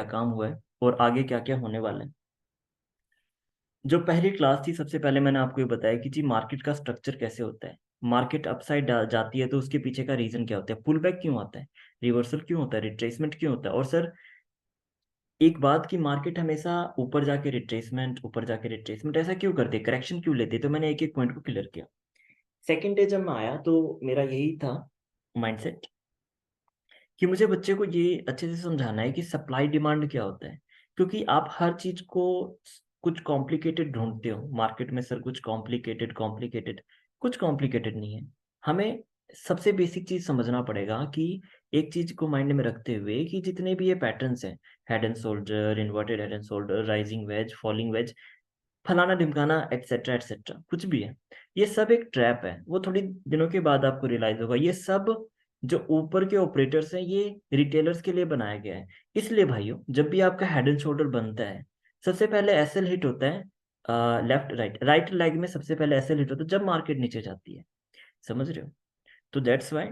क्या काम हुआ है और आगे क्या क्या होने वाला है। जो पहली क्लास थी सबसे पहले मैंने आपको ये बताया कि जी मार्केट का स्ट्रक्चर कैसे होता है। मार्केट अपसाइड जाती है तो उसके पीछे का रीजन क्या होता है, पुल बैक क्यों आता है, रिवर्सल क्यों होता है, रिट्रेसमेंट क्यों होता है। और सर एक बात की मार्केट हमेशा ऊपर जाके रिट्रेसमेंट ऐसा क्यों करती है, करेक्शन क्यों लेती है। तो मैंने एक एक पॉइंट को क्लियर किया। सेकेंड डे जब मैं आया तो मेरा यही था माइंडसेट कि मुझे बच्चे को ये अच्छे से समझाना है कि सप्लाई डिमांड क्या होता है। क्योंकि आप हर चीज को कुछ कॉम्प्लिकेटेड ढूंढते हो मार्केट में, सर कुछ कॉम्प्लिकेटेड कॉम्प्लिकेटेड, कुछ कॉम्प्लिकेटेड नहीं है। हमें सबसे बेसिक चीज समझना पड़ेगा कि एक चीज को माइंड में रखते हुए कि जितने भी ये पैटर्न्स हैं, head and shoulder, inverted head and shoulder, rising veg, falling veg, फलाना ढिमकाना एटसेट्रा एटसेट्रा, कुछ भी है, ये सब एक ट्रैप है। वो थोड़ी दिनों के बाद आपको रियलाइज होगा ये सब जो ऊपर के ऑपरेटर्स हैं ये रिटेलर्स के लिए बनाया गया है। इसलिए भाइयों जब भी आपका हेड एंड शोल्डर बनता है सबसे पहले एसएल हिट होता है, लेफ्ट राइट, राइट लेग में सबसे पहले एसएल हिट होता है जब मार्केट नीचे जाती है। समझ रहे हो। तो दैट्स वाई।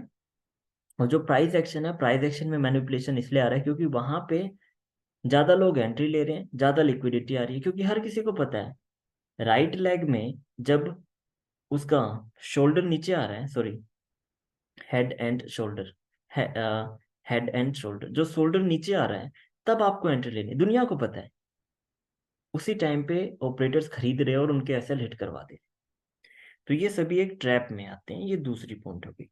और जो प्राइस एक्शन है, प्राइस एक्शन में मैनिपुलेशन इसलिए आ रहा है क्योंकि वहां पे ज्यादा लोग एंट्री ले रहे हैं, ज्यादा लिक्विडिटी आ रही है, क्योंकि हर किसी को पता है राइट लेग में जब उसका शोल्डर नीचे आ रहा है, sorry head and shoulder, head and shoulder, जो शोल्डर नीचे आ रहा है तब आपको एंट्री लेनी है। दुनिया को पता है उसी टाइम पे ऑपरेटर्स खरीद रहे हैं और उनके एसएल हिट करवा दे रहे हैं। तो ये सभी एक ट्रैप में आते हैं। ये दूसरी पॉइंट हो गई।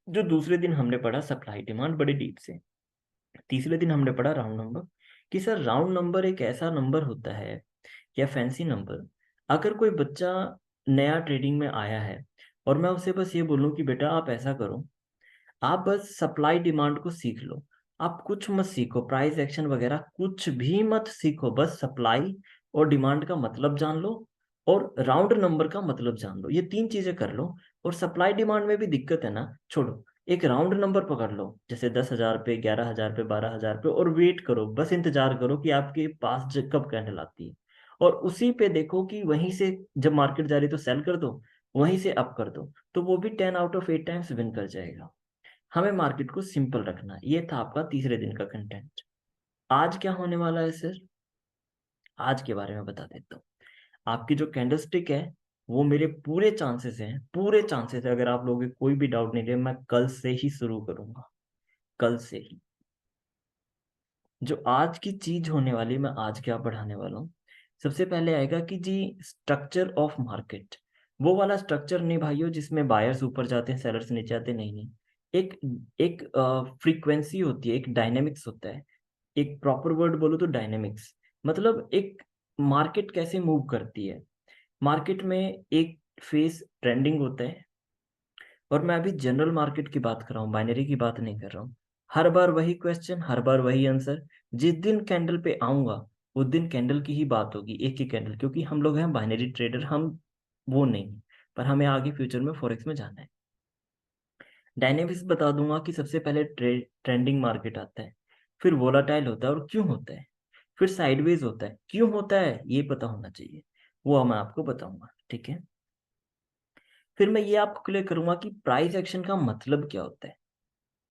जो दूसरे दिन हमने पढ़ा सप्लाई डिमांड बड़े डीप से। तीसरे दिन हमने पढ़ा राउंड नंबर, कि सर राउंड नंबर एक ऐसा नंबर होता है या फैंसी नंबर। अगर कोई बच्चा नया ट्रेडिंग में आया है और मैं उसे बस ये बोलूं कि बेटा आप ऐसा करो, आप बस सप्लाई डिमांड को सीख लो, आप कुछ मत सीखो, प्राइस एक्शन वगैरह कुछ भी मत सीखो, बस सप्लाई और डिमांड का मतलब जान लो और राउंड नंबर का मतलब जान लो, ये तीन चीजें कर लो। और सप्लाई डिमांड में भी दिक्कत है ना, छोड़ो, एक राउंड नंबर पकड़ लो, जैसे 10,000 पे, 11,000 पे, 12,000 पे, और वेट करो, बस इंतजार करो कि आपके पास कब कैंडल आती है। और उसी पे देखो कि वहीं से जब मार्केट जा रही है तो सेल कर दो, वहीं से अप कर दो, तो वो भी 10 आउट ऑफ 8 टाइम्स विन कर जाएगा। हमें मार्केट को सिंपल रखना है। ये था आपका तीसरे दिन का कंटेंट। आज क्या होने वाला है सर, आज के बारे में बता देता हूँ। आपकी जो कैंडलस्टिक है वो मेरे पूरे चांसेस हैं, पूरे चांसेस है, अगर आप लोगों के कोई भी डाउट नहीं रहे, मैं कल से ही शुरू करूंगा, कल से ही। जो आज की चीज होने वाली, मैं आज क्या पढ़ाने वाला हूँ। सबसे पहले आएगा कि जी स्ट्रक्चर ऑफ मार्केट, वो वाला स्ट्रक्चर नहीं भाइयों जिसमें बायर्स ऊपर जाते हैं सेलर्स नीचे आते हैं, नहीं नहीं। एक एक फ्रीक्वेंसी होती है, एक डायनेमिक्स होता है। एक प्रॉपर वर्ड बोलो तो डायनेमिक्स, मतलब एक मार्केट कैसे मूव करती है। मार्केट में एक फेस ट्रेंडिंग होता है, और मैं अभी जनरल मार्केट की बात कर रहा हूँ, बाइनरी की बात नहीं कर रहा हूँ। हर बार वही क्वेश्चन, हर बार वही आंसर। जिस दिन कैंडल पे आऊंगा उस दिन कैंडल की ही बात होगी, एक ही कैंडल, क्योंकि हम लोग हैं बाइनरी ट्रेडर, हम वो नहीं। पर हमें आगे फ्यूचर में फॉरेक्स में जाना है। डायनेमिक्स बता दूंगा कि सबसे पहले ट्रेंडिंग मार्केट आता है, फिर वोलाटाइल होता है और क्यों होता है, फिर साइडवेज होता है, क्यों होता है ये पता होना चाहिए, वो मैं आपको बताऊंगा, ठीक है। फिर मैं ये आपको क्लियर करूंगा कि प्राइस एक्शन का मतलब क्या होता है।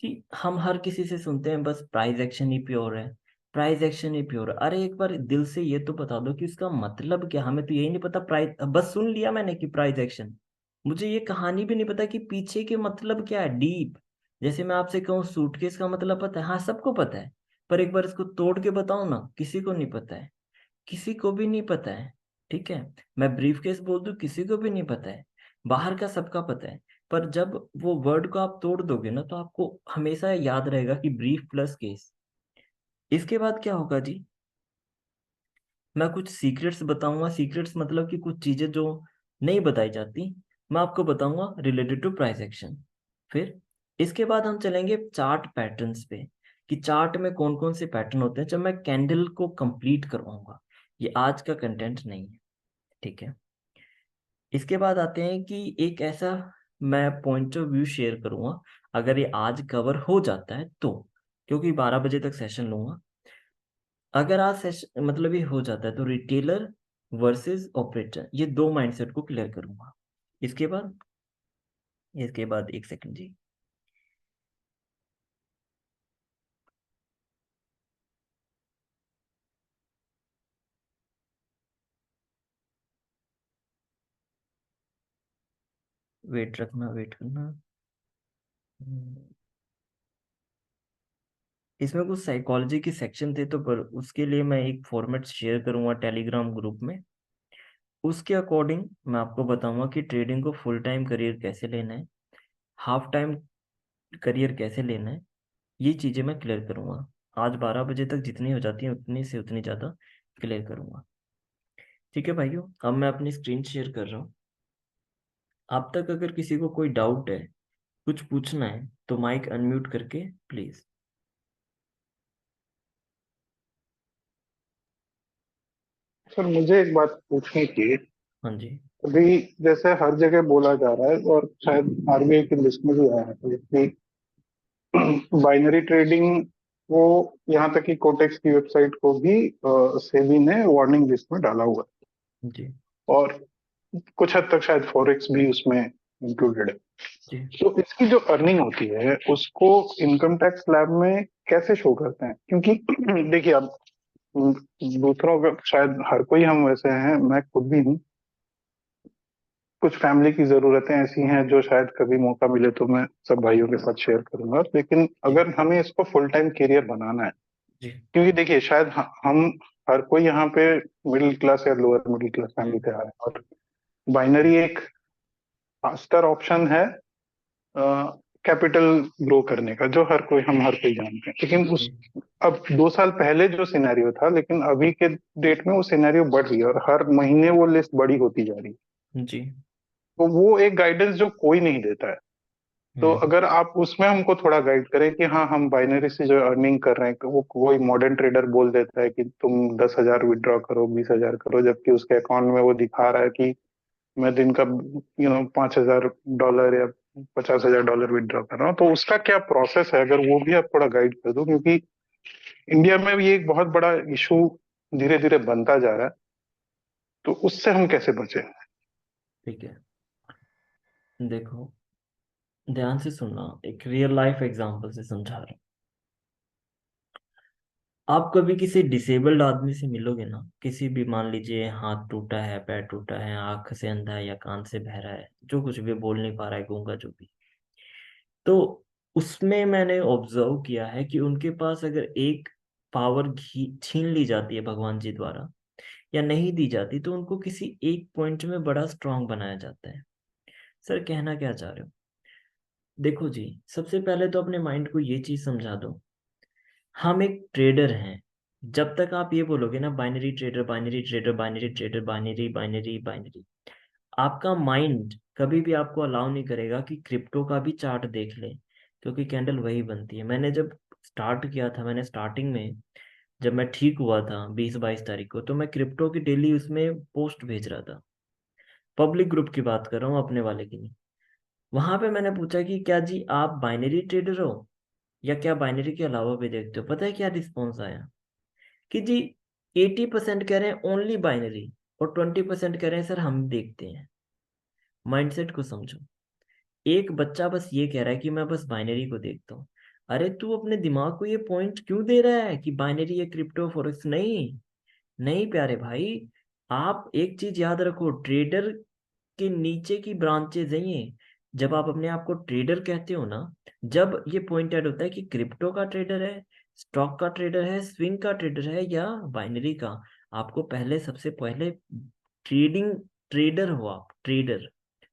कि हम हर किसी से सुनते हैं बस प्राइस एक्शन ही प्योर है, प्राइस एक्शन ही प्योर है। अरे एक बार दिल से ये तो बता दो कि उसका मतलब क्या। हमें तो यही नहीं पता, प्राइस बस सुन लिया मैंने कि प्राइस एक्शन, मुझे ये कहानी भी नहीं पता कि पीछे के मतलब क्या है डीप। जैसे मैं आपसे कहूँ सूटकेस का मतलब पता है, हाँ सबको पता है, पर एक बार इसको तोड़ के बताओ ना, किसी को नहीं पता है, किसी को भी नहीं पता है। ठीक है, मैं ब्रीफ केस बोल दूं किसी को भी नहीं पता है, बाहर का सबका पता है। पर जब वो वर्ड को आप तोड़ दोगे ना तो आपको हमेशा याद रहेगा कि ब्रीफ प्लस केस। इसके बाद क्या होगा जी, मैं कुछ सीक्रेट्स बताऊंगा। सीक्रेट्स मतलब कि कुछ चीजें जो नहीं बताई जाती, मैं आपको बताऊंगा रिलेटेड टू प्राइस एक्शन। फिर इसके बाद हम चलेंगे चार्ट पैटर्न्स पे, कि चार्ट में कौन कौन से पैटर्न होते हैं, जब मैं कैंडल को कंप्लीट करवाऊंगा। ये आज का कंटेंट नहीं है, ठीक है। इसके बाद आते हैं कि एक ऐसा मैं पॉइंट ऑफ व्यू शेयर करूंगा, अगर ये आज कवर हो जाता है तो, क्योंकि 12 बजे तक सेशन लूंगा। अगर आज सेशन मतलब ये हो जाता है तो रिटेलर वर्सेस ऑपरेटर, ये दो माइंडसेट को क्लियर करूंगा। इसके बाद, इसके बाद एक सेकंड जी। वेट रखना, वेट करना। हम्म, इसमें कुछ साइकोलॉजी के सेक्शन थे, तो पर उसके लिए मैं एक फॉर्मेट शेयर करूंगा टेलीग्राम ग्रुप में। उसके अकॉर्डिंग मैं आपको बताऊंगा कि ट्रेडिंग को फुल टाइम करियर कैसे लेना है, हाफ टाइम करियर कैसे लेना है। ये चीज़ें मैं क्लियर करूंगा। आज 12 बजे तक जितनी हो जाती हैं उतनी से उतनी ज़्यादा क्लियर करूंगा। ठीक है भाइयों, अब मैं अपनी स्क्रीन शेयर कर रहा हूँ। आप तक अगर किसी को कोई डाउट है, कुछ पूछना है, तो माइक अनम्यूट करके प्लीज़। सर मुझे एक बात पूछनी थी। हाँ जी। अभी जैसे हर जगह बोला जा रहा है और शायद आरबीआई की लिस्ट में भी आया है कि बाइनरी ट्रेडिंग को, यहाँ तक कि कोटेक्स की वेबसाइट को भी सेबी ने वार्निंग लिस्ट में डाला हुआ जी। है, और कुछ हद तक शायद फॉरेक्स भी उसमें इंक्लूडेड है। जी। तो इसकी जो अर्निंग होती है उसको इनकम टैक्स स्लैब में कैसे शो करते हैं? क्योंकि देखिए अब दूसरों का शायद हर कोई, हम वैसे हैं, मैं खुद भी हूँ, कुछ फैमिली की जरूरतें ऐसी हैं जो शायद कभी मौका मिले तो मैं सब भाइयों के साथ शेयर करूंगा, लेकिन जी। अगर हमें इसको फुल टाइम करियर बनाना है, जी। क्योंकि देखिए शायद हम हर कोई यहाँ पे मिडिल क्लास या लोअर मिडिल क्लास फैमिली से आ रहे हैं, और बाइनरी एक फास्टर ऑप्शन है कैपिटल ग्रो करने का, जो हर कोई जानते हैं। लेकिन उस, जी। अब 2 साल पहले जो सिनेरियो था, लेकिन अभी के डेट में वो सिनेरियो बढ़ रही है और हर महीने वो लिस्ट बड़ी होती जा रही है। जी। तो वो एक गाइडेंस जो कोई नहीं देता है। तो हम्म। अगर आप उसमें हमको थोड़ा गाइड करें कि हाँ, हम बाइनरी से जो अर्निंग कर रहे हैं, वो कोई मॉडर्न ट्रेडर बोल देता है कि तुम 10,000 विड्रॉ करो, 20,000 करो, जबकि उसके अकाउंट में वो दिखा रहा है कि मैं दिन का 5,000 डॉलर या 50,000 डॉलर विड्रॉ कर रहा हूँ। तो उसका क्या प्रोसेस है, अगर वो भी आप थोड़ा गाइड कर दो, क्योंकि इंडिया में भी एक बहुत बड़ा इशू धीरे धीरे बनता जा रहा है। तो उससे हम कैसे बचे? ठीक है, देखो, ध्यान से सुनना, एक रियल लाइफ एग्जांपल से समझा रहा हूँ। आप कभी किसी डिसेबल्ड आदमी से मिलोगे ना, किसी भी, मान लीजिए हाथ टूटा है, पैर टूटा है, आंख से अंधा है या कान से बहरा है, जो कुछ भी बोल नहीं पा रहा है, गूंगा जो भी, तो उसमें मैंने ऑब्जर्व किया है कि उनके पास अगर एक पावर छीन ली जाती है भगवान जी द्वारा, या नहीं दी जाती, तो उनको किसी एक पॉइंट में बड़ा स्ट्रांग बनाया जाता है। सर कहना क्या चाह रहे हो? देखो जी, सबसे पहले तो अपने माइंड को ये चीज समझा दो, हम एक ट्रेडर हैं। जब तक आप ये बोलोगे ना binary trader, binary trader, binary trader, binary binary binary, आपका माइंड कभी भी आपको अलाउ नहीं करेगा कि क्रिप्टो का भी चार्ट देख ले, क्योंकि कैंडल वही बनती है। मैंने जब स्टार्ट किया था, मैंने स्टार्टिंग में, जब मैं ठीक हुआ था 20-22 तारीख को, तो मैं क्रिप्टो की डेली उसमें पोस्ट भेज रहा था। पब्लिक ग्रुप की बात कर रहा हूँ, अपने वाले की नहीं। वहां पे मैंने पूछा कि क्या जी आप बाइनरी ट्रेडर हो, या क्या बाइनरी के अलावा भी देखते हो? पता है क्या रिस्पॉन्स आया? कि जी 80% कह रहे हैं ओनली बाइनरी, और 20% कह रहे हैं सर हम देखते हैं। माइंडसेट को समझो। एक बच्चा बस ये कह रहा है कि मैं बस बाइनरी को देखता हूँ। अरे तू अपने दिमाग को ये पॉइंट क्यों दे रहा है कि बाइनरी या क्रिप्टो फॉरेक्स? नहीं, नहीं प्यारे भाई, आप एक चीज याद रखो, ट्रेडर के नीचे की ब्रांचेज हैं ये। जब आप अपने आप को ट्रेडर कहते हो ना, जब ये पॉइंट ऐड होता है कि क्रिप्टो का ट्रेडर है, स्टॉक का ट्रेडर है, स्विंग का ट्रेडर है, या बाइनरी का, आपको पहले, सबसे पहले ट्रेडिंग, ट्रेडर हो आप, ट्रेडर।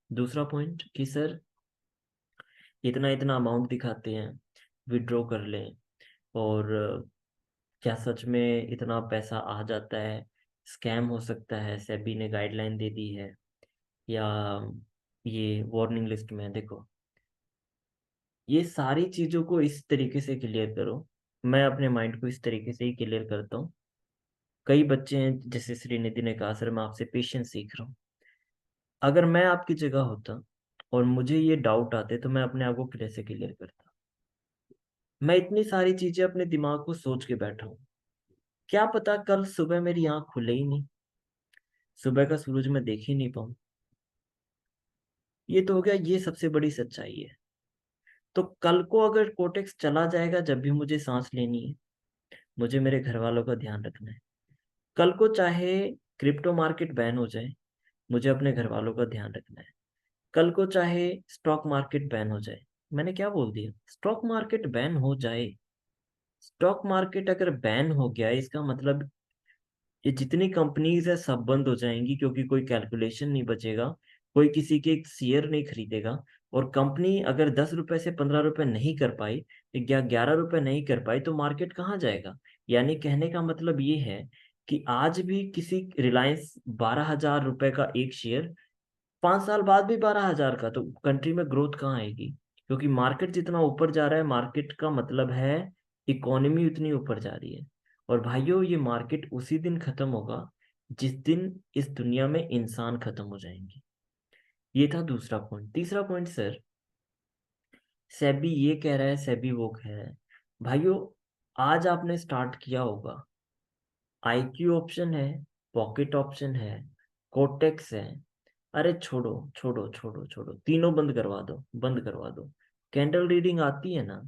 दूसरा पॉइंट कि सर इतना इतना अमाउंट दिखाते हैं, विड्रॉ कर लें, और क्या सच में इतना पैसा आ जाता है? स्कैम हो सकता है, सेबी ने गाइडलाइन दे दी है, या ये वार्निंग लिस्ट में है, देखो। ये सारी चीज़ों को इस तरीके से क्लियर करो। मैं अपने माइंड को इस तरीके से ही क्लियर करता हूँ। कई बच्चे हैं, जैसे श्रीनिधि ने कहा, सर मैं आपसे पेशेंस सीख रहा हूँ। अगर मैं आपकी जगह होता और मुझे ये डाउट आते, तो मैं अपने आप को कैसे क्लियर करता? मैं इतनी सारी चीजें अपने दिमाग को सोच के बैठा हूँ। क्या पता कल सुबह मेरी आंख खुले ही नहीं, सुबह का सूरज मैं देख ही नहीं पाऊँ। ये तो हो गया, ये सबसे बड़ी सच्चाई है। तो कल को अगर कोटेक्स चला जाएगा, जब भी मुझे सांस लेनी है, मुझे मेरे घर वालों का ध्यान रखना है। कल को चाहे क्रिप्टो मार्केट बैन हो जाए, मुझे अपने घर वालों का ध्यान रखना है। कल को चाहे स्टॉक मार्केट बैन हो जाए, मैंने क्या बोल दिया, स्टॉक मार्केट बैन हो जाए, स्टॉक मार्केट अगर बैन हो गया इसका मतलब ये जितनी कंपनीज है सब बंद हो जाएंगी, क्योंकि कोई कैलकुलेशन नहीं बचेगा, कोई किसी के एक शेयर नहीं खरीदेगा। और कंपनी अगर 10 रुपए से 15 रुपए नहीं कर पाई या 11 रुपए नहीं कर पाई तो मार्केट कहाँ जाएगा। यानी कहने का मतलब ये है कि आज भी किसी रिलायंस 12,000 रुपए का एक शेयर, 5 साल बाद भी 12,000 का, तो कंट्री में ग्रोथ कहाँ आएगी। क्योंकि मार्केट जितना ऊपर जा रहा है, मार्केट का मतलब है इकोनॉमी उतनी ऊपर जा रही है। और भाइयों ये मार्केट उसी दिन खत्म होगा जिस दिन इस दुनिया में इंसान खत्म हो जाएंगे। ये था दूसरा पॉइंट। तीसरा पॉइंट सर, सेबी ये कह रहा है, सेबी वो कह रहा है। भाइयों आज आपने स्टार्ट किया होगा, आईक्यू ऑप्शन है, पॉकेट ऑप्शन है, कोटेक्स है, अरे छोड़ो छोड़ो छोड़ो छोड़ो, तीनों बंद करवा दो, बंद करवा दो। कैंडल रीडिंग आती है ना,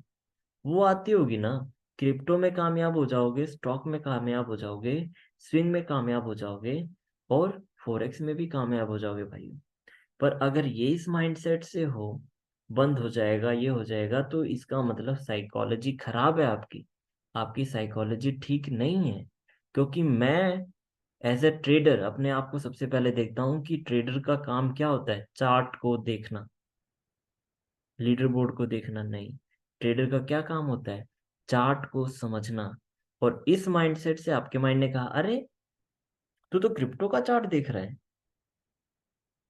वो आती होगी ना, क्रिप्टो में कामयाब हो जाओगे, स्टॉक में कामयाब हो जाओगे, स्विंग में कामयाब हो जाओगे, और फॉरेक्स में भी कामयाब हो जाओगे भाई। पर अगर ये इस माइंडसेट से हो, बंद हो जाएगा, ये हो जाएगा, तो इसका मतलब साइकोलॉजी खराब है आपकी, आपकी साइकोलॉजी ठीक नहीं है। क्योंकि मैं एज ए ट्रेडर अपने आप को सबसे पहले देखता हूँ कि ट्रेडर का काम क्या होता है, चार्ट को देखना, लीडर बोर्ड को देखना नहीं। ट्रेडर का क्या काम होता है, चार्ट को समझना। और इस माइंडसेट से आपके माइंड ने कहा अरे तू तो क्रिप्टो का चार्ट देख रहा है,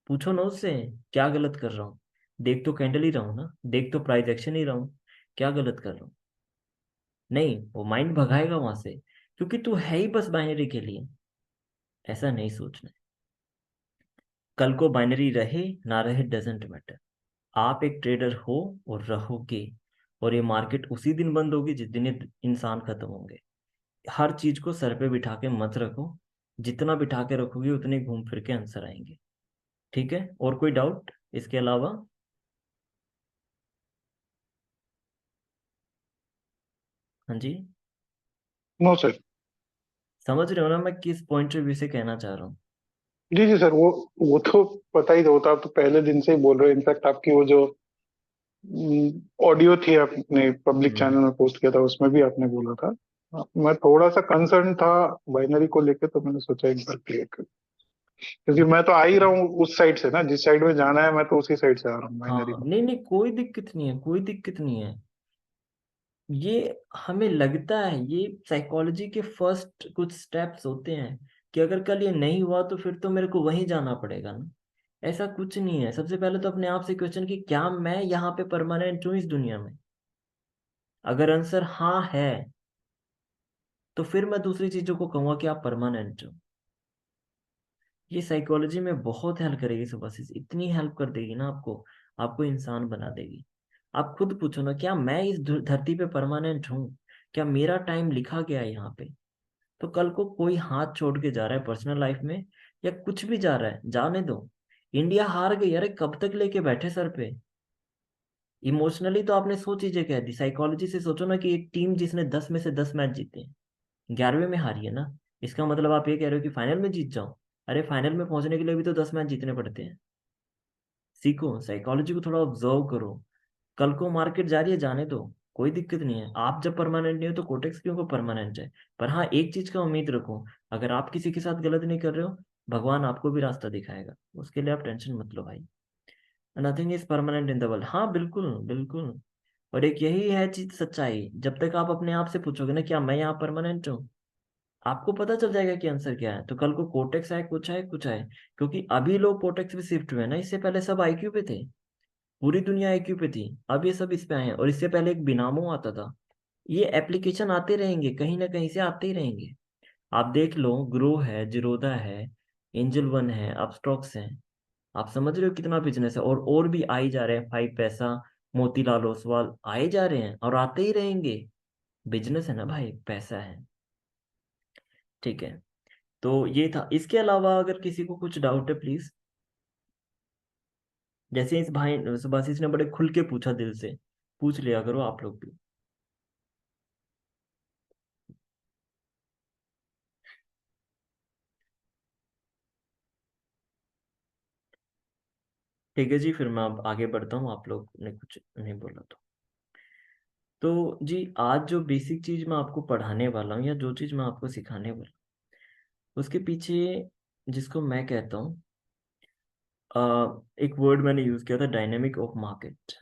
पूछो ना उससे क्या गलत कर रहा हूँ, देख तो कैंडल ही रहा हूँ ना, देख तो प्राइस एक्शन ही रहा हूँ, क्या गलत कर रहा हूँ। नहीं, वो माइंड भगाएगा वहां से, क्योंकि तू है ही बस बाइनरी के लिए। ऐसा नहीं सोचना है। कल को बाइनरी रहे ना रहे डजेंट मैटर, आप एक ट्रेडर हो और रहोगे। और ये मार्केट उसी दिन बंद होगी जिस दिन ये इंसान खत्म होंगे। हर चीज को सर पे बिठा के मत रखो, जितना बिठा के रखोगे उतने घूम फिर के आंसर आएंगे। ठीक है, और कोई डाउट इसके अलावा। हाँ जी। No sir. समझ रहे हो ना मैं किस पॉइंट ऑफ व्यू से कहना चाह रहा हूँ। जी जी सर, वो तो पता ही होता, आप तो पहले दिन से ही बोल रहे हो। इनफैक्ट आपकी वो जो ऑडियो थी आपने पब्लिक चैनल हम्म। में पोस्ट किया था, उसमें भी आपने बोला था। मैं थोड़ा सा कंसर्न था बाइनरी को लेके, तो मैंने सोचा एक बार क्लियर कर, क्योंकि मैं तो आ ही रहा हूँ उस साइड से ना, जिस साइड में जाना है मैं तो उसी साइड से आ रहा हूँ बाइनरी हाँ में। नहीं नहीं, कोई दिक्कत नहीं है, कोई दिक्कत नहीं है। ये हमें लगता है ये साइकोलॉजी के फर्स्ट कुछ स्टेप्स होते हैं कि अगर कल ये नहीं हुआ तो फिर तो मेरे को वहीं जाना पड़ेगा ना। ऐसा कुछ नहीं है। सबसे पहले तो अपने आप से क्वेश्चन कि क्या मैं यहाँ पे परमानेंट हूँ इस दुनिया में। अगर आंसर हाँ है तो फिर मैं दूसरी चीजों को कहूंगा कि आप परमानेंट हो। ये साइकोलॉजी में बहुत हेल्प करेगी सुबह से, इतनी हेल्प कर देगी ना आपको, आपको इंसान बना देगी। आप खुद पूछो ना, क्या मैं इस धरती पे परमानेंट हूँ, क्या मेरा टाइम लिखा गया है यहाँ पे। तो कल को कोई हाथ छोड़ के जा रहा है पर्सनल लाइफ में, या कुछ भी जा रहा है, जाने दो। इंडिया हार गई, अरे कब तक लेके बैठे सर पे। इमोशनली तो आपने 100 चीजें कह दी, साइकोलॉजी से सोचो ना कि एक टीम जिसने 10 में से 10 मैच जीते हैं, 11वें में हारी है ना, इसका मतलब आप ये कह रहे हो कि फाइनल में जीत जाओ। अरे फाइनल में पहुंचने के लिए भी तो 10 मैच जीतने पड़ते हैं। सीखो, साइकोलॉजी को थोड़ा ऑब्जर्व करो। कल को मार्केट जा रही है, जाने दो, कोई दिक्कत नहीं है। आप जब परमानेंट नहीं हो तो कोटेक्स क्यों को परमानेंट है। पर हाँ, एक चीज का उम्मीद रखो, अगर आप किसी के साथ गलत नहीं कर रहे हो, भगवान आपको भी रास्ता दिखाएगा, उसके लिए आप टेंशन मत लो भाई। Nothing is permanent in the world, हाँ बिल्कुल बिल्कुल। और एक यही है चीज, सच्चाई, जब तक आप अपने आप से पूछोगे ना क्या मैं यहाँ परमानेंट हूँ, आपको पता चल जाएगा कि आंसर क्या है। तो कल को कोटेक्स आए, कुछ आए, कुछ आए, क्योंकि अभी लोग कोटेक्स पे शिफ्ट हुए हैं ना, इससे पहले सब आईक्यू पे थे, पूरी दुनिया आईक्यू पे थी, अब ये सब इस पे आए हैं। और इससे पहले एक बिनामो आता था। ये एप्लीकेशन आते रहेंगे, कहीं ना कहीं से आते ही रहेंगे। आप देख लो, ग्रो है, जीरोधा है, एंजल वन है, अपस्टॉक्स है। आप समझ रहे हो कितना बिजनेस है। और भी आए जा रहे हैं, 5 पैसा, मोतीलाल ओसवाल आए जा रहे हैं और आते ही रहेंगे। बिजनेस है ना भाई, पैसा है। ठीक है, तो ये था। इसके अलावा अगर किसी को कुछ डाउट है प्लीज, जैसे इस भाई सुभाषिस ने बड़े खुल के पूछा, दिल से पूछ लिया करो आप लोग भी। ठीक है जी, फिर मैं अब आगे बढ़ता हूँ, आप लोग ने कुछ नहीं बोला तो जी आज जो बेसिक चीज मैं आपको पढ़ाने वाला हूँ या जो चीज मैं आपको सिखाने वाला हूँ उसके पीछे, जिसको मैं कहता हूँ, एक वर्ड मैंने यूज किया था, डायनेमिक ऑफ मार्केट।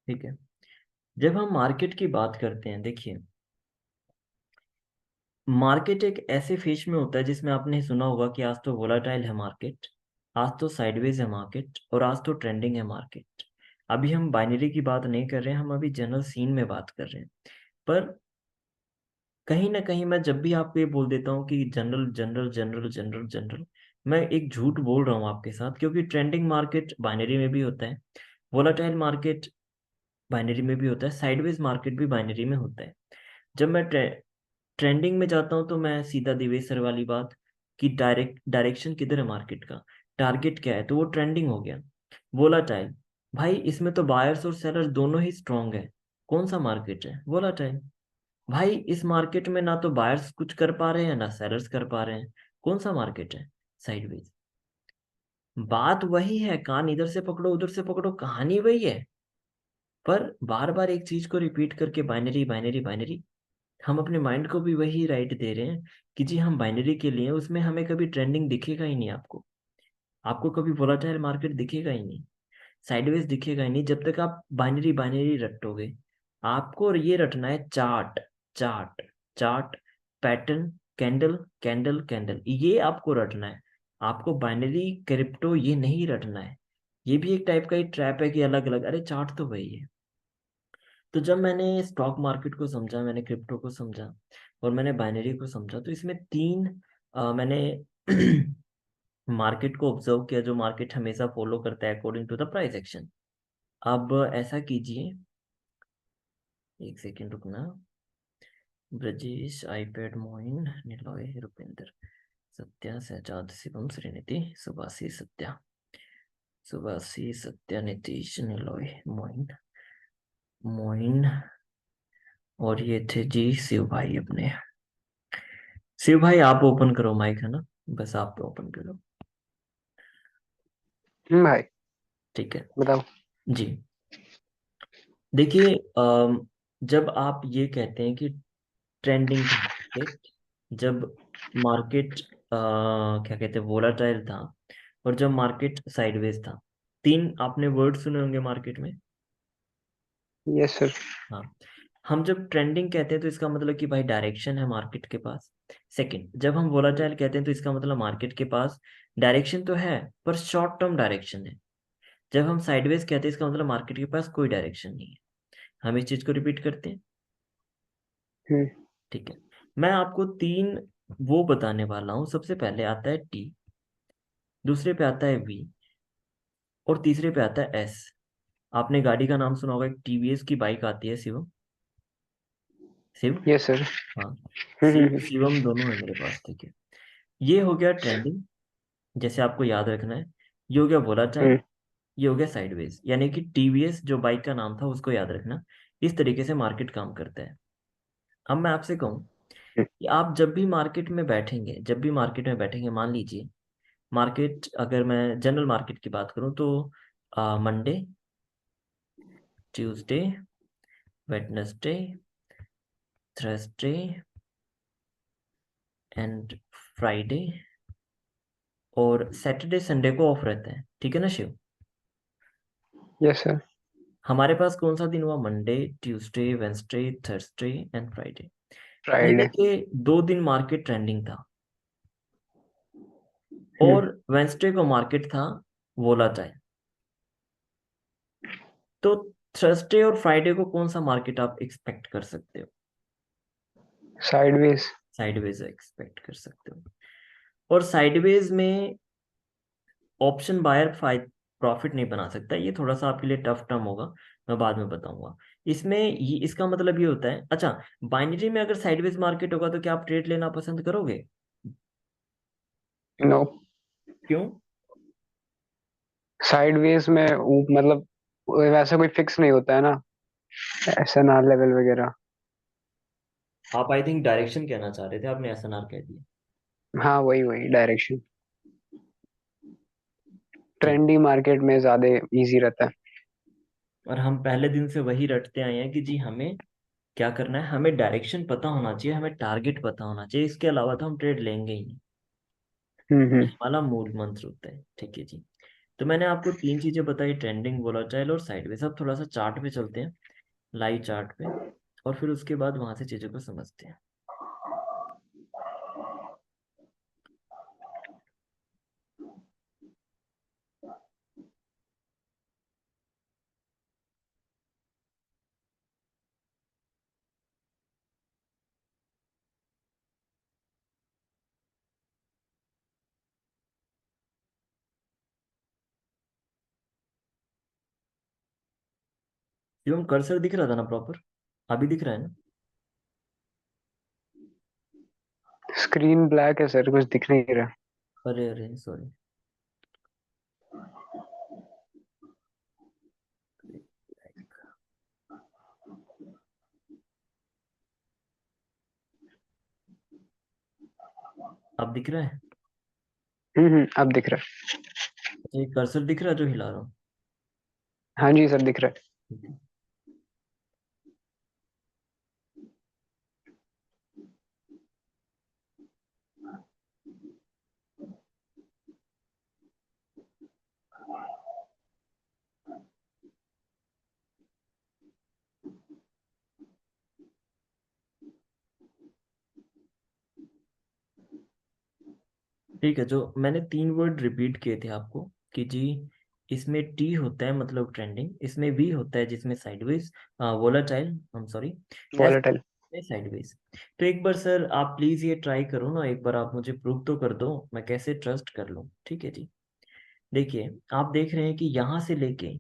ठीक है, जब हम मार्केट की बात करते हैं, देखिए मार्केट एक ऐसे फेज में होता है जिसमें आपने सुना होगा कि आज तो वोलाटाइल है मार्केट, आज तो साइडवेज है मार्केट, और आज तो ट्रेंडिंग है मार्केट। अभी हम बाइनरी की बात नहीं कर रहे हैं, हम अभी जनरल सीन में बात कर रहे हैं। पर कहीं ना कहीं मैं जब भी आपको ये बोल देता हूँ कि general general general general general, मैं एक झूठ बोल रहा हूँ आपके साथ, क्योंकि ट्रेंडिंग मार्केट बाइनरी में भी होता है, वोलाटाइल मार्केट बाइनरी में भी होता है, साइडवेज मार्केट भी बाइनरी में होता है। जब मैं ट्रेंडिंग में जाता हूँ तो मैं सीधा दिवेश सर वाली बात कि डायरेक्शन किधर है मार्केट का, टारगेट क्या है, तो वो ट्रेंडिंग हो गया। वोलाटाइल, भाई इसमें तो बायर्स और सेलर्स दोनों ही स्ट्रांग है, कौन सा मार्केट है, वोलाटाइल। भाई इस मार्केट में ना तो बायर्स कुछ कर पा रहे हैं ना सेलर्स कर पा रहे हैं, कौन सा मार्केट है, साइडवेज। बात वही है, कान इधर से पकड़ो उधर से पकड़ो, कहानी वही है। पर बार बार एक चीज को रिपीट करके बाइनरी बाइनरी बाइनरी, हम अपने माइंड को भी वही राइट दे रहे हैं कि जी हम बाइनरी के लिए, उसमें हमें कभी ट्रेंडिंग दिखेगा ही नहीं आपको, आपको कभी वोलाटाइल मार्केट दिखेगा ही नहीं, साइडवेज दिखेगा ही नहीं, जब तक आप बाइनरी बाइनरी रटोगे। आपको ये रटना है chart, chart, chart, pattern, candle candle candle, ये आपको रटना है। आपको बाइनरी क्रिप्टो ये नहीं रटना है। ये भी एक टाइप का ही ट्रैप है कि अलग अलग, अरे चार्ट तो वही है। तो जब मैंने स्टॉक मार्केट को समझा, मैंने क्रिप्टो को समझा और मैंने बाइनरी को समझा, तो इसमें तीन मैंने मार्केट को ऑब्जर्व किया, जो मार्केट हमेशा फॉलो करता है according to the price action. अब ऐसा कीजिए, एक सेकेंड रुकना। ब्रजेश, आईपैड, मोइन, निलॉय, रुपेंद्र, सत्या, सहजाद, शिवम, श्रीनिधि, सुभाषी, सत्या, सुभाषी, सत्या, नीतीश, निलॉय, मोइन, मोइन, और ये थे जी शिव भाई अपने। शिव भाई आप ओपन करो माइक, है ना, बस आप ओपन करो। भाई ठीक है बताओ। जी। देखिए जब आप ये कहते हैं कि ट्रेंडिंग था मार्केट, जब मार्केट क्या कहते हैं वोलाटाइल था, और जब मार्केट साइडवेज था, तीन आपने वर्ड सुने होंगे मार्केट में। Yes sir. हाँ, हम जब ट्रेंडिंग कहते हैं तो इसका मतलब कि भाई डायरेक्शन है मार्केट के पास। सेकंड, जब हम वोलाटाइल कहते हैं तो इसका मतलब मार्केट के पास डायरेक्शन तो है, पर शॉर्ट टर्म डायरेक्शन है। जब हम साइडवेज कहते हैं इसका मतलब मार्केट के पास कोई डायरेक्शन नहीं है। हम इस चीज को रिपीट करते हैं। हम्म। ठीक है, मैं आपको तीन वो बताने वाला हूँ। सबसे पहले आता है टी, दूसरे पे आता है वी, और तीसरे पे आता है एस। आपने गाड़ी का नाम सुना होगा, एक टीवीएस की बाइक आती है, शिवम, शिव, यस सर। हाँ, शिव शिवम दोनों है मेरे पास। ठीक है, ये हो गया ट्रेंडिंग, जैसे आपको याद रखना है। ये हो गया वोलाटाइल, हम्म। ये हो गया साइडवेज, यानी कि टीवीएस जो बाइक का नाम था उसको याद रखना। इस तरीके से मार्केट काम करता है। अब मैं आपसे कहूँ कि आप जब भी मार्केट में बैठेंगे, जब भी मार्केट में बैठेंगे, मान लीजिए मार्केट, अगर मैं जनरल मार्केट की बात करूं तो Monday, Tuesday, Wednesday, Thursday and Friday, और सैटरडे संडे को ऑफ रहता है, ठीक है ना शिव। Yes sir. हमारे पास कौन सा दिन हुआ, Monday, Tuesday, Wednesday, Thursday and Friday. Friday. महीने के 2 दिन मार्केट ट्रेंडिंग था, हम्म। और वेंसडे को मार्केट था वोलाटाइल। तो थर्सडे और फ्राइडे को कौन सा मार्केट आप एक्सपेक्ट कर सकते हो, साइडवेज। साइडवेज एक्सपेक्ट कर सकते हो। और साइडवेज में ऑप्शन बायर प्रॉफिट नहीं बना सकता, ये थोड़ा सा आपके लिए टफ टर्म होगा, मैं बाद में बताऊंगा। इसमें ये, इसका मतलब ये होता है, अच्छा, बाइनरी में अगर साइडवेज मार्केट होगा तो क्या आप ट्रेड लेना पसंद करोगे, नो। क्यों? साइडवेज में मतलब वैसा कोई फिक्स नहीं होता है ना, SNR लेवल वगैरह। आप आई थिंक डायरेक्शन कहना चाह रहे थे, आपने एसएनआर कह दिया। हाँ वही वही डायरेक्शन। ठीक। ट्रेंडी मार्केट में ज्यादा इजी रहता है। और हम पहले दिन से वही रटते आए हैं कि जी हमें क्या करना है, हमें डायरेक्शन पता होना चाहिए, हमें टारगेट पता होना चाहिए, इसके अलावा तो हम ट्रेड लेंगे ही नहीं। ये हम्म। हमारा मूल मंत्र होता है। ठीक है जी। तो मैंने आपको तीन चीजें बताई, ट्रेंडिंग, वोलाटाइल और साइडवेज। अब थोड़ा सा चार्ट पे चलते हैं, लाइव चार्ट पे, और फिर उसके बाद वहां से चीजों को समझते हैं। शिवम, कर्सर दिख रहा था ना प्रॉपर? अभी दिख रहा है ना? स्क्रीन ब्लैक है सर, कुछ दिख नहीं रहा। अरे अरे सॉरी। अब दिख रहा है? अब दिख रहा अच्छा, ये कर्सर दिख रहा है जो हिला रहा हूँ? है। हाँ जी सर, दिख रहा है। ठीक है। ठीक है, जो मैंने तीन वर्ड रिपीट किए थे आपको कि जी इसमें टी होता है मतलब ट्रेंडिंग, इसमें वी होता है जिसमें साइडवेज, वोलाटाइल, हम सॉरी, एस वॉलेटाइल। में साइडवेज। तो एक बार सर आप प्लीज ये ट्राई करो ना, एक बार आप मुझे प्रूव तो कर दो, मैं कैसे ट्रस्ट कर लूँ। ठीक है जी। देखिए, आप देख रहे हैं कि यहाँ से लेके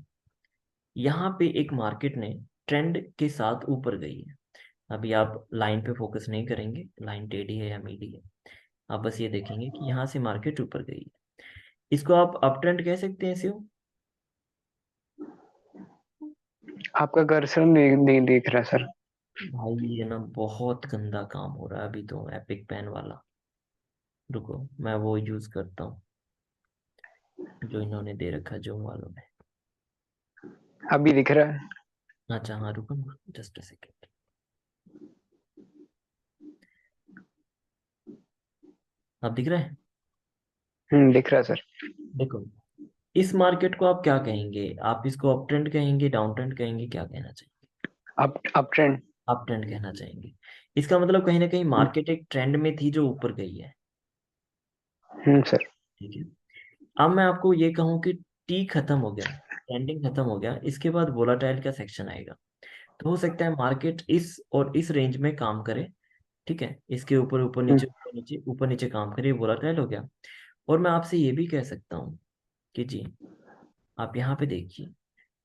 यहाँ पे एक मार्केट ने ट्रेंड के साथ ऊपर गई है। अभी आप लाइन पे फोकस नहीं करेंगे, लाइन टेढ़ी है या मेढ़ी है, आप बस ये देखेंगे कि यहाँ से मार्केट ऊपर गई है। इसको आप अप ट्रेंड कह सकते हैं शिव? आपका कर्सर नहीं, नहीं दिख रहा सर। भाई ये ना बहुत गंदा काम हो रहा है अभी तो, एपिक पेन वाला। रुको, मैं वो यूज करता हूँ जो इन्होंने दे रखा है, जो मालूम है। अभी दिख रहा है। अच्छा हाँ, रुको जस्ट अ सेकेंड। अब दिख रहा है? दिख रहा है सर। देखो, इस मार्केट को आप क्या कहेंगे? आप इसको अप ट्रेंड कहेंगे, डाउन ट्रेंड कहेंगे, क्या कहना चाहिए? Up trend. अप ट्रेंड कहना चाहेंगे। इसका मतलब कहीं ना कहीं मार्केट एक ट्रेंड में थी जो ऊपर गई है। सर। ठीक है। अब मैं आपको ये कहूँ कि टी खत्म हो गया, ट्रेंडिंग खत्म हो गया, इसके बाद वोलाटाइल का सेक्शन आएगा। तो हो सकता है मार्केट इस और इस रेंज में काम करे। ठीक है, इसके ऊपर ऊपर नीचे ऊपर नीचे ऊपर नीचे काम करे, वोलाटाइल हो गया। और मैं आपसे ये भी कह सकता हूँ कि जी आप यहाँ पे देखिए,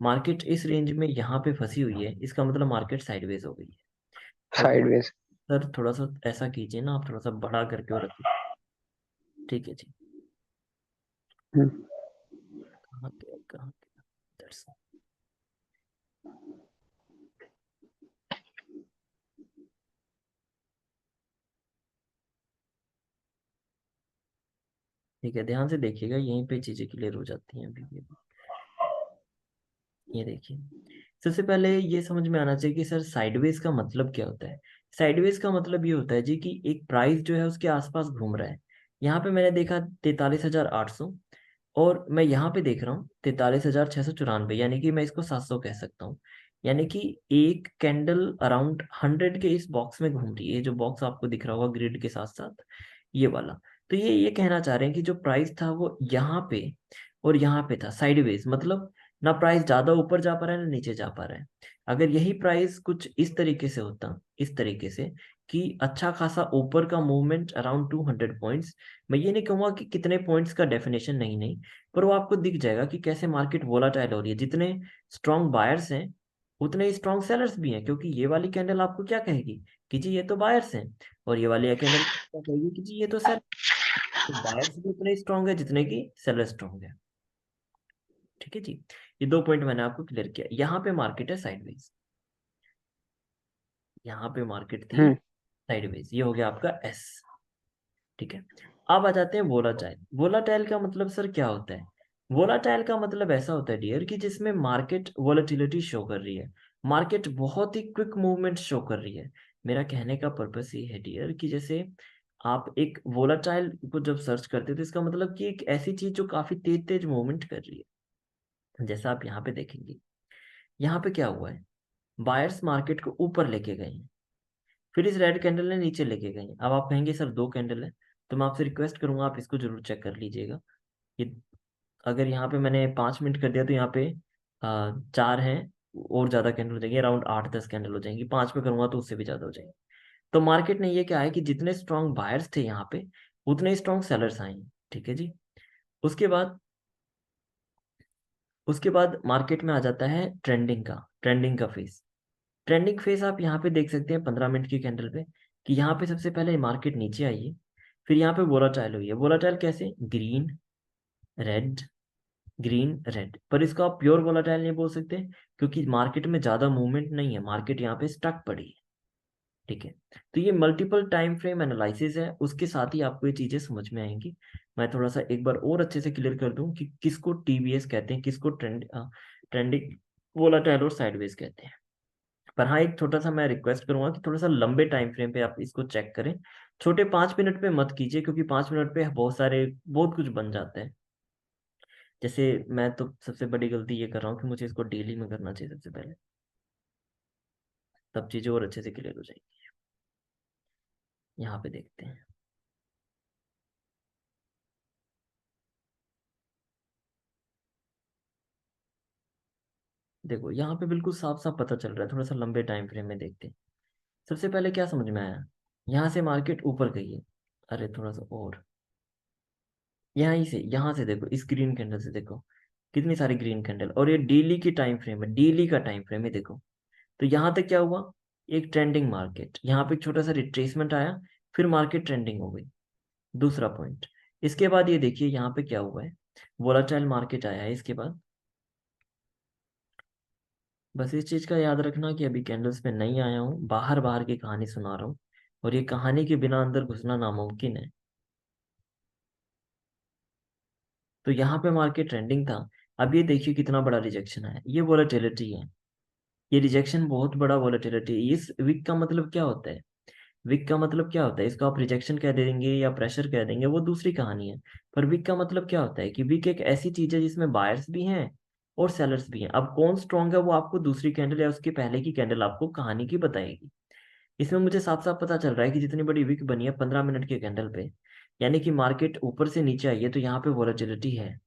मार्केट इस रेंज में यहाँ पे फंसी हुई है, इसका मतलब मार्केट साइडवेज हो गई है। तो साइडवेज। सर थोड़ा सा ऐसा कीजिए ना, आप थोड़ा सा बड़ा करके और रखिए। ठीक है जी। कहाँ गया, कहाँ गया? इधर से। ठीक है, ध्यान से देखिएगा, यहीं पे चीजें क्लियर हो जाती हैं अभी ये देखिए। सबसे पहले ये समझ में आना चाहिए कि सर साइडवेज का मतलब क्या होता है। साइडवेज का मतलब ये होता है जी कि एक प्राइस जो है उसके आसपास घूम रहा है। यहाँ पे मैंने देखा 43,800, और मैं यहाँ पे देख रहा हूँ 43,694, यानी कि मैं इसको 700 कह सकता हूँ। यानी कि एक कैंडल अराउंड 100 के इस बॉक्स में घूम रही है, ये जो बॉक्स आपको दिख रहा होगा ग्रिड के साथ साथ, ये वाला। तो ये कहना चाह रहे हैं कि जो प्राइस था वो यहाँ पे और यहाँ पे था साइडवेज, मतलब ना प्राइस ज्यादा ऊपर जा पा रहा है ना नीचे जा पा रहा है। अगर यही प्राइस कुछ इस तरीके से होता, इस तरीके से कि अच्छा खासा ऊपर का मूवमेंट अराउंड 200 पॉइंट्स, मैं ये नहीं कहूंगा कि कितने पॉइंट्स का डेफिनेशन, नहीं नहीं, पर वो आपको दिख जाएगा कि कैसे मार्केट वोलाटाइल हो रही है। जितने स्ट्रॉन्ग बायर्स हैं उतने ही स्ट्रॉन्ग सेलर्स भी हैं, क्योंकि ये वाली कैंडल आपको क्या कहेगी कि जी ये तो बायर्स हैं, और ये वाली कैंडल क्या कहेगी कि जी ये तो सेल। तो बायर्स भी उतने स्ट्रांग है जितने की सेलर स्ट्रांग है। ठीक है जी, ये 2 पॉइंट मैंने आपको क्लियर किया। यहाँ पे मार्केट है साइडवेज, यहाँ पे मार्केट थी हम्म। साइडवेज, ये हो गया आपका एस। ठीक है, अब आ जाते हैं वोलाटाइल। वोलाटाइल का मतलब सर क्या होता है? वोलाटाइल का मतलब ऐसा होता है डियर कि जिसमें मार्केट वोलेटिलिटी शो कर रही है, मार्केट बहुत ही क्विक मूवमेंट शो कर रही है। मेरा कहने का पर्पस ये है डियर कि जैसे आप एक वोलाटाइल को जब सर्च करते हो तो इसका मतलब कि एक ऐसी चीज जो काफी तेज तेज मूवमेंट कर रही है। जैसा आप यहाँ पे देखेंगे, यहाँ पे क्या हुआ है, बायर्स मार्केट को ऊपर लेके गए हैं, फिर इस रेड कैंडल ने नीचे लेके गई। अब आप कहेंगे सर 2 कैंडल है, तो मैं आपसे रिक्वेस्ट करूंगा आप इसको जरूर चेक कर लीजिएगा। ये अगर यहाँ पे मैंने 5 मिनट कर दिया तो यहाँ पे 4 हैं, और ज़्यादा कैंडल हो जाएंगे, अराउंड 8-10 कैंडल हो जाएंगी। 5 पे करूंगा तो उससे भी ज़्यादा हो जाएंगे। तो मार्केट ने ये क्या है कि जितने स्ट्रॉन्ग बायर्स थे यहाँ पे, उतने स्ट्रॉन्ग सेलर्स आए हैं। ठीक है जी, उसके बाद मार्केट में आ जाता है ट्रेंडिंग का फेस। ट्रेंडिंग फेस आप यहाँ पे देख सकते हैं 15 मिनट की कैंडल पे, कि यहाँ पे सबसे पहले मार्केट नीचे आई है, फिर यहाँ पे वोलाटाइल हुई है। वोलाटाइल कैसे? Green red, green red. पर इसको आप प्योर वोलाटाइल नहीं बोल सकते, क्योंकि मार्केट में ज्यादा मूवमेंट नहीं है, मार्केट यहाँ पे स्टक पड़ी है। ठीक है, तो ये मल्टीपल टाइम फ्रेम एनालिसिस है, उसके साथ ही आपको ये चीजें समझ में आएंगी। मैं थोड़ा सा एक बार और अच्छे से क्लियर कर दूं कि किसको टीबीएस कहते हैं, किसको ट्रेंडिंग वोलाटाइल और साइडवेज कहते हैं। पर हाँ, एक छोटा सा मैं रिक्वेस्ट करूंगा कि थोड़ा सा लंबे टाइम फ्रेम पे आप इसको चेक करें। छोटे 5 मिनट पे मत कीजिए, क्योंकि 5 मिनट पे बहुत कुछ बन जाते हैं। जैसे मैं तो सबसे बड़ी गलती ये कर रहा हूँ कि मुझे इसको डेली में करना चाहिए सबसे पहले, तब चीजें और अच्छे से क्लियर हो जाएंगी। यहाँ पे देखते हैं, देखो यहाँ पे बिल्कुल साफ साफ पता चल रहा है। थोड़ा सा लंबे टाइम फ्रेम में देखते हैं। सबसे पहले क्या समझ में आया, यहाँ से मार्केट ऊपर गई है। अरे थोड़ा सा और, यहाँ से देखो, इस ग्रीन कैंडल से देखो कितनी सारी ग्रीन कैंडल, और ये डेली की टाइम फ्रेम है, डेली का टाइम फ्रेम है देखो। तो यहाँ तक क्या हुआ, एक ट्रेंडिंग मार्केट, यहाँ पे एक छोटा सा रिट्रेसमेंट आया, फिर मार्केट ट्रेंडिंग हो गई। दूसरा पॉइंट, इसके बाद ये देखिए यहाँ पे क्या हुआ है, वोलाटाइल मार्केट आया है इसके बाद। बस इस चीज का याद रखना कि अभी कैंडल्स पे नहीं आया हूँ, बाहर बाहर की कहानी सुना रहा हूँ, और ये कहानी के बिना अंदर घुसना नामुमकिन है। तो यहाँ पे मार्केट ट्रेंडिंग था, अब ये देखिए कितना बड़ा रिजेक्शन है, ये वोलेटिलिटी है। ये रिजेक्शन बहुत बड़ा वोलेटिलिटी है। इस वीक का मतलब क्या होता है, विक का मतलब क्या होता है, इसको आप रिजेक्शन कह देंगे या प्रेशर कह देंगे, वो दूसरी कहानी है। पर विक का मतलब क्या होता है कि विक एक ऐसी चीज है जिसमें बायर्स भी हैं और सेलर्स भी हैं। अब कौन स्ट्रांग है वो आपको दूसरी कैंडल या उसके पहले की कैंडल आपको कहानी की बताएगी। इसमें मुझे साफ साफ पता चल रहा है कि जितनी बड़ी विक बनी है 15 मिनट के कैंडल पे, यानी कि मार्केट ऊपर से नीचे आई है, तो यहाँ पे वोलेटिलिटी है,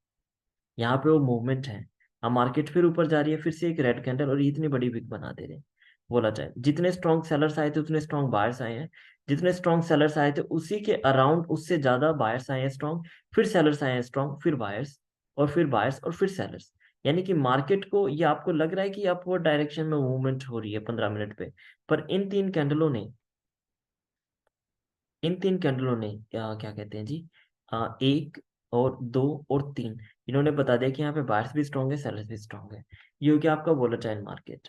यहाँ पे वो मूवमेंट है। अब मार्केट फिर ऊपर जा रही है, फिर से एक रेड कैंडल, और ये इतनी बड़ी विक बना दे रहे हैं। बोला जाए जितने स्ट्रॉन्ग सेलर्स आए थे उतने स्ट्रॉन्ग बायर्स आए हैं, जितने स्ट्रॉन्ग सेलर्स आए थे उसी के अराउंड उससे ज्यादा बायर्स आए हैं स्ट्रॉन्ग, फिर सेलर्स आए हैं स्ट्रॉन्ग, फिर बायर्स, और फिर बायर्स, और फिर सेलर्स। यानी कि मार्केट को ये आपको लग रहा है कि अपवर्ड डायरेक्शन में मूवमेंट हो रही है 15 मिनट पे, पर इन तीन कैंडलों ने क्या क्या कहते हैं जी, 1 और 2 और 3, इन्होंने बता दिया कि यहाँ पे बायर्स भी स्ट्रॉन्ग है, सेलर्स भी स्ट्रॉन्ग है। ये हो गया आपका वोलेटाइल मार्केट।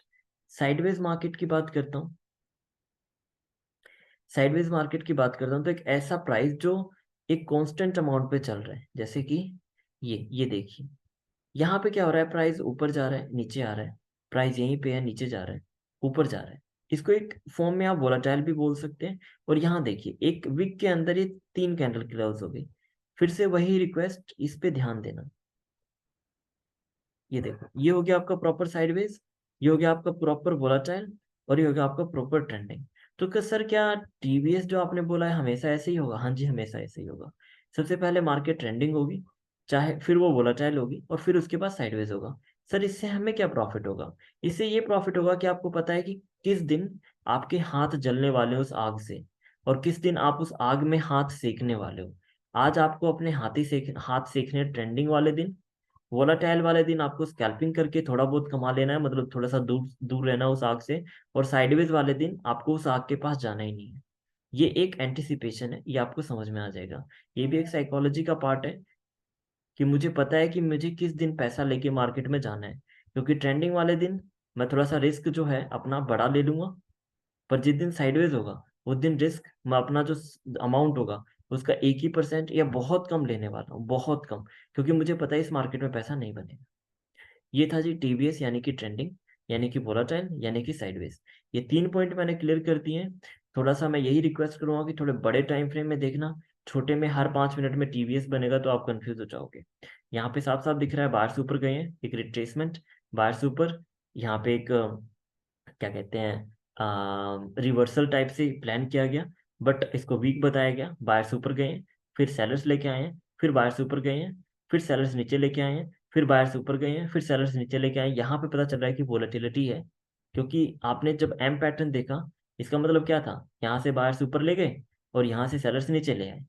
साइडवेज मार्केट की बात करता हूँ, तो एक ऐसा प्राइस जो एक कांस्टेंट अमाउंट पे चल रहा है, जैसे कि ये देखिए, यहाँ पे क्या हो रहा है, प्राइस ऊपर जा रहा है, नीचे आ रहा है, प्राइस यहीं पे है, नीचे जा रहा है, ऊपर जा रहा है। इसको एक फॉर्म में आप वोलाटाइल भी बोल सकते हैं। और यहाँ देखिए एक वीक के अंदर ये 3 कैंडल क्लोज हो गई। फिर से वही रिक्वेस्ट, इस पे ध्यान देना। ये देखो, ये हो गया आपका प्रॉपर साइडवेज, ये हो गया आपका प्रॉपर वोलाटाइल, और ये हो गया आपका प्रॉपर ट्रेंडिंग। तो सर क्या टीवीएस जो आपने बोला है हमेशा ऐसे ही होगा? हाँ जी, हमेशा ऐसे ही होगा। सबसे पहले मार्केट ट्रेंडिंग होगी, चाहे फिर वो वोलाटाइल होगी, और फिर उसके बाद साइडवेज होगा। सर इससे हमें क्या प्रॉफिट होगा? इससे ये प्रॉफिट होगा कि आपको पता है कि किस दिन आपके हाथ जलने वाले हो उस आग से, और किस दिन आप उस आग में हाथ सेकने वाले हो। आज आपको अपने हाथ सेकने ट्रेंडिंग वाले दिन, वोलाटाइल वाले दिन आपको स्कैल्पिंग करके थोड़ा बहुत कमा लेना है, मतलब थोड़ा सा दूर दूर रहना उस आग से, और साइडवेज वाले दिन आपको उस आग के पास जाना ही नहीं है। ये एक एंटिसिपेशन है, ये आपको समझ में आ जाएगा। ये भी एक साइकोलॉजी का पार्ट है कि मुझे पता है कि मुझे किस दिन पैसा लेके मार्केट में जाना है, क्योंकि ट्रेंडिंग वाले दिन मैं थोड़ा सा रिस्क जो है अपना बड़ा ले लूंगा, पर जिस दिन साइडवेज होगा उस दिन रिस्क मैं अपना जो अमाउंट होगा उसका 1% या बहुत कम लेने वाला हूँ, बहुत कम, क्योंकि मुझे पता है इस मार्केट में पैसा नहीं बनेगा। ये था जी टीबीएस यानी कि ट्रेंडिंग, यानी कि वोलाटाइल, यानी कि साइडवेज। ये 3 पॉइंट मैंने क्लियर कर दिए हैं। थोड़ा सा मैं यही रिक्वेस्ट करूंगा कि थोड़े बड़े टाइम फ्रेम में देखना, छोटे में हर 5 मिनट में टीवीएस बनेगा तो आप कंफ्यूज हो जाओगे। यहाँ पे साफ साफ दिख रहा है बाहर से ऊपर गए हैं, एक रिट्रेसमेंट, बाहर से ऊपर, यहाँ पे एक क्या कहते हैं रिवर्सल टाइप से प्लान किया गया, बट इसको वीक बताया गया, बाहर से ऊपर गए हैं, फिर सेलर्स लेके आए हैं, फिर बाहर से ऊपर गए हैं, फिर सेलर्स नीचे लेके आए हैं, फिर बाहर से ऊपर गए हैं, फिर सेलर्स नीचे लेके आए हैं। यहाँ पे पता चल रहा है कि वोलेटिलिटी है, क्योंकि आपने जब एम पैटर्न देखा, इसका मतलब क्या था, यहाँ से बाहर से ऊपर ले गए और यहाँ से सेलर्स नीचे ले आए।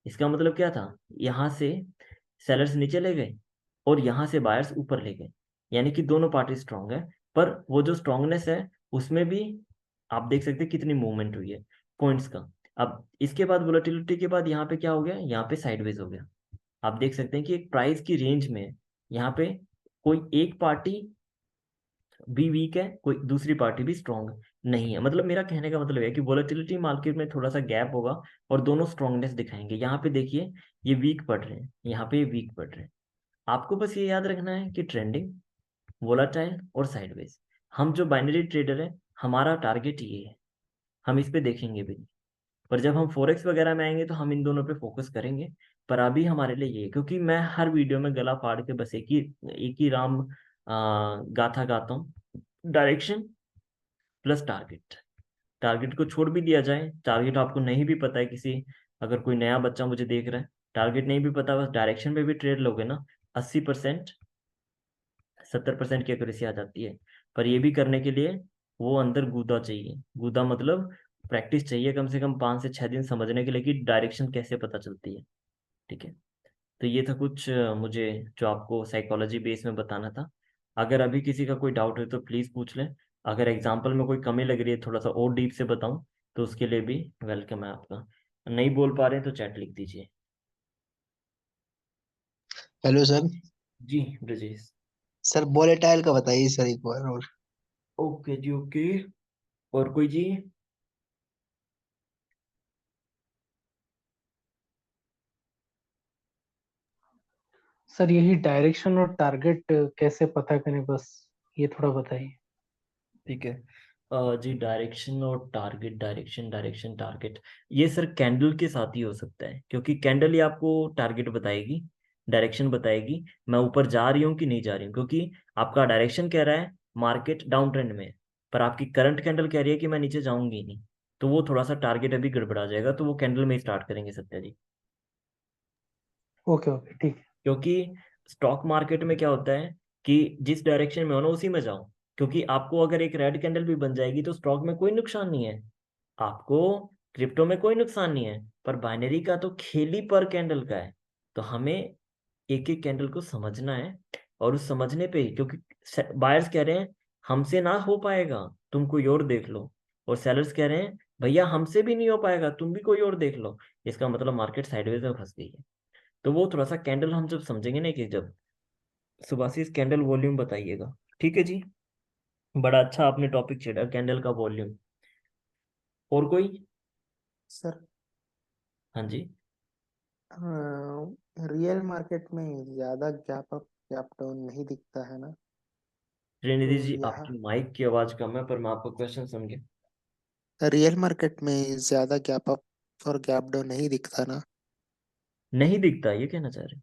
इसका मतलब क्या था, यहाँ से सेलर्स नीचे ले गए और यहाँ से बायर्स ऊपर ले गए, यानी कि दोनों पार्टी स्ट्रांग है। पर वो जो स्ट्रांगनेस है उसमें भी आप देख सकते हैं कितनी मूवमेंट हुई है पॉइंट्स का। अब इसके बाद वोलेटिलिटी के बाद यहाँ पे क्या हो गया, यहाँ पे साइडवेज हो गया। आप देख सकते हैं कि एक प्राइस की रेंज में यहाँ पे कोई एक पार्टी भी वीक है, कोई दूसरी पार्टी भी स्ट्रांग नहीं है। मतलब मेरा कहने का मतलब है कि वोलेटिलिटी मार्केट में थोड़ा सा गैप होगा और दोनों स्ट्रांगनेस दिखाएंगे। यहाँ पे देखिए ये वीक पड़ रहे हैं, यहाँ पे ये वीक पड़ रहे हैं। आपको बस ये याद रखना है कि ट्रेंडिंग, वोलाटाइल और साइडवेज, हम जो बाइनरी ट्रेडर है हमारा टारगेट ये है, हम इस पे देखेंगे भी नहीं। पर जब हम फॉरेक्स वगैरह में आएंगे तो हम इन दोनों पे फोकस करेंगे। पर अभी हमारे लिए ये है, क्योंकि मैं हर वीडियो में गला फाड़ के बस एक ही राम गाथा गाता हूँ, डायरेक्शन प्लस टारगेट। टारगेट को छोड़ भी दिया जाए, टारगेट आपको नहीं भी पता है, किसी अगर कोई नया बच्चा मुझे देख रहा है, टारगेट नहीं भी पता, बस डायरेक्शन पे भी ट्रेड लोगे ना, 80%, 70% की एक्यूरेसी आ जाती है। पर ये भी करने के लिए वो अंदर गूदा चाहिए, गूदा मतलब प्रैक्टिस चाहिए, कम से कम 5 से 6 दिन समझने के लिए कि डायरेक्शन कैसे पता चलती है। ठीक है, तो ये था कुछ मुझे जो आपको साइकोलॉजी बेस में बताना था। अगर अभी किसी का कोई डाउट है तो प्लीज़ पूछ लें। अगर एग्जाम्पल में कोई कमी लग रही है, थोड़ा सा और डीप से बताऊं, तो उसके लिए भी वेलकम है आपका। नहीं बोल पा रहे हैं तो चैट लिख दीजिए। Hello sir. जी ब्रजेश। सर वोलेटाइल का बताइए सर एक बार और। ओके जी ओके। और कोई जी? सर यही डायरेक्शन और टारगेट कैसे पता करें, बस ये थोड़ा बताइए। ठीक है। जी डायरेक्शन और टारगेट, डायरेक्शन डायरेक्शन टारगेट, ये सर कैंडल के साथ ही हो सकता है, क्योंकि कैंडल ही आपको टारगेट बताएगी, डायरेक्शन बताएगी मैं ऊपर जा रही हूँ कि नहीं जा रही हूँ। क्योंकि आपका डायरेक्शन कह रहा है मार्केट डाउन ट्रेंड में है, पर आपकी करंट कैंडल कह रही है कि मैं नीचे जाऊंगी ही नहीं, तो वो थोड़ा सा टारगेट अभी गड़बड़ा जाएगा, तो वो कैंडल में ही स्टार्ट करेंगे सत्या जी। ओके ओके ठीक है। क्योंकि स्टॉक मार्केट में क्या होता है कि जिस डायरेक्शन में हो ना उसी में जाओ, क्योंकि आपको अगर एक रेड कैंडल भी बन जाएगी तो स्टॉक में कोई नुकसान नहीं है, आपको क्रिप्टो में कोई नुकसान नहीं है, पर बाइनरी का तो खेल ही पर कैंडल का है। तो हमें एक एक कैंडल को समझना है, और उस समझने पे ही, क्योंकि बायर्स कह रहे हैं हमसे ना हो पाएगा, तुम कोई और देख लो, और सेलर्स कह रहे हैं भैया हमसे भी नहीं हो पाएगा, तुम भी कोई और देख लो। इसका मतलब मार्केट साइडवेज में फंस गई है। तो वो थोड़ा सा कैंडल हम जब समझेंगे ना, कि जब सुबह से इस कैंडल वॉल्यूम बताइएगा। ठीक है जी, बड़ा अच्छा आपने टॉपिक छेड़ा, कैंडल का वॉल्यूम। और कोई? सर हाँ जी। रियल मार्केट में ज्यादा गैप अप गैप डाउन नहीं दिखता है ना। श्रीनिधि तो जी यहाँ आपकी माइक की आवाज कम है, पर मैं आपका क्वेश्चन समझ रियल मार्केट में ज्यादा गैप अप और गैप डाउन नहीं दिखता ना। नहीं दिखता, ये कहना चाह रहे हैं?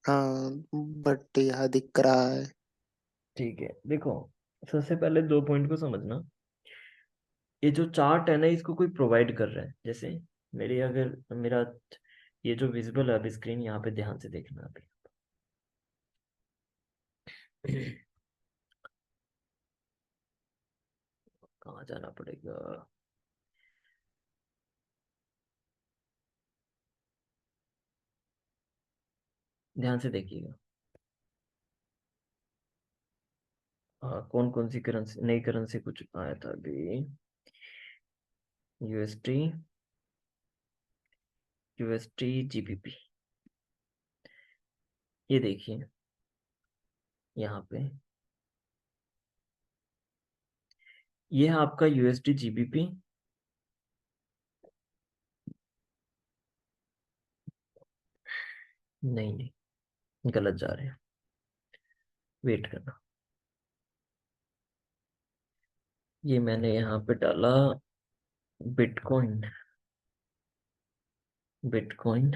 हाँ, बट यहाँ दिख रहा है। ठीक है, देखो, सबसे पहले 2 पॉइंट को समझना। ये जो चार्ट है ना, इसको कोई प्रोवाइड कर रहा है, जैसे मेरी अगर मेरा ये जो विजिबल है अभी स्क्रीन, यहाँ पे ध्यान से देखना अभी। कहाँ जाना पड़ेगा? ध्यान से देखिएगा। हाँ, कौन कौन सी करेंसी, नई करेंसी कुछ आया था अभी? यूएसटी, यूएसटी जीबीपी, ये देखिए यहाँ पे, ये है आपका यूएसडी जीबीपी। नहीं नहीं, गलत जा रहे हैं, वेट करना। ये मैंने यहाँ पे डाला बिटकॉइन, बिटकॉइन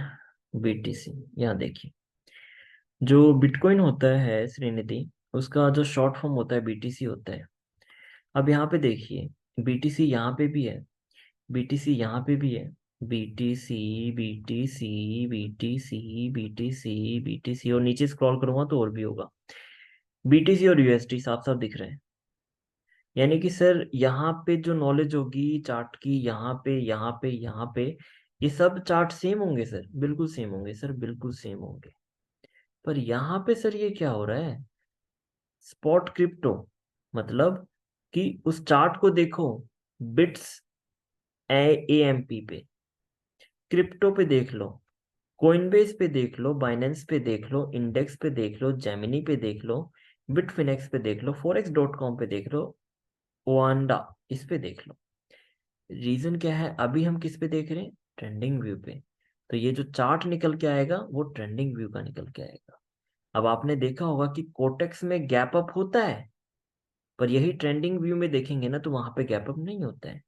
बीटीसी। यहाँ देखिए, जो बिटकॉइन होता है श्रीनिधि, उसका जो शॉर्ट फॉर्म होता है बीटीसी होता है। अब यहाँ पे देखिए, बीटीसी यहाँ पे भी है, बीटीसी यहाँ पे भी है, BTC BTC BTC BTC BTC, और नीचे स्क्रॉल करूंगा तो और भी होगा। बीटीसी और यूएसटी साफ साफ दिख रहे हैं। यानी कि सर यहाँ पे जो नॉलेज होगी चार्ट की, यहाँ पे यहाँ पे यहाँ पे, ये सब चार्ट सेम होंगे सर, बिल्कुल सेम होंगे सर, बिल्कुल सेम होंगे। पर यहाँ पे सर ये क्या हो रहा है, स्पॉट क्रिप्टो, मतलब कि उस चार्ट को देखो, बिट्स एएमपी पे, क्रिप्टो पे देख लो, कोइनबेस पे देख लो, बाइनेंस पे देख लो, इंडेक्स पे देख लो, जेमिनी पे देख लो, बिटफिनेक्स पे देख लो, forex.com पे देख लो, ओआंडा इस पे देख लो। रीजन क्या है, अभी हम किस पे देख रहे हैं, ट्रेंडिंग व्यू पे। तो ये जो चार्ट निकल के आएगा वो ट्रेंडिंग व्यू का निकल के आएगा। अब आपने देखा होगा कि कोटेक्स में गैप अप होता है, पर यही ट्रेंडिंग व्यू में देखेंगे ना तो वहां पे गैप अप नहीं होता है।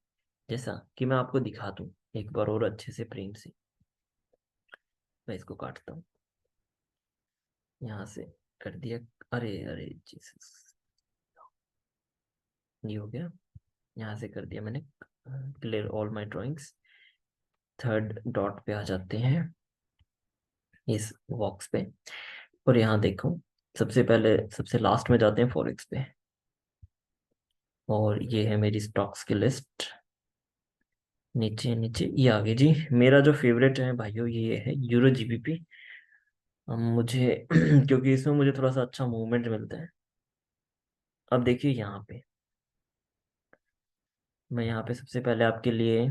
जैसा कि मैं आपको दिखा दूं एक बार और अच्छे से प्रिंट से, मैं इसको काटता हूँ यहाँ से, कर दिया, अरे अरे जीसस, ये हो गया, यहाँ से कर दिया मैंने clear all my drawings. Third dot पे आ जाते हैं इस बॉक्स पे, और यहाँ देखो, सबसे पहले सबसे लास्ट में जाते हैं फॉरेक्स पे, और ये है मेरी स्टॉक्स की लिस्ट। नीचे नीचे ये आगे जी, मेरा जो फेवरेट है भाइयों ये है यूरो जीबीपी। मुझे क्योंकि इसमें मुझे थोड़ा सा अच्छा मूवमेंट मिलता है। अब देखिए यहाँ पे, मैं यहाँ पे सबसे पहले आपके लिए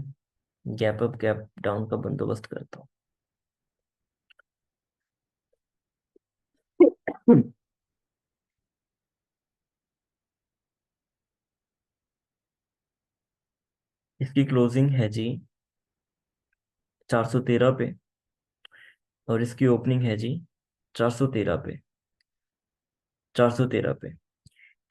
गैप अप गैप डाउन का बंदोबस्त करता हूँ। इसकी क्लोजिंग है जी 413 पे, और इसकी ओपनिंग है जी 413 पे, 413 पे।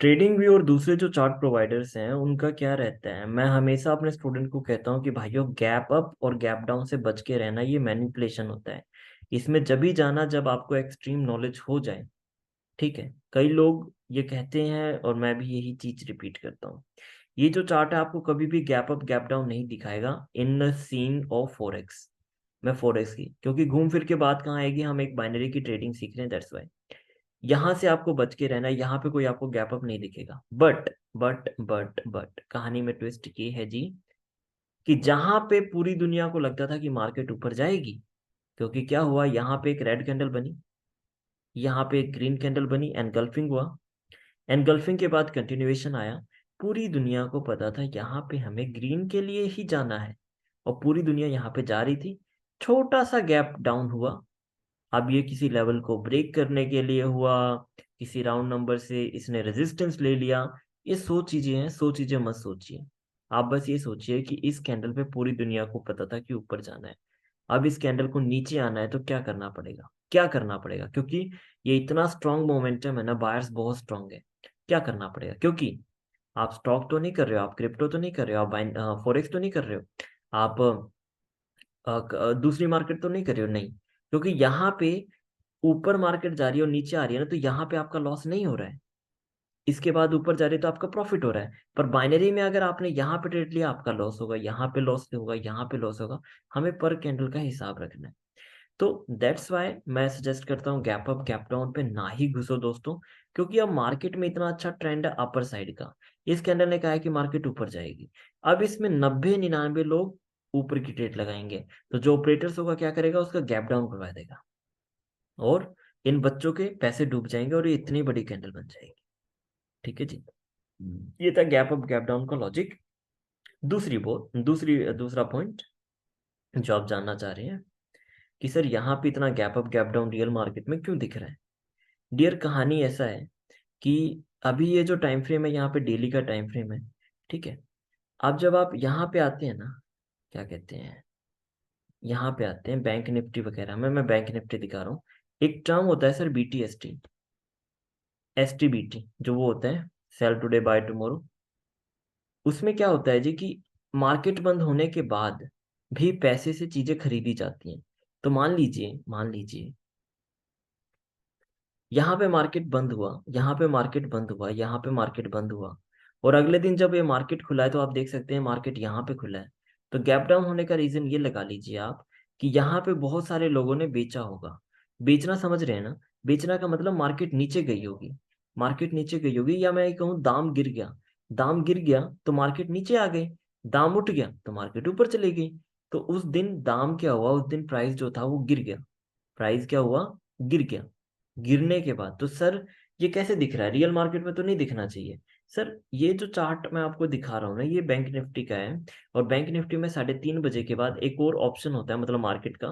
ट्रेडिंग व्यू और दूसरे जो चार्ट प्रोवाइडर्स हैं उनका क्या रहता है, मैं हमेशा अपने स्टूडेंट को कहता हूँ कि भाइयों गैप अप और गैप डाउन से बच के रहना, ये मैनिपुलेशन होता है। इसमें जब ही जाना जब आपको एक्सट्रीम नॉलेज हो जाए, ठीक है। कई लोग ये कहते हैं और मैं भी यही चीज रिपीट करता हूँ, ये जो चार्ट है आपको कभी भी गैप अप गैप डाउन नहीं दिखाएगा in the scene of forex. मैं फॉरेक्स की, क्योंकि घूम फिर के बात कहाँ आएगी, हम एक बाइनरी की ट्रेडिंग सीख रहे हैं, दैट्स वाई यहाँ से आपको बच के रहना है, यहाँ पे कोई आपको गैप अप नहीं दिखेगा। बट कहानी में ट्विस्ट ये है जी, कि जहां पे पूरी दुनिया को लगता था कि मार्केट ऊपर जाएगी, क्योंकि क्या हुआ, यहाँ पे एक रेड कैंडल बनी, यहाँ पे एक ग्रीन कैंडल बनी, एनगल्फिंग हुआ, एनगल्फिंग के बाद कंटिन्यूएशन आया। पूरी दुनिया को पता था यहाँ पे हमें ग्रीन के लिए ही जाना है, और पूरी दुनिया यहाँ पे जा रही थी। छोटा सा गैप डाउन हुआ, अब ये किसी लेवल को ब्रेक करने के लिए हुआ, किसी राउंड नंबर से इसने रेजिस्टेंस ले लिया। ये 100 चीजें हैं, 100 चीजें मत सोचिए। आप बस ये सोचिए कि इस कैंडल पे पूरी दुनिया को पता था कि ऊपर जाना है, अब इस कैंडल को नीचे आना है तो क्या करना पड़ेगा, क्या करना पड़ेगा, क्योंकि ये इतना स्ट्रांग मोमेंटम है ना, बायर्स बहुत स्ट्रांग है। क्या करना पड़ेगा, क्योंकि आप स्टॉक तो नहीं कर रहे हो, आप क्रिप्टो तो नहीं कर रहे हो, आप फॉरेक्स तो नहीं कर रहे हो, आप दूसरी मार्केट तो नहीं कर रहे हो, नहीं। क्योंकि यहाँ पे ऊपर मार्केट जा रही है और नीचे आ रही है ना, तो यहाँ पे आपका लॉस नहीं हो रहा है, इसके बाद ऊपर जा रही है तो आपका प्रॉफिट हो रहा है। पर बाइनरी में अगर आपने यहाँ पे ट्रेड लिया, आपका लॉस होगा, यहाँ पे लॉस होगा, यहाँ पे लॉस होगा। हमें पर कैंडल का हिसाब रखना है। तो दैट्स वाई मैं सजेस्ट करता हूँ गैप अप गैप डाउन पे ना ही घुसो दोस्तों, क्योंकि अब मार्केट में इतना अच्छा ट्रेंड है अपर साइड का। इस कैंडल ने कहा है कि मार्केट ऊपर जाएगी, अब इसमें 90-99 लोग ऊपर की ट्रेड लगाएंगे, तो जो ऑपरेटर्स होगा क्या करेगा, उसका गैप डाउन करवा देगा, और इन बच्चों के पैसे डूब जाएंगे और ये इतनी बड़ी कैंडल बन जाएगी। ठीक है जी, ये था गैप अप गैप डाउन का लॉजिक। दूसरा पॉइंट जो आप जानना चाह रहे हैं, कि सर यहाँ पे इतना gap up gap down real market में क्यों दिख रहा है। डियर कहानी ऐसा है कि अभी ये जो टाइम फ्रेम है यहाँ पे डेली का टाइम फ्रेम है, ठीक है। अब जब आप यहाँ पे आते हैं ना, क्या कहते हैं, यहाँ पे आते हैं बैंक निफ्टी वगैरह में, मैं बैंक निफ्टी दिखा रहा हूँ। एक टर्म होता है सर BTST, STBT, जो वो होता है सेल टुडे बाय टुमारो। उसमें क्या होता है जी कि मार्केट बंद होने के बाद भी पैसे से चीजें खरीदी जाती हैं। तो मान लीजिए यहाँ पे मार्केट बंद हुआ, यहाँ पे मार्केट बंद हुआ, यहाँ पे मार्केट बंद हुआ, और अगले दिन जब ये मार्केट खुला है तो आप देख सकते हैं मार्केट यहाँ पे खुला है। तो गैप डाउन होने का रीजन ये लगा लीजिए आप कि यहाँ पे बहुत सारे लोगों ने बेचा होगा। बेचना समझ रहे हैं ना, बेचना का मतलब मार्केट नीचे गई होगी, मार्केट नीचे गई होगी, या मैं ये कहूँ दाम गिर गया, दाम गिर गया तो मार्केट नीचे आ गई, दाम उठ गया तो मार्केट ऊपर चली गई। तो उस दिन दाम क्या हुआ, उस दिन प्राइस जो था वो गिर गया, प्राइस क्या हुआ, गिर गया। गिरने के बाद तो सर ये कैसे दिख रहा है, रियल मार्केट में तो नहीं दिखना चाहिए। सर ये जो चार्ट मैं आपको दिखा रहा हूँ ना, ये बैंक निफ्टी का है, और बैंक निफ्टी में 3:30 बजे के बाद एक और ऑप्शन होता है, मतलब मार्केट का,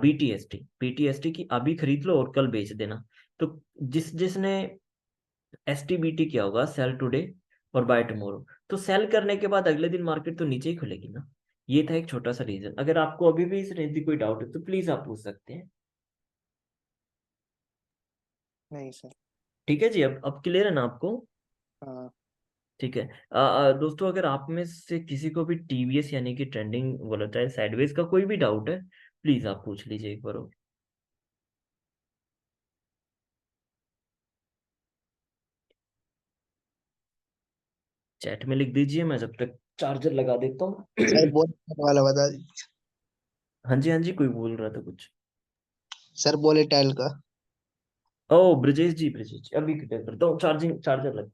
BTST की अभी खरीद लो और कल बेच देना। तो जिसने STBT किया होगा, सेल टुडे और बाय टुमारो, तो सेल करने के बाद अगले दिन मार्केट तो नीचे ही खुलेगी ना। ये था एक छोटा सा रीजन। अगर आपको अभी भी इस रेंज की कोई डाउट है तो प्लीज आप पूछ सकते हैं। नहीं सर। ठीक है जी, अब क्लियर है ना आपको। हाँ। ठीक है। दोस्तों अगर आप में से किसी को भी TVS यानी कि ट्रेंडिंग वोलेटाइल साइडवेज का कोई भी डाउट है, प्लीज आप पूछ लीजिए एक बार। चैट में लिख दीजिए, मैं जब तक चार्जर लगा देता हूँ। सर बोल वाला बता दीजिए। हाँ जी हाँ जी, कोई बोल रहा था कुछ। सर बोले टाइल का। ओ ब्रिजेश जी अभी करता हूँ, चार्जिंग चार्जर लग।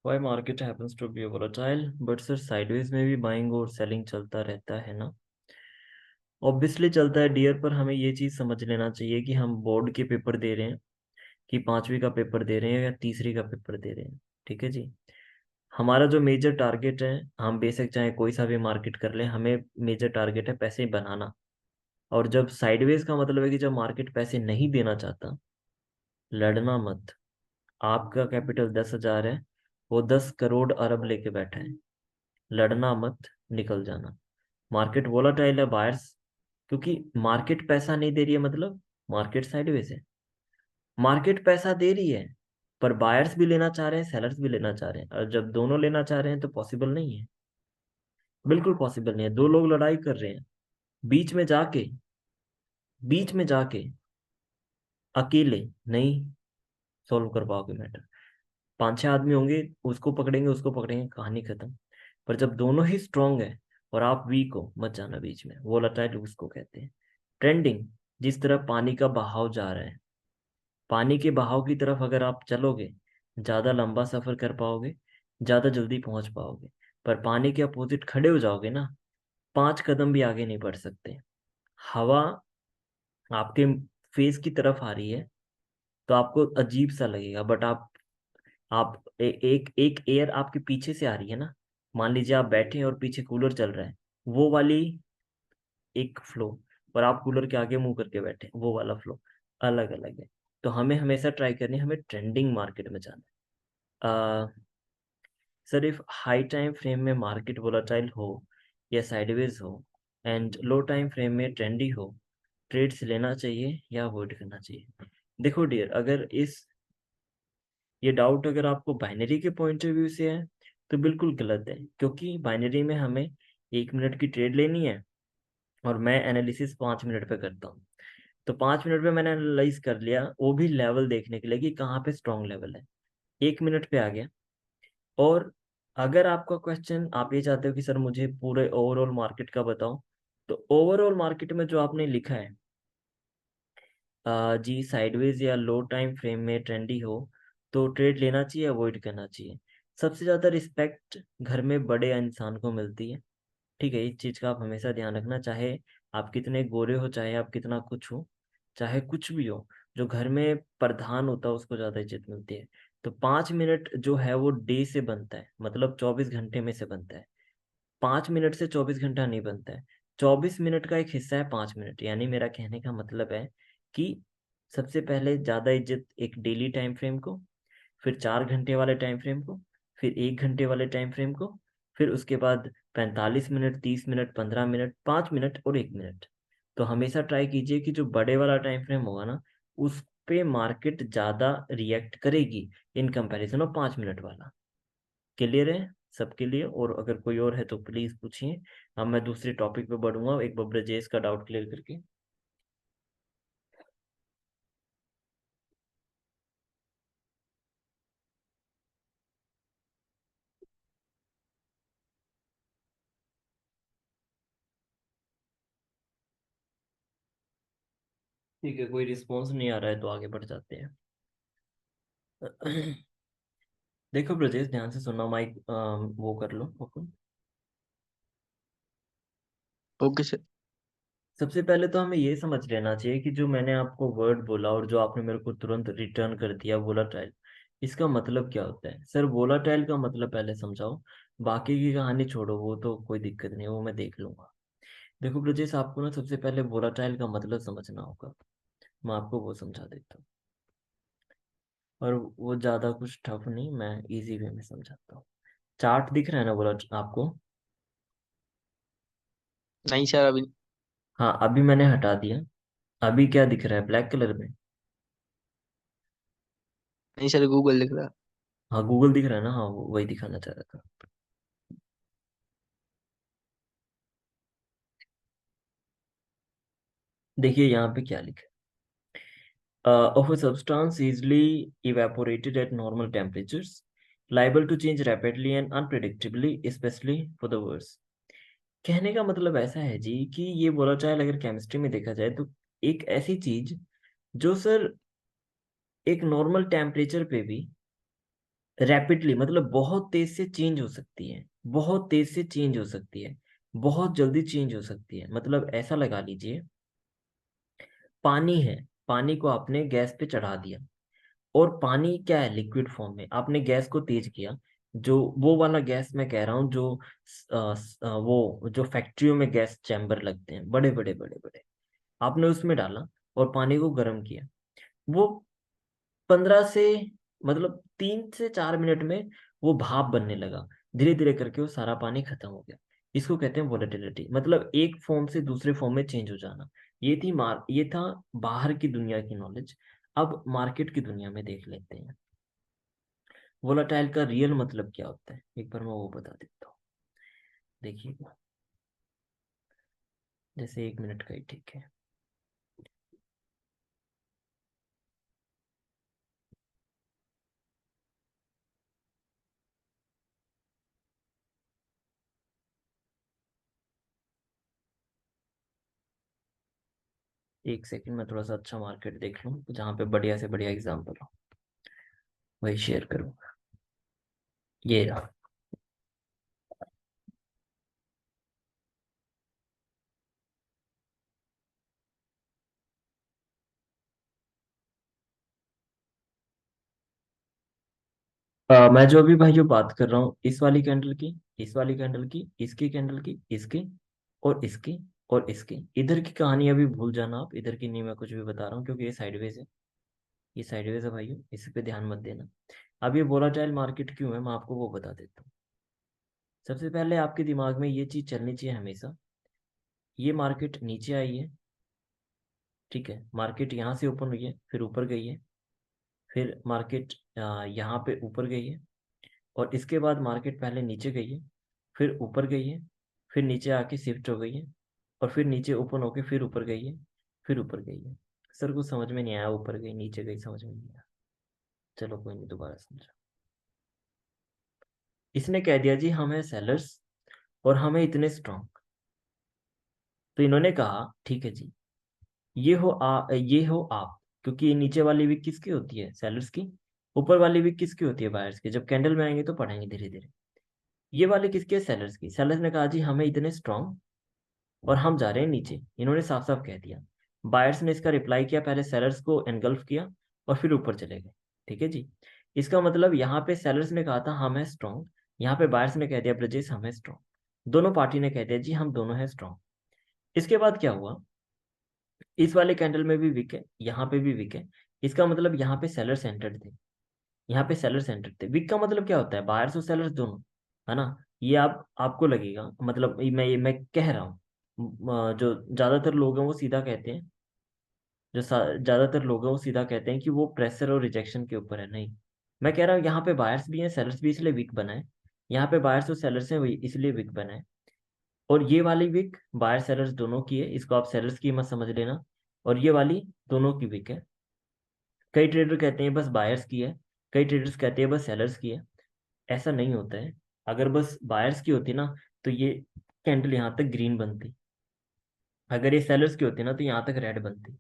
Why market happens to be volatile, but sir sideways में भी बाइंग और सेलिंग चलता रहता है ना। ऑब्वियसली चलता है डियर, पर हमें ये चीज़ समझ लेना चाहिए कि हम बोर्ड के पेपर दे रहे हैं, कि 5वीं का पेपर दे रहे हैं या तीसरी का पेपर दे रहे हैं। ठीक है जी। हमारा जो मेजर टारगेट है, हम बेशक चाहे कोई सा भी मार्केट कर लें, हमें मेजर टारगेट है पैसे बनाना। और जब साइडवेज का मतलब है कि जब मार्केट पैसे नहीं देना चाहता, लड़ना मत। आपका कैपिटल 10,000 है, वो 10 करोड़ अरब लेके बैठा है, लड़ना मत, निकल जाना। मार्केट वोलाटाइल है बायर्स, क्योंकि मार्केट पैसा नहीं दे रही है, मतलब मार्केट साइडवेज है। मार्केट पैसा दे रही है पर बायर्स भी लेना चाह रहे हैं, सेलर्स भी लेना चाह रहे हैं, और जब दोनों लेना चाह रहे हैं तो पॉसिबल नहीं है, बिल्कुल पॉसिबल नहीं है। दो लोग लड़ाई कर रहे हैं, बीच में जाके बीच में जाके अकेले नहीं सॉल्व कर पाओगे मैटर। 5-6 आदमी होंगे, उसको पकड़ेंगे, कहानी खत्म। पर जब दोनों ही स्ट्रांग है और आप वीक हो, मत जाना बीच में। वोलेटाइल उसको कहते हैं। ट्रेंडिंग, जिस तरह पानी का बहाव जा रहा है, पानी के बहाव की तरफ अगर आप चलोगे, ज्यादा लंबा सफर कर पाओगे, ज्यादा जल्दी पहुंच पाओगे। पर पानी के अपोजिट खड़े हो जाओगे ना, 5 कदम भी आगे नहीं बढ़ सकते। हवा आपके फेस की तरफ आ रही है तो आपको अजीब सा लगेगा, बट आप एक एक एयर आपके पीछे से आ रही है ना। मान लीजिए आप बैठे हैं और पीछे कूलर चल रहा है, वो वाली एक फ्लो, और आप कूलर के आगे मुंह करके बैठे हैं, वो वाला फ्लो अलग अलग है। तो हमें हमेशा ट्राई करनी है, हमें ट्रेंडिंग मार्केट में जाना है। Sir if high time frame में मार्केट वोलाटाइल हो या साइडवेज हो एंड लो टाइम फ्रेम में ट्रेंडी हो, ट्रेड्स लेना चाहिए या अवॉइड करना चाहिए। देखो डियर, अगर ये डाउट अगर आपको बाइनरी के पॉइंट ऑफ व्यू से है तो बिल्कुल गलत है, क्योंकि बाइनरी में हमें 1 मिनट की ट्रेड लेनी है, और मैं एनालिसिस 5 मिनट पे करता हूँ। तो 5 मिनट पे मैंने एनालाइज कर लिया, वो भी लेवल देखने के लिए कि कहाँ पे स्ट्रॉन्ग लेवल है। 1 मिनट पे आ गया, और अगर आपका क्वेश्चन आप ये चाहते हो कि सर मुझे पूरे ओवरऑल मार्केट का बताओ, तो ओवरऑल मार्केट में जो आपने लिखा है जी, साइडवेज या लो टाइम फ्रेम में ट्रेंडी हो तो ट्रेड लेना चाहिए, अवॉइड करना चाहिए। सबसे ज़्यादा रिस्पेक्ट घर में बड़े इंसान को मिलती है। ठीक है, इस चीज़ का आप हमेशा ध्यान रखना, चाहे आप कितने गोरे हो, चाहे आप कितना कुछ हो, चाहे कुछ भी हो, जो घर में प्रधान होता है उसको ज़्यादा इज्जत मिलती है। तो 5 मिनट जो है वो डे से बनता है, मतलब 24 घंटे में से बनता है। 5 मिनट से 24 घंटा नहीं बनता है। 24 मिनट का एक हिस्सा है 5 मिनट, यानी मेरा कहने का मतलब है कि सबसे पहले ज़्यादा इज्जत एक डेली टाइम फ्रेम को, फिर 4 घंटे वाले टाइम फ्रेम को, फिर 1 घंटे वाले टाइम फ्रेम को, फिर उसके बाद 45 मिनट, 30 मिनट, 15 मिनट, 5 मिनट और 1 मिनट। तो हमेशा ट्राई कीजिए कि जो बड़े वाला टाइम फ्रेम होगा ना, उस पे मार्केट ज़्यादा रिएक्ट करेगी इन कंपैरिजन ऑफ 5 मिनट वाला। क्लियर है सबके लिए? और अगर कोई और है तो प्लीज पूछिए। अब मैं दूसरे टॉपिक पे बढ़ूंगा, एक बार ब्रजेश का डाउट क्लियर करके। ठीक है, कोई रिस्पॉन्स नहीं आ रहा है तो आगे बढ़ जाते हैं। देखो ब्रजेश, ध्यान से सुनना, माइक वो कर लो ओपन। Okay sir. सबसे पहले तो हमें ये समझ लेना चाहिए कि जो मैंने आपको वर्ड बोला और जो आपने मेरे को तुरंत रिटर्न कर दिया वोलाटाइल, इसका मतलब क्या होता है? सर वोलाटाइल का मतलब पहले समझाओ, बाकी की कहानी छोड़ो, वो तो कोई दिक्कत नहीं है, वो मैं देख लूंगा। देखो ब्रजेश, आपको ना सबसे पहले वोलाटाइल का मतलब समझना होगा। मैं आपको वो समझा देता हूँ, और वो ज़्यादा कुछ टफ नहीं, मैं इजी वे में समझाता हूँ। चार्ट दिख रहा है ना बोला आपको? नहीं सर, अभी हाँ, अभी मैंने हटा दिया। अभी क्या दिख रहा है ब्लैक कलर में? नहीं सर, गूगल लिख रहा है। हाँ, गूगल दिख रहा है ना, हाँ वही दिखाना चाह रहा था। देखिए यहाँ पे क्या लिखा है, of a substance easily evaporated at normal temperatures, liable to change rapidly and unpredictably, especially for the worse। कहने का मतलब ऐसा है जी कि ये वोलाटाइल अगर केमिस्ट्री में देखा जाए तो एक ऐसी चीज जो सर एक नॉर्मल टेम्परेचर पे भी रैपिडली, मतलब बहुत तेज से चेंज हो सकती है, बहुत तेज से चेंज हो सकती है, बहुत जल्दी चेंज हो सकती है। मतलब ऐसा लगा लीजिए, पानी है, पानी को आपने गैस पे चढ़ा दिया, और पानी क्या है, लिक्विड फॉर्म में, आपने गैस को तेज किया। जो वो वाला गैस मैं कह रहा हूँ जो वो जो फैक्ट्रियों में गैस चैम्बर लगते हैं बड़े बड़े बड़े बड़े, आपने उसमें डाला और पानी को गर्म किया। वो 15 से, मतलब 3 से 4 मिनट में वो भाप बनने लगा। धीरे धीरे करके वो सारा पानी खत्म हो गया। इसको कहते हैं वोलेटिलिटी, मतलब एक फॉर्म से दूसरे फॉर्म में चेंज हो जाना। ये था बाहर की दुनिया की नॉलेज। अब मार्केट की दुनिया में देख लेते हैं वोलाटाइल का रियल मतलब क्या होता है, एक बार मैं वो बता देता हूँ। देखिएगा, जैसे 1 मिनट का ही ठीक है। एक सेकंड, मैं थोड़ा सा अच्छा मार्केट देख लूँ जहाँ पे बढ़िया से बढ़िया एग्जाम्पल हो, वही शेयर करूँगा। ये रहा। मैं जो अभी भाइयों बात कर रहा हूँ, इस वाली कैंडल की, इस वाली कैंडल की, इसकी कैंडल की, इसकी और इसकी और इसकी, इधर की कहानी अभी भूल जाना आप, इधर की नहीं मैं कुछ भी बता रहा हूँ क्योंकि ये साइडवेज है, ये साइडवेज है भाइयों, इस पे ध्यान मत देना। अब ये वोलाटाइल मार्केट क्यों है, मैं आपको वो बता देता हूँ। सबसे पहले आपके दिमाग में ये चीज चलनी चाहिए हमेशा, ये मार्केट नीचे आई है, ठीक है, मार्केट यहाँ से ओपन हुई है, फिर ऊपर गई है, फिर मार्केट यहाँ पे ऊपर गई है, और इसके बाद मार्केट पहले नीचे गई है, फिर ऊपर गई है, फिर नीचे आके शिफ्ट हो गई है, और फिर नीचे ओपन होके फिर ऊपर गई है, फिर ऊपर गई है। सर कुछ समझ में नहीं आया, ऊपर गई नीचे गई समझ में नहीं आया, चलो कोई नहीं, दोबारा समझो। इसने कह दिया जी हम हैं सेलर्स और हमें इतने स्ट्रांग। तो इन्होंने कहा ठीक है जी, ये हो आप, क्योंकि ये नीचे वाली विक किसकी होती है, सेलर्स की। ऊपर वाली विक किसकी होती है, बायर्स की। जब कैंडल में आएंगे तो पढ़ेंगे धीरे धीरे। ये वाली किसकी है, सेलर्स की। सेलर्स ने कहा जी हमें इतने स्ट्रांग और हम जा रहे हैं नीचे, इन्होंने साफ साफ कह दिया। बायर्स ने इसका रिप्लाई किया, पहले सेलर्स को एनगल्फ किया और फिर ऊपर चले गए। ठीक है जी। इसका मतलब यहाँ पे सेलर्स ने कहा था हम है स्ट्रांग, यहाँ पे बायर्स ने कह दिया ब्रजेश हम है स्ट्रांग। दोनों पार्टी ने कह दिया जी हम दोनों हैं स्ट्रांग। इसके बाद क्या हुआ, इस वाले कैंडल में भी विक है, यहाँ पे भी विक है। इसका मतलब यहाँ पे सेलर सेंटर्ड थे, यहाँ पे सेलर सेंटर्ड थे। विक का मतलब क्या होता है, बायर्स और सेलर्स दोनों, है ना। ये आपको लगेगा, मतलब मैं कह रहा हूँ। जो ज्यादातर लोग हैं वो सीधा कहते हैं, ज्यादातर लोग हैं वो सीधा कहते हैं कि वो प्रेशर और रिजेक्शन के ऊपर है। नहीं, मैं कह रहा हूँ यहाँ पे बायर्स भी हैं सेलर्स भी, इसलिए वीक बना है। यहाँ पे बायर्स और सेलर्स हैं, वही इसलिए वीक बना है। और ये वाली विक बायर सेलर्स दोनों की है, इसको आप सेलर्स की मत समझ लेना। और ये वाली दोनों की विक है। कई ट्रेडर कहते हैं बस बायर्स की है, कई ट्रेडर्स कहते हैं बस सेलर्स की है। ऐसा नहीं होता है। अगर बस बायर्स की होती ना तो ये कैंडल यहाँ तक ग्रीन बनती। अगर ये सेलर्स की होती ना तो यहाँ तक रेड बनती।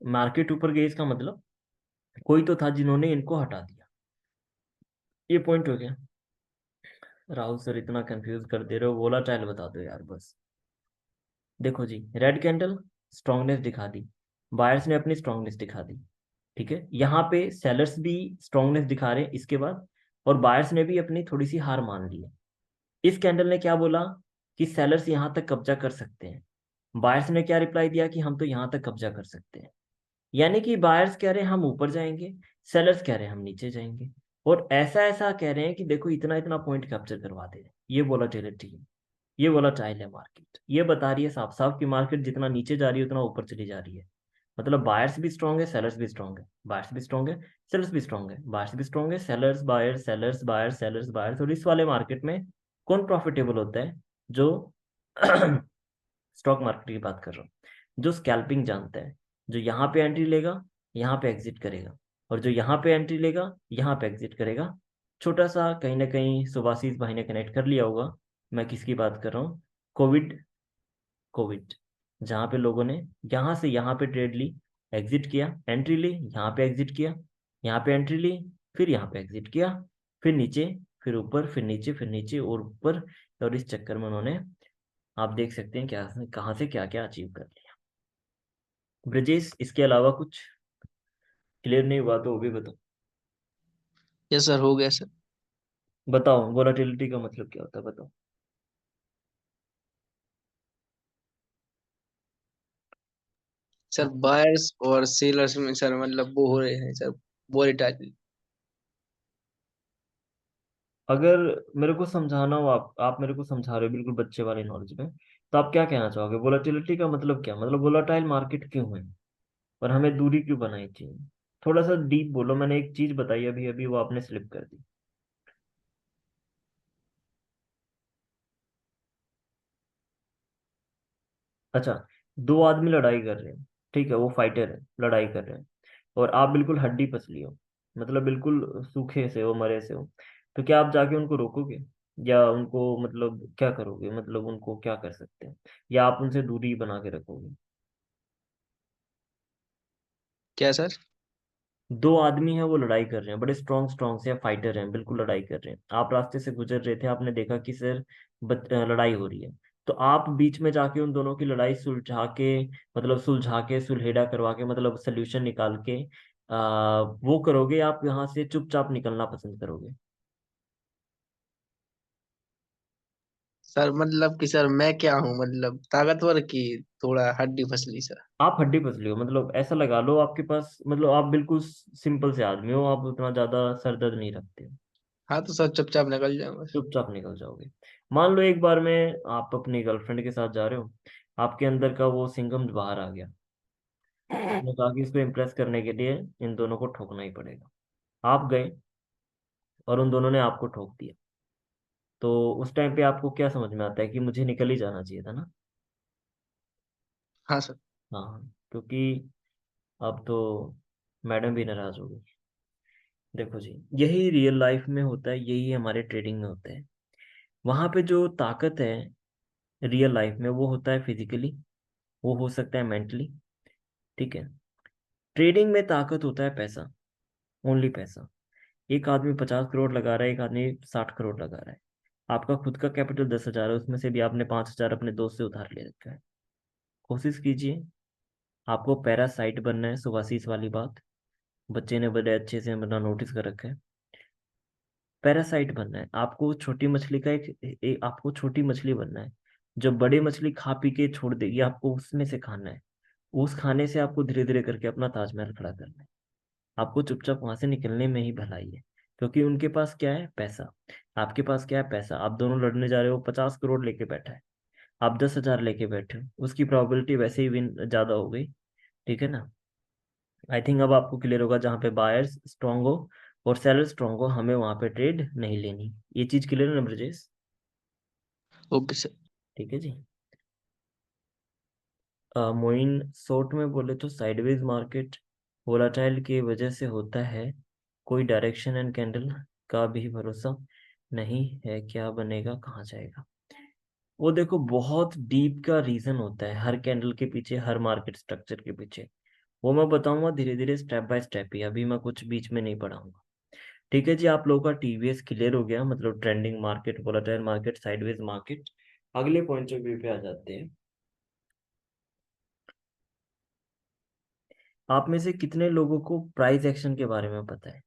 मार्केट ऊपर गई इसका मतलब कोई तो था जिन्होंने इनको हटा दिया। ये पॉइंट हो गया। राहुल सर इतना कंफ्यूज कर दे रहे हो, वोलाटाइल बता दो यार बस। देखो जी, रेड कैंडल स्ट्रांगनेस दिखा दी, बायर्स ने अपनी स्ट्रांगनेस दिखा दी। ठीक है, यहाँ पे सेलर्स भी स्ट्रांगनेस दिखा रहे हैं इसके बाद, और बायर्स ने भी अपनी थोड़ी सी हार मान ली है। इस कैंडल ने क्या बोला कि सेलर्स यहाँ तक कब्जा कर सकते हैं। बायर्स ने क्या रिप्लाई दिया कि हम तो यहाँ तक कब्जा कर सकते हैं। यानी कि बायर्स कह रहे हैं हम ऊपर जाएंगे, सेलर्स कह रहे हैं हम नीचे जाएंगे। और ऐसा ऐसा कह रहे हैं कि देखो इतना इतना पॉइंट कैप्चर करवा दे रहे हैं। ये वोलाटिलिटी है, ये वोलाटाइल है मार्केट। ये बता रही है साफ साफ कि मार्केट जितना नीचे जा रही है उतना ऊपर चली जा रही है। मतलब बायर्स भी स्ट्रांग है, सेलर्स भी स्ट्रांग है। बायर्स भी स्ट्रांग है, सेलर्स भी स्ट्रांग है। बायर्स भी स्ट्रांग है, sellers buyers sellers buyers sellers buyers. और इस वाले मार्केट में कौन प्रॉफिटेबल होता है, जो स्टॉक मार्केट की बात कर रहा हूँ, जो स्कैल्पिंग जानता है, जो यहाँ पे एंट्री लेगा यहाँ पे एग्जिट करेगा, और जो यहाँ पे एंट्री लेगा यहाँ पे एग्जिट करेगा। छोटा सा कहीं ना कहीं सुभाषिस भाई ने कनेक्ट कर लिया होगा, मैं किसकी बात कर रहा हूँ। कोविड, कोविड जहाँ पे लोगों ने यहाँ से यहाँ पे ट्रेड ली, एग्जिट किया, एंट्री ली, यहाँ पे एग्जिट किया, यहाँ पे एंट्री ली, फिर यहाँ पे एग्जिट किया, फिर नीचे, फिर ऊपर, फिर नीचे, फिर नीचे और ऊपर। और इस चक्कर में उन्होंने, आप देख सकते हैं क्या कहाँ से क्या क्या अचीव कर लिया। ब्रजेश इसके अलावा कुछ क्लियर नहीं हुआ तो वो भी बताओ। यस सर, हो गया सर। बताओ वोलाटिलिटी का मतलब क्या होता है, बताओ। सर बायर्स और सेलर्स में सर मतलब वो हो रहे हैं सर, वोलेटाइल। अगर मेरे को समझाना हो, आप मेरे को समझा रहे हो बिल्कुल बच्चे वाले नॉलेज में, तो आप क्या कहना चाहोगे, वोलाटिलिटी का मतलब क्या, मतलब वोलाटाइल मार्केट क्यों है और हमें दूरी क्यों बनानी चाहिए। थोड़ा सा डीप बोलो, मैंने एक चीज बताई अभी अभी वो आपने स्लिप कर दी। अच्छा, दो आदमी लड़ाई कर रहे हैं, ठीक है, वो फाइटर है, लड़ाई कर रहे हैं, और आप बिल्कुल हड्डी पसली हो, मतलब बिल्कुल सूखे से हो, मरे से हो। तो क्या आप जाके उनको रोकोगे, या उनको मतलब क्या करोगे, मतलब उनको क्या कर सकते हैं, या आप उनसे दूरी बना के रखोगे। क्या सर? दो आदमी हैं वो लड़ाई कर रहे हैं, बड़े स्ट्रॉन्ग स्ट्रॉन्ग से फाइटर हैं, बिल्कुल लड़ाई कर रहे हैं। आप रास्ते से गुजर रहे थे, आपने देखा कि सर लड़ाई हो रही है। तो आप बीच में जाके उन दोनों की लड़ाई सुलझा के, मतलब सुलझा के सुलहेड़ा करवा के, मतलब सोल्यूशन निकाल के वो करोगे, आप यहाँ से चुपचाप निकलना पसंद करोगे। सर मतलब कि सर मैं क्या हूँ, मतलब ताकतवर की थोड़ा हड्डी फसली सर। आप हड्डी पसली हो, मतलब ऐसा लगा लो आपके पास, मतलब आप बिल्कुल सिंपल से आदमी हो, आप उतना ज्यादा सर दर्द नहीं रखते हो, हाँ तो सर चुपचाप निकल जाऊंगा। चुपचाप निकल जाओगे। मान लो एक बार में आप अपनी गर्लफ्रेंड के साथ जा रहे हो, आपके अंदर का वो सिंघम बाहर आ गया, आपने कहा कि इसको इम्प्रेस करने के लिए इन दोनों को ठोकना ही पड़ेगा। आप गए और उन दोनों ने आपको ठोक दिया। तो उस टाइम पे आपको क्या समझ में आता है कि मुझे निकल ही जाना चाहिए था ना। हाँ सर। हाँ, क्योंकि अब तो मैडम भी नाराज हो गई। देखो जी, यही रियल लाइफ में होता है, यही हमारे ट्रेडिंग में होता है। वहां पे जो ताकत है रियल लाइफ में वो होता है फिजिकली, वो हो सकता है मेंटली। ठीक है। ट्रेडिंग में ताकत होता है पैसा, ओनली पैसा। एक आदमी 50 करोड़ लगा रहा है, एक आदमी 60 करोड़ लगा रहा है। आपका खुद का कैपिटल 10,000 है, उसमें से भी आपने 5,000 अपने दोस्त से उधार ले रखा है। कोशिश कीजिए, आपको पैरासाइट बनना है, सुवासीस वाली बात बच्चे ने बड़े अच्छे से मतलब नोटिस कर रखा है। पैरासाइट बनना है आपको, छोटी मछली का आपको छोटी मछली बनना है जो बड़ी मछली खा पी के छोड़ देगी, आपको उसमें से खाना है। उस खाने से आपको धीरे धीरे करके अपना ताजमहल खड़ा करना है। आपको चुपचाप वहां से निकलने में ही भलाई है, क्योंकि उनके पास क्या है, पैसा। आपके पास क्या है, पैसा। आप दोनों लड़ने जा रहे हो, 50 करोड़ लेके बैठा है, आप 10,000 लेके बैठे हो, उसकी प्रोबेबिलिटी वैसे ही विन ज्यादा हो गई। ठीक है ना। आई थिंक अब आपको क्लियर होगा, जहाँ पे बायर्स स्ट्रांग हो और सेलर स्ट्रांग हो, हमें वहां पे ट्रेड नहीं लेनी। ये चीज क्लियर है ना ब्रजेश? Okay sir. ठीक है जी। मोइन शॉर्ट में बोले तो साइडवेज मार्केट वोलाटाइल की वजह से होता है, कोई डायरेक्शन एंड कैंडल का भी भरोसा नहीं है, क्या बनेगा कहाँ जाएगा। वो देखो, बहुत डीप का रीजन होता है हर कैंडल के पीछे, हर मार्केट स्ट्रक्चर के पीछे। वो मैं बताऊंगा धीरे धीरे, स्टेप बाय स्टेप ही, अभी मैं कुछ बीच में नहीं पढ़ाऊंगा। ठीक है जी, आप लोगों का टीवीएस क्लियर हो गया, मतलब trending market, volatile market, sideways market. अगले पॉइंट ऑफ व्यू पे आ जाते हैं। आप में से कितने लोगों को प्राइस एक्शन के बारे में पता है?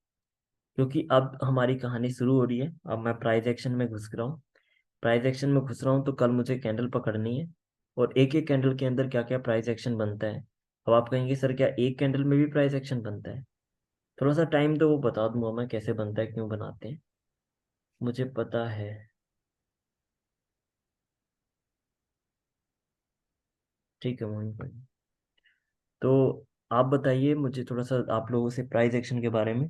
क्योंकि अब हमारी कहानी शुरू हो रही है, अब मैं प्राइस एक्शन में घुस रहा हूँ। प्राइस एक्शन में घुस रहा हूँ तो कल मुझे कैंडल पकड़नी है, और एक एक कैंडल के अंदर क्या क्या प्राइस एक्शन बनता है। अब आप कहेंगे सर क्या एक कैंडल में भी प्राइस एक्शन बनता है? थोड़ा सा टाइम तो वो बता दूंगा मैं कैसे बनता है, क्यों बनाते हैं, मुझे पता है। ठीक है मोहन भाई, तो आप बताइए मुझे थोड़ा सा आप लोगों से प्राइस एक्शन के बारे में,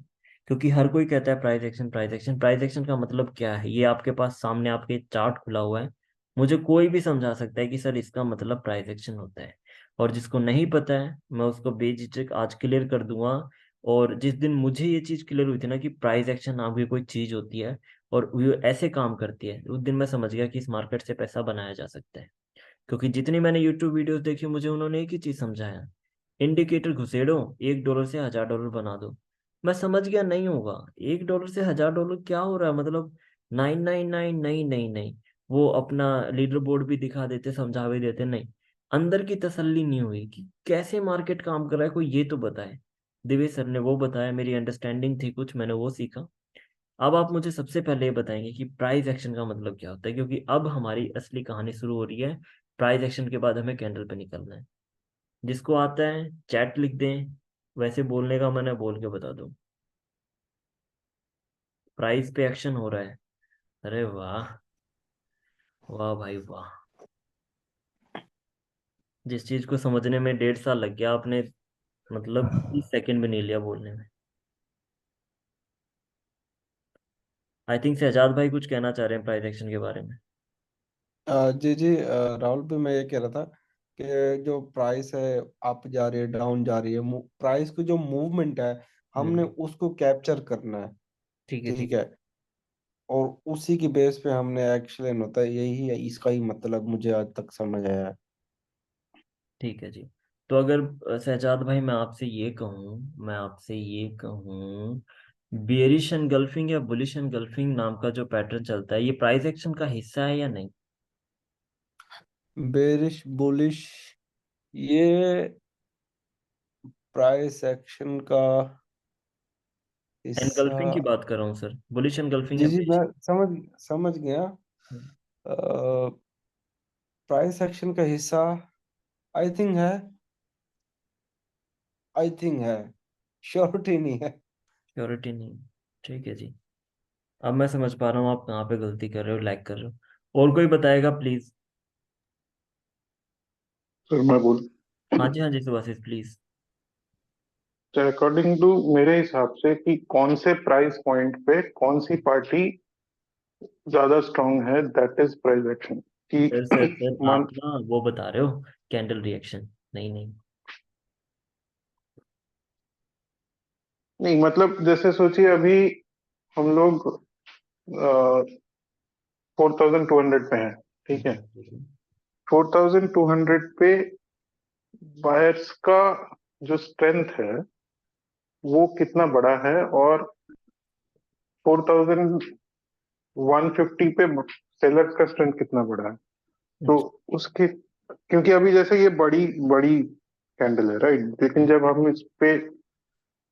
क्योंकि हर कोई कहता है price action, price action, price action का मतलब क्या है। ये आपके पास सामने आपके चार्ट खुला हुआ है, मुझे कोई भी समझा सकता है कि सर इसका मतलब प्राइस एक्शन होता है। और जिसको नहीं पता है मैं उसको बेझिझक आज क्लियर कर दूंगा। और जिस दिन मुझे ये चीज़ क्लियर हुई थी ना कि प्राइस एक्शन नाम की कोई चीज़ होती है और वो ऐसे काम करती है, उस दिन मैं समझ गया कि इस मार्केट से पैसा बनाया जा सकता है। क्योंकि जितनी मैंने यूट्यूब वीडियोस देखी, मुझे उन्होंने एक ही चीज समझाया, इंडिकेटर घुसेड़ो, $1 से $1,000 बना दो। मैं समझ गया नहीं होगा, $1 से $1,000 क्या हो रहा है, मतलब 999, नहीं नहीं नहीं। वो अपना लीडर बोर्ड भी दिखा देते, समझा भी देते, नहीं। अंदर की तसल्ली नहीं हुई कि कैसे मार्केट काम कर रहा है, कोई ये तो बताए। दिवेश सर ने वो बताया, मेरी अंडरस्टैंडिंग थी कुछ, मैंने वो सीखा। अब आप मुझे सबसे पहले ये बताएंगे कि प्राइस एक्शन का मतलब क्या होता है, क्योंकि अब हमारी असली कहानी शुरू हो रही है। प्राइस एक्शन के बाद हमें कैंडल पे निकलना है। जिसको आता है चैट लिख दें, वैसे बोलने का मैंने बोल के बता दूं। प्राइस पे एक्शन हो रहा है, अरे वाह, वाह भाई वाह। जिस चीज को समझने में 1.5 साल लग गया, आपने मतलब 30 सेकंड भी नहीं लिया बोलने में। आई थिंक शहजाद भाई कुछ कहना चाह रहे हैं प्राइस एक्शन के बारे में। जी जी, राहुल भी मैं ये कह रहा था कि जो प्राइस है अप जा रही है डाउन जा रही है, प्राइस की जो मूवमेंट है हमने हम्म। उसको कैप्चर करना है। ठीक है, ठीक ठीक है। है। और उसी की बेस पे हमने एक्शन होता है, यही है इसका ही मतलब मुझे आज तक समझ आया है। ठीक है जी। तो अगर शहजाद भाई मैं आपसे ये कहूँ, बेरिश एनगल्फिंग या बुलिश एनगल्फिंग नाम का जो पैटर्न चलता है, ये प्राइस एक्शन का हिस्सा है या नहीं? बेरिश बुलिश, ये प्राइस एक्शन का हिस्सा। एनगल्फिंग की बात कर रहा हूँ सर, बुलिश एनगल्फिंग जी या जी, बेरिश। मैं समझ समझ गया। प्राइस एक्शन का हिस्सा आई थिंक है, आई थिंक है, श्योरिटी नहीं है। श्योरिटी नहीं? ठीक है जी। अब मैं समझ पा रहा हूँ आप कहाँ पे गलती कर रहे हो, लैग कर रहे हो। और कोई बताएगा प्लीज? सर मैं बोल हाँ जी सुभाषिस प्लीज। अकॉर्डिंग टू मेरे हिसाब से कि कौन से प्राइस पॉइंट पे कौन सी पार्टी ज्यादा स्ट्रांग है, that is price action. Sir कि मान आप ना वो बता रहे हो, कैंडल रिएक्शन। नहीं नहीं। नहीं मतलब जैसे सोचिए अभी हम लोग 4200 पे हैं, ठीक है। 4200 पे बायर्स का जो स्ट्रेंथ है वो कितना बड़ा है, और 4150 पे सेलर्स का स्ट्रेंथ कितना बड़ा है, तो उसके, क्योंकि अभी जैसे ये बड़ी बड़ी कैंडल है राइट, लेकिन जब हम इस पे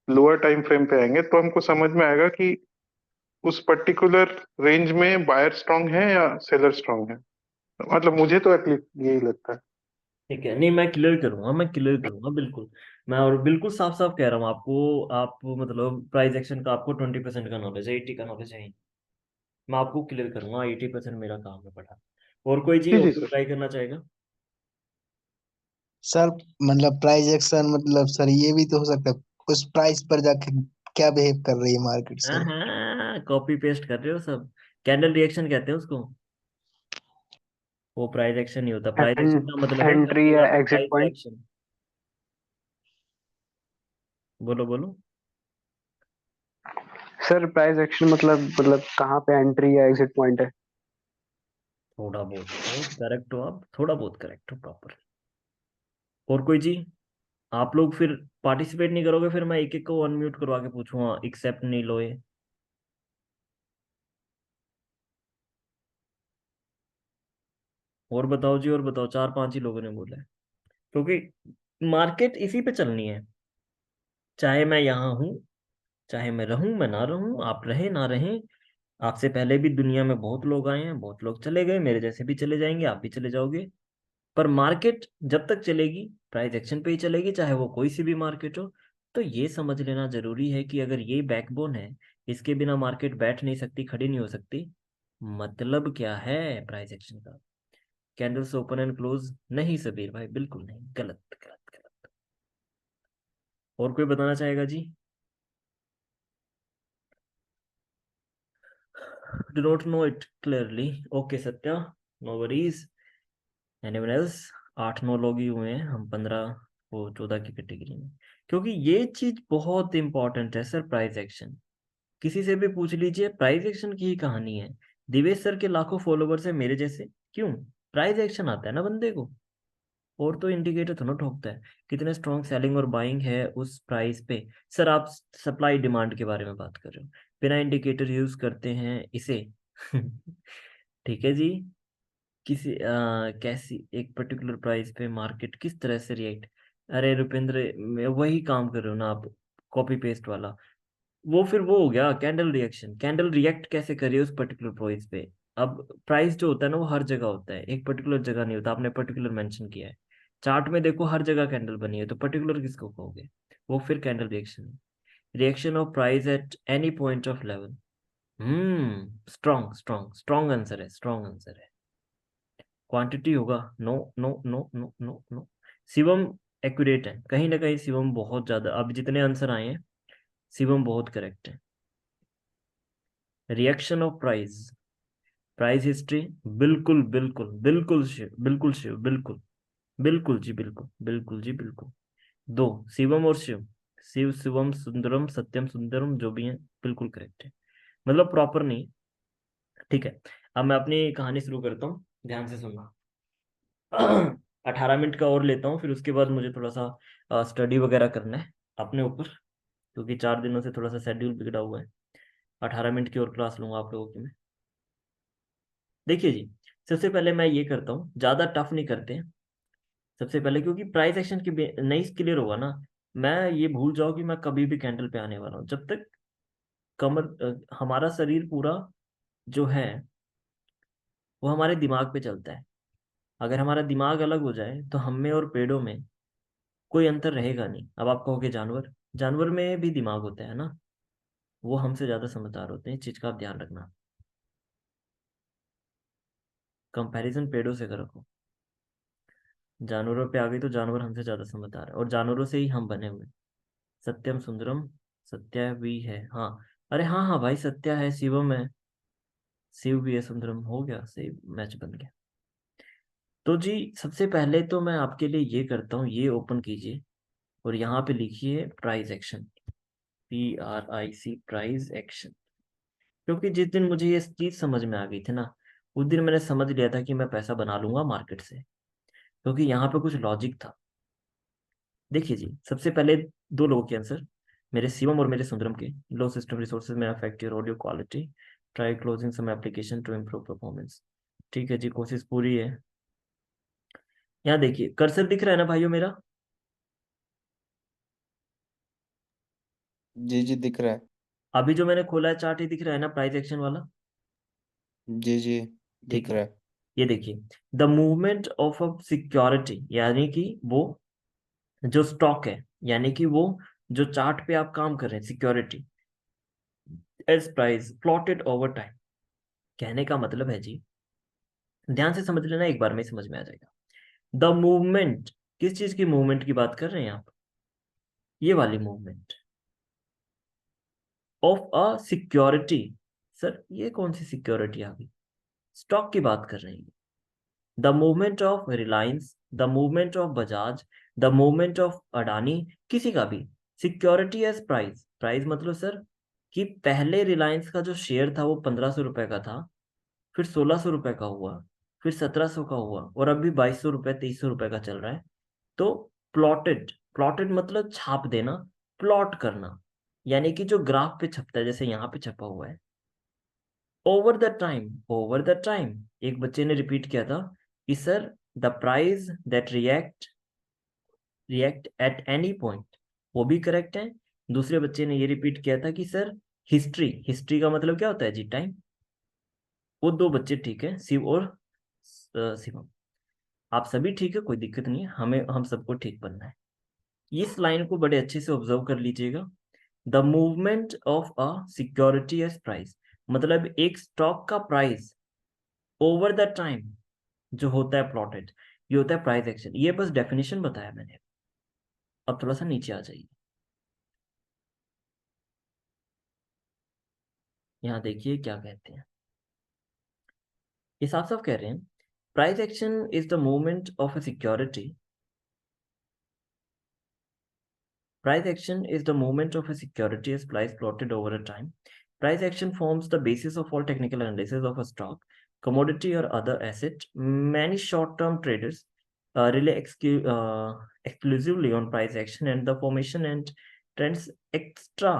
लोअर टाइम फ्रेम पे आएंगे तो हमको समझ में आएगा कि उस पर्टिकुलर रेंज में बायर स्ट्रांग है या सेलर स्ट्रांग है। मतलब मुझे तो एटलीस्ट यही लगता है। ठीक है, नहीं मैं क्लियर करूंगा, मैं क्लियर करूंगा बिल्कुल। मैं और बिल्कुल साफ साफ कह रहा हूँ आपको, आप मतलब प्राइस एक्शन का आपको 20% का नॉलेज है, 80 का नॉलेज है ही। मैं आपको क्लियर करूंगा, 80% मेरा काम है पढ़ा। और कोई जी जी और जी सर। ट्राई करना चाहेगा? सर मतलब प्राइस एक्शन मतलब सर ये भी तो हो सकता है उस प्राइस पर जाके क्या बिहेव कर रही है मार्केट सर। हाँ, कॉपी पेस्ट कर रहे हो सब। कैंडल रिएक्शन कहते हैं उसको। वो प्राइस एक्शन नहीं होता, प्राइस एक्शन का मतलब है जब एंट्री पूरा या एग्जिट प्राइस पॉइंट। एक्शन। बोलो बोलो। सर प्राइस एक्शन मतलब कहाँ पे एंट्री या एग्जिट पॉइंट है? थोड़ा बहुत करेक्ट हो आप, थोड़ा बहुत करेक्ट हो प्रॉपर। और कोई जी? आप लोग फिर पार्टिसिपेट नहीं करोगे, फिर मैं एक एक को अनम्यूट करवा के पूछूंगा, एक्सेप्ट नहीं लोए। और बताओ जी, और बताओ, चार पांच ही लोगों ने बोला है। क्योंकि मार्केट इसी पे चलनी है, चाहे मैं यहाँ हूँ, चाहे मैं रहूं मैं ना रहूं, आप रहे ना रहें। आपसे पहले भी दुनिया में बहुत लोग आए हैं, बहुत लोग चले गए, मेरे जैसे भी चले जाएंगे, आप भी चले जाओगे। पर मार्केट जब तक चलेगी प्राइस एक्शन पे ही चलेगी, चाहे वो कोई सी भी मार्केट हो। तो ये समझ लेना जरूरी है कि अगर ये बैकबोन है, इसके बिना मार्केट बैठ नहीं सकती, खड़ी नहीं हो सकती। मतलब क्या है प्राइस एक्शन का? कैंडल्स ओपन एंड क्लोज नहीं सबीर भाई, बिल्कुल नहीं, गलत गलत गलत। और कोई बताना चाहेगा जी? Do not know it clearly, okay Satya, no worries. Anyone else? 8 9 लोग ही हुए हैं, हम 15 वो 14 की कैटेगरी में। क्योंकि ये चीज बहुत इंपॉर्टेंट है सर, प्राइस एक्शन। किसी से भी पूछ लीजिए, प्राइस एक्शन की ही कहानी है। दिवेश सर के लाखों फॉलोवर्स है मेरे जैसे, क्यों? प्राइस एक्शन आता है ना बंदे को। और तो इंडिकेटर थोड़ा ठोकता है कितने स्ट्रॉन्ग सेलिंग और बाइंग है उस प्राइस पे। सर आप सप्लाई डिमांड के बारे में बात कर रहे हो, बिना इंडिकेटर यूज करते हैं इसे। ठीक है जी। कैसी एक पर्टिकुलर प्राइस पे मार्केट किस तरह से रिएक्ट। अरे रुपेंद्र, मैं वही काम कर रहे हो ना आप, कॉपी पेस्ट वाला। वो फिर वो हो गया कैंडल रिएक्शन, कैंडल रिएक्ट कैसे करिए उस पर्टिकुलर प्राइस पे। अब प्राइस जो होता है ना वो हर जगह होता है, एक पर्टिकुलर जगह नहीं होता, आपने पर्टिकुलर मेंशन किया है। चार्ट में देखो हर जगह कैंडल बनी है, तो पर्टिकुलर किसको कहोगे? वो फिर कैंडल रिएक्शन है। Reaction of price at any point of level. Strong strong strong answer है, स्ट्रॉन्ग आंसर है। क्वांटिटी होगा? No no no no no no. Shivam accurate है, कहीं ना कहीं शिवम बहुत ज्यादा, अब जितने आंसर आए हैं शिवम बहुत करेक्ट है। Reaction of price, price history, बिल्कुल बिल्कुल बिल्कुल शिव, बिल्कुल शिव, बिल्कुल बिल्कुल जी, बिल्कुल बिल्कुल जी, बिल्कुल। दो, शिवम और शिव, शिव शिवम सुंदरम सत्यम सुंदरम जो भी है, बिल्कुल करेक्ट है। मतलब प्रॉपर नहीं। ठीक है, अब मैं अपनी कहानी शुरू करता हूँ, ध्यान से सुनना। 18 मिनट का और लेता हूँ, फिर उसके बाद मुझे थोड़ा सा स्टडी वगैरह करना है अपने ऊपर, क्योंकि 4 दिनों से थोड़ा सा शेड्यूल बिगड़ा हुआ है। 18 मिनट की और क्लास लूंगा आप लोगों की मैं। देखिए जी, सबसे पहले मैं ये करता हूँ, ज़्यादा टफ नहीं करते हैं। सबसे पहले क्योंकि प्राइस एक्शन की नहीं क्लियर होगा ना, मैं ये भूल जाओ कि मैं कभी भी कैंडल पे आने वाला हूँ, जब तक कमर हमारा शरीर पूरा जो है वो हमारे दिमाग पे चलता है। अगर हमारा दिमाग अलग हो जाए तो हम में और पेड़ों में कोई अंतर रहेगा नहीं। अब आप कहोगे जानवर, जानवर में भी दिमाग होता है ना, वो हमसे ज्यादा समझदार होते हैं, इस चीज का आप ध्यान रखना। कंपैरिजन पेड़ों से करो, जानवरों पे आ गई तो जानवर हमसे ज्यादा समझदार है, और जानवरों से ही हम बने हुए हैं। सत्यम सुंदरम, सत्या भी है हाँ। अरे हाँ हाँ भाई, सत्या है, शिवम है, शिव भी है, सुंदरम हो गया, सही मैच बन गया। तो जी सबसे पहले तो मैं आपके लिए ये करता हूँ, ये ओपन कीजिए और यहाँ पे लिखिए price action. PRIC, price action. क्योंकि जिस दिन मुझे ये चीज समझ में आ गई थी ना, उस दिन मैंने समझ लिया था कि मैं पैसा बना लूंगा मार्केट से, क्योंकि यहाँ पे कुछ लॉजिक था। देखिए जी, सबसे पहले दो लोगों के आंसर, मेरे शिवम और मेरे सुंदरम के। Low system resources may affect your audio quality, try closing some application to improve performance. ठीक है जी, कोशिश पूरी है। यहाँ देखिए कर्सर दिख रहा है ना भाइयों मेरा? जी जी दिख रहा है। अभी जो मैंने खोला है चार्ट, ये दिख रहा है ना, प्राइस एक्शन वाला? जी जी दिख देखिए, रहा है। ये देखिए, the movement of a security, यानी कि वो जो स्टॉक है, यानी कि वो जो चार्ट पे आप काम कर रहे हैं, security as price plotted over time. कहने का मतलब है जी, ध्यान से समझ लेना, एक बार में ही समझ में आ जाएगा। द मूवमेंट, किस चीज की मूवमेंट की बात कर रहे हैं आप? ये वाली movement of a security. Sir ये कौन सी सिक्योरिटी आ गई? स्टॉक की बात कर रहे हैं। The movement of Reliance, the movement of Bajaj, the movement of Adani, किसी का भी सिक्योरिटी एज प्राइस। प्राइस मतलब सर कि पहले रिलायंस का जो शेयर था वो 1500 रुपए का था, फिर 1600 रुपए का हुआ, फिर 1700 का हुआ, और अभी 2200 रुपए 2300 रुपए का चल रहा है। तो प्लॉटेड, प्लॉटेड मतलब छाप देना, प्लॉट करना, यानी कि जो ग्राफ पे छपता है, जैसे यहाँ पे छपा हुआ है। Over the time, over the time, एक बच्चे ने रिपीट किया था कि sir the price that react eight any point, वो भी करेक्ट है। दूसरे बच्चे ने ये रिपीट किया था कि सर हिस्ट्री, हिस्ट्री का मतलब क्या होता है जी? टाइम। वो दो बच्चे ठीक है, शिव और शिवम। आप सभी ठीक है, कोई दिक्कत नहीं है, हमें हम सबको ठीक बनना है। इस लाइन को बड़े अच्छे से ऑब्जर्व कर लीजिएगा। The movement of a security as price, मतलब एक स्टॉक का प्राइस ओवर द टाइम जो होता है प्लॉटेड, ये होता है प्राइस एक्शन। ये बस डेफिनेशन बताया मैंने। अब थोड़ा सा नीचे आ जाइए, यहाँ देखिए क्या कहते हैं। ये साफ साफ कह रहे हैं, price action is the movement of a security. Price action is the movement of a security as price plotted over a time. Price action forms the basis of all technical analysis of a stock, commodity, or other asset. Many short-term traders rely exclusively on price action and the formation and trends extra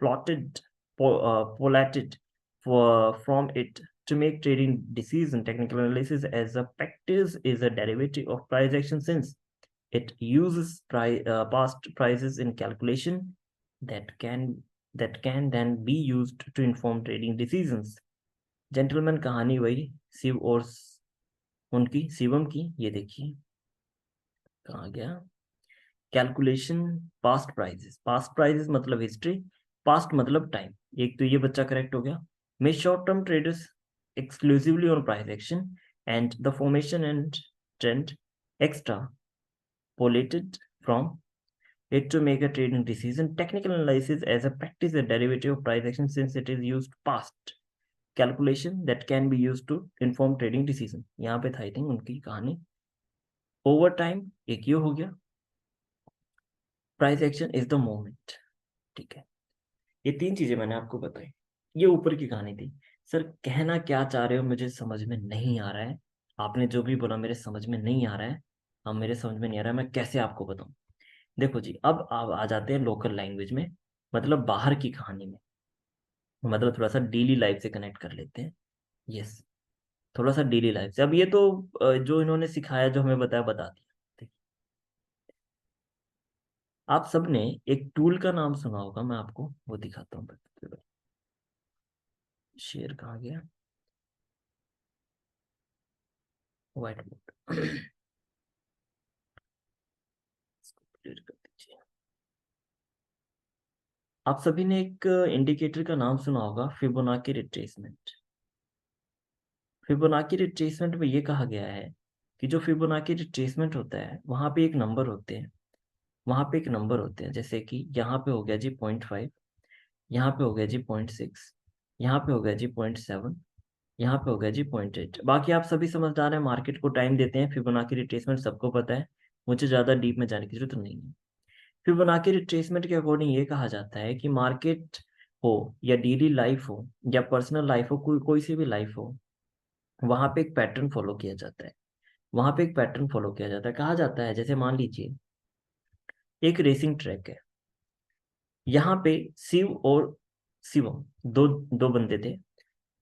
plotted, polated from it to make trading decision. Technical analysis as a practice is a derivative of price action since it uses past prices in calculation that can then be used to inform trading decisions. Gentleman कहानी वही शिव और उनकी शिवम की। ये देखिए कहाँ गया, calculation past prices. Past prices मतलब हिस्ट्री, पास्ट मतलब टाइम। एक तो ये बच्चा करेक्ट हो गया। May short term traders exclusively on price action and the formation and trend extrapolated polated from it to make a trading decision. Technical analysis as a practice a derivative of price action since it is used past calculation that can be used to inform trading decision. यहाँ पे था I think उनकी कहानी। Over time एक ये हो गया, price action is the moment. ठीक है, ये तीन चीजें मैंने आपको बताई। ये ऊपर की कहानी थी। सर कहना क्या चाह रहे हो मुझे समझ में नहीं आ रहा है, आपने जो भी बोला मेरे समझ में नहीं आ रहा है। अब मेरे समझ में नहीं आ रहा है, मैं कैसे आपको बताऊं? देखो जी, अब आप आ जाते हैं लोकल लैंग्वेज में, मतलब बाहर की कहानी में, मतलब थोड़ा सा डेली लाइफ से कनेक्ट कर लेते हैं। यस, थोड़ा सा डेली लाइफ से। अब ये तो जो इन्होंने सिखाया, जो हमें बताया, बता दिया। ठीक। आप सबने एक टूल का नाम सुना होगा, मैं आपको वो दिखाता हूँ। शेयर कहाँ गया? White board. इसको क्लियर कर दीजिए। आप सभी ने एक इंडिकेटर का नाम सुना होगा, फिबोनाची रिट्रेसमेंट। फिबोनाची रिट्रेसमेंट में ये कहा गया है कि जो फिबोनाची रिट्रेसमेंट होता है, वहां पे एक नंबर होते हैं, वहां पे एक नंबर होते हैं, जैसे कि यहाँ पे हो गया जी 0.5, यहाँ पे हो गया जी 0.6, यहाँ पे हो गया जी 0.7, यहाँ पे हो गया जी 0.8। बाकी आप सभी समझदार हैं, मार्केट को टाइम देते हैं, फिबोनाची रिट्रेसमेंट सबको पता है, मुझे ज़्यादा डीप में जाने की जरूरत नहीं है। फिबोनाची रिट्रेसमेंट के अकॉर्डिंग ये कहा जाता है कि मार्केट हो या डेली लाइफ हो या पर्सनल लाइफ हो, कोई कोई सी भी लाइफ हो, वहां पे एक पैटर्न फॉलो किया जाता है। वहां पे एक पैटर्न फॉलो किया जाता है, कहा जाता है जैसे मान लीजिए एक रेसिंग ट्रैक है, यहाँ पे शिव और शिवम दो दो बंदे थे,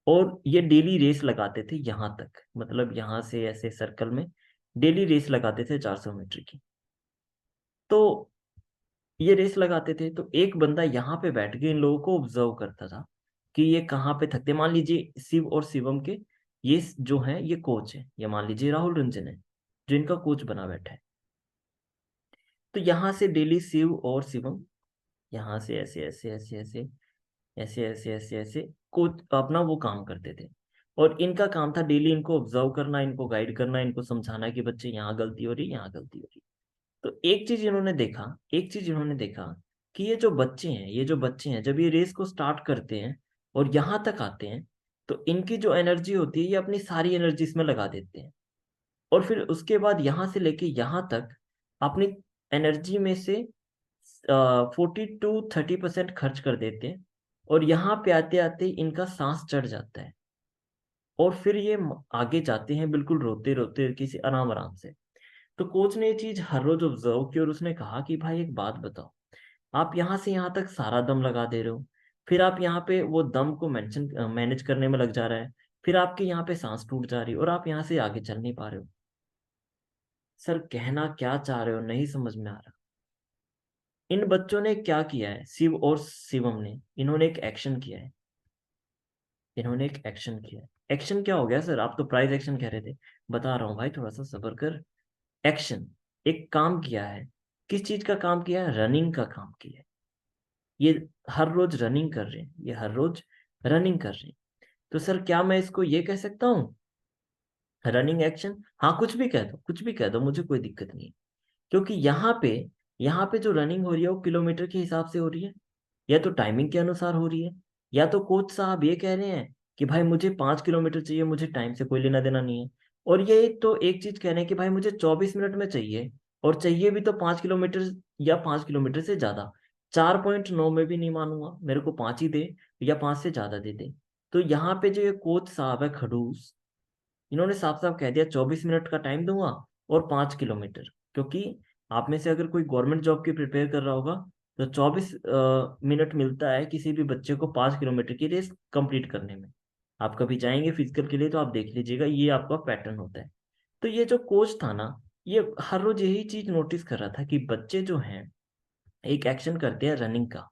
और ये डेली रेस लगाते थे यहाँ तक, मतलब यहाँ से ऐसे सर्कल में डेली रेस लगाते थे 400 मीटर की। तो ये रेस लगाते थे, तो एक बंदा यहाँ पे बैठ के इन लोगों को ऑब्जर्व करता था कि ये कहाँ पे थकते। मान लीजिए शिव और शिवम के ये जो है ये कोच है, या मान लीजिए राहुल रंजन है जो इनका कोच बना बैठा है। तो यहाँ से डेली शिव और शिवम यहाँ से ऐसे ऐसे ऐसे ऐसे ऐसे ऐसे ऐसे ऐसे कोच अपना वो काम करते थे, और इनका काम था डेली इनको ऑब्जर्व करना, इनको गाइड करना, इनको समझाना कि बच्चे यहाँ गलती हो रही, यहाँ गलती हो रही। तो एक चीज इन्होंने देखा कि ये जो बच्चे हैं जब ये रेस को स्टार्ट करते हैं और यहाँ तक आते हैं, तो इनकी जो एनर्जी होती है ये अपनी सारी एनर्जी इसमें लगा देते हैं, और फिर उसके बाद यहाँ से लेके यहाँ तक अपनी एनर्जी में से 40 to 30% खर्च कर देते हैं, और यहाँ पे आते आते इनका सांस चढ़ जाता है, और फिर ये आगे जाते हैं बिल्कुल रोते रोते किसी आराम आराम से। तो कोच ने ये चीज हर रोज ऑब्जर्व की, और उसने कहा कि भाई एक बात बताओ, आप यहाँ से यहाँ तक सारा दम लगा दे रहे हो, फिर आप यहाँ पे वो दम को मैनेज करने में लग जा रहा है, फिर आपके यहाँ पे सांस टूट जा रही है, और आप यहाँ से आगे चल नहीं पा रहे हो। सर कहना क्या चाह रहे हो नहीं समझ में आ रहा। इन बच्चों ने क्या किया है, शिव और शिवम ने, इन्होंने एक एक्शन किया है। इन्होंने एक एक्शन किया है। एक्शन क्या हो गया सर? आप तो प्राइज एक्शन कह रहे थे, बता रहा हूँ भाई, थोड़ा सा सब्र कर। एक्शन, एक काम किया है। किस चीज का काम किया है? रनिंग का काम किया है। ये हर रोज रनिंग कर रहे हैं, ये हर रोज रनिंग कर रहे हैं। तो सर क्या मैं इसको ये कह सकता हूँ रनिंग एक्शन? हाँ, कुछ भी कह दो, कुछ भी कह दो, मुझे कोई दिक्कत नहीं है। क्योंकि यहाँ पे जो रनिंग हो रही है वो किलोमीटर के हिसाब से हो रही है, या तो टाइमिंग के अनुसार हो रही है, या तो कोच साहब ये कह रहे हैं कि भाई मुझे 5 किलोमीटर चाहिए, मुझे टाइम से कोई लेना देना नहीं है। और ये तो एक चीज कह रहे हैं कि भाई मुझे 24 मिनट में चाहिए, और चाहिए भी तो 5 किलोमीटर या 5 किलोमीटर से ज्यादा। 4.9 में भी नहीं मानूंगा, मेरे को 5 ही दे, या 5 से ज्यादा दे दे। तो यहाँ पे जो ये कोच साहब है खड़ूस, इन्होंने साफ साफ कह दिया 24 मिनट का टाइम दूंगा और 5 किलोमीटर। क्योंकि आप में से अगर कोई गवर्नमेंट जॉब की प्रिपेयर कर रहा होगा, तो 24 मिनट मिलता है किसी भी बच्चे को 5 किलोमीटर की रेस कंप्लीट करने में। आप कभी जाएंगे फिजिकल के लिए तो आप देख लीजिएगा, ये आपका पैटर्न होता है। तो ये जो कोच था ना, ये हर रोज यही चीज नोटिस कर रहा था कि बच्चे जो हैं एक एक्शन करते हैं रनिंग का,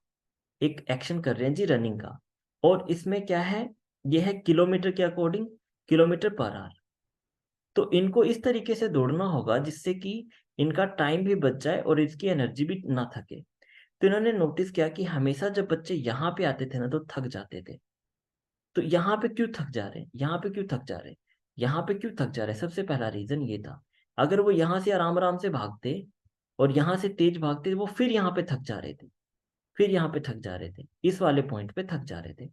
एक एक्शन कर रहे हैं जी रनिंग का, और इसमें क्या है, ये है किलोमीटर के अकॉर्डिंग, किलोमीटर पर आवर। तो इनको इस तरीके से दौड़ना होगा जिससे कि इनका टाइम भी बच जाए और इसकी एनर्जी भी ना थके। तो इन्होंने नोटिस किया कि हमेशा जब बच्चे यहाँ पे आते थे ना तो थक जाते थे। तो यहाँ पे क्यों थक जा रहे हैं, यहाँ पे क्यों थक जा रहे हैं, यहाँ पे क्यों थक जा रहे हैं? सबसे पहला रीजन ये था, अगर वो यहाँ से आराम आराम से भागते और यहाँ से तेज भागते, वो फिर यहाँ पे थक जा रहे थे, फिर यहाँ पे थक जा रहे थे, इस वाले पॉइंट पे थक जा रहे थे।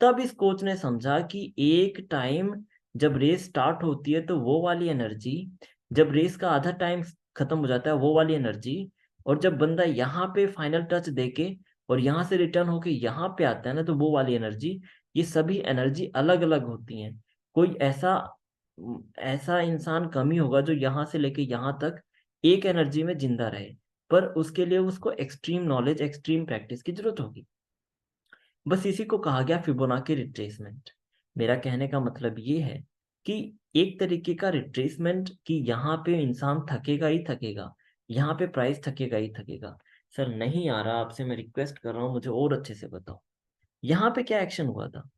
तब इस कोच ने समझा कि एक टाइम जब रेस स्टार्ट होती है तो वो वाली एनर्जी, जब रेस का आधा टाइम खत्म हो जाता है वो वाली एनर्जी, और जब बंदा यहाँ पे फाइनल टच देके और यहाँ से रिटर्न होके यहाँ पे आता है ना तो वो वाली एनर्जी, ये सभी एनर्जी अलग अलग होती हैं। कोई ऐसा ऐसा इंसान कम ही होगा जो यहाँ से लेके यहाँ तक एक एनर्जी में जिंदा रहे, पर उसके लिए उसको एक्सट्रीम नॉलेज, एक्सट्रीम प्रैक्टिस की जरूरत होगी। बस इसी को कहा गया फिबोनाची रिट्रेसमेंट। मेरा कहने का मतलब ये है कि एक तरीके का रिट्रेसमेंट कि यहाँ पे इंसान थकेगा ही थकेगा, यहाँ पे प्राइस थकेगा ही थकेगा। सर नहीं आ रहा, आपसे मैं रिक्वेस्ट कर रहा हूँ, मुझे और अच्छे से बताओ यहाँ पे क्या एक्शन हुआ था।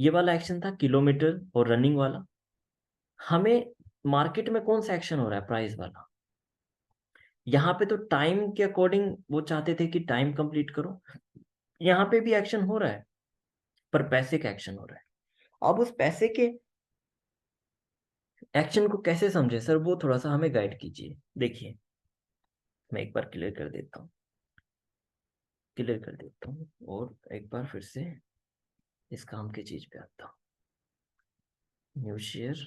ये वाला एक्शन था किलोमीटर और रनिंग वाला। हमें मार्केट में कौन सा एक्शन हो रहा है? प्राइस वाला। यहाँ पे तो टाइम के अकॉर्डिंग वो चाहते थे कि टाइम कंप्लीट करो, यहाँ पे भी एक्शन हो रहा है पर पैसे का एक्शन हो रहा है। अब उस पैसे के एक्शन को कैसे समझे सर, वो थोड़ा सा हमें गाइड कीजिए। देखिए मैं एक बार क्लियर कर देता हूँ, क्लियर कर देता हूँ, और एक बार फिर से इस काम की चीज पे आता हूँ। New share,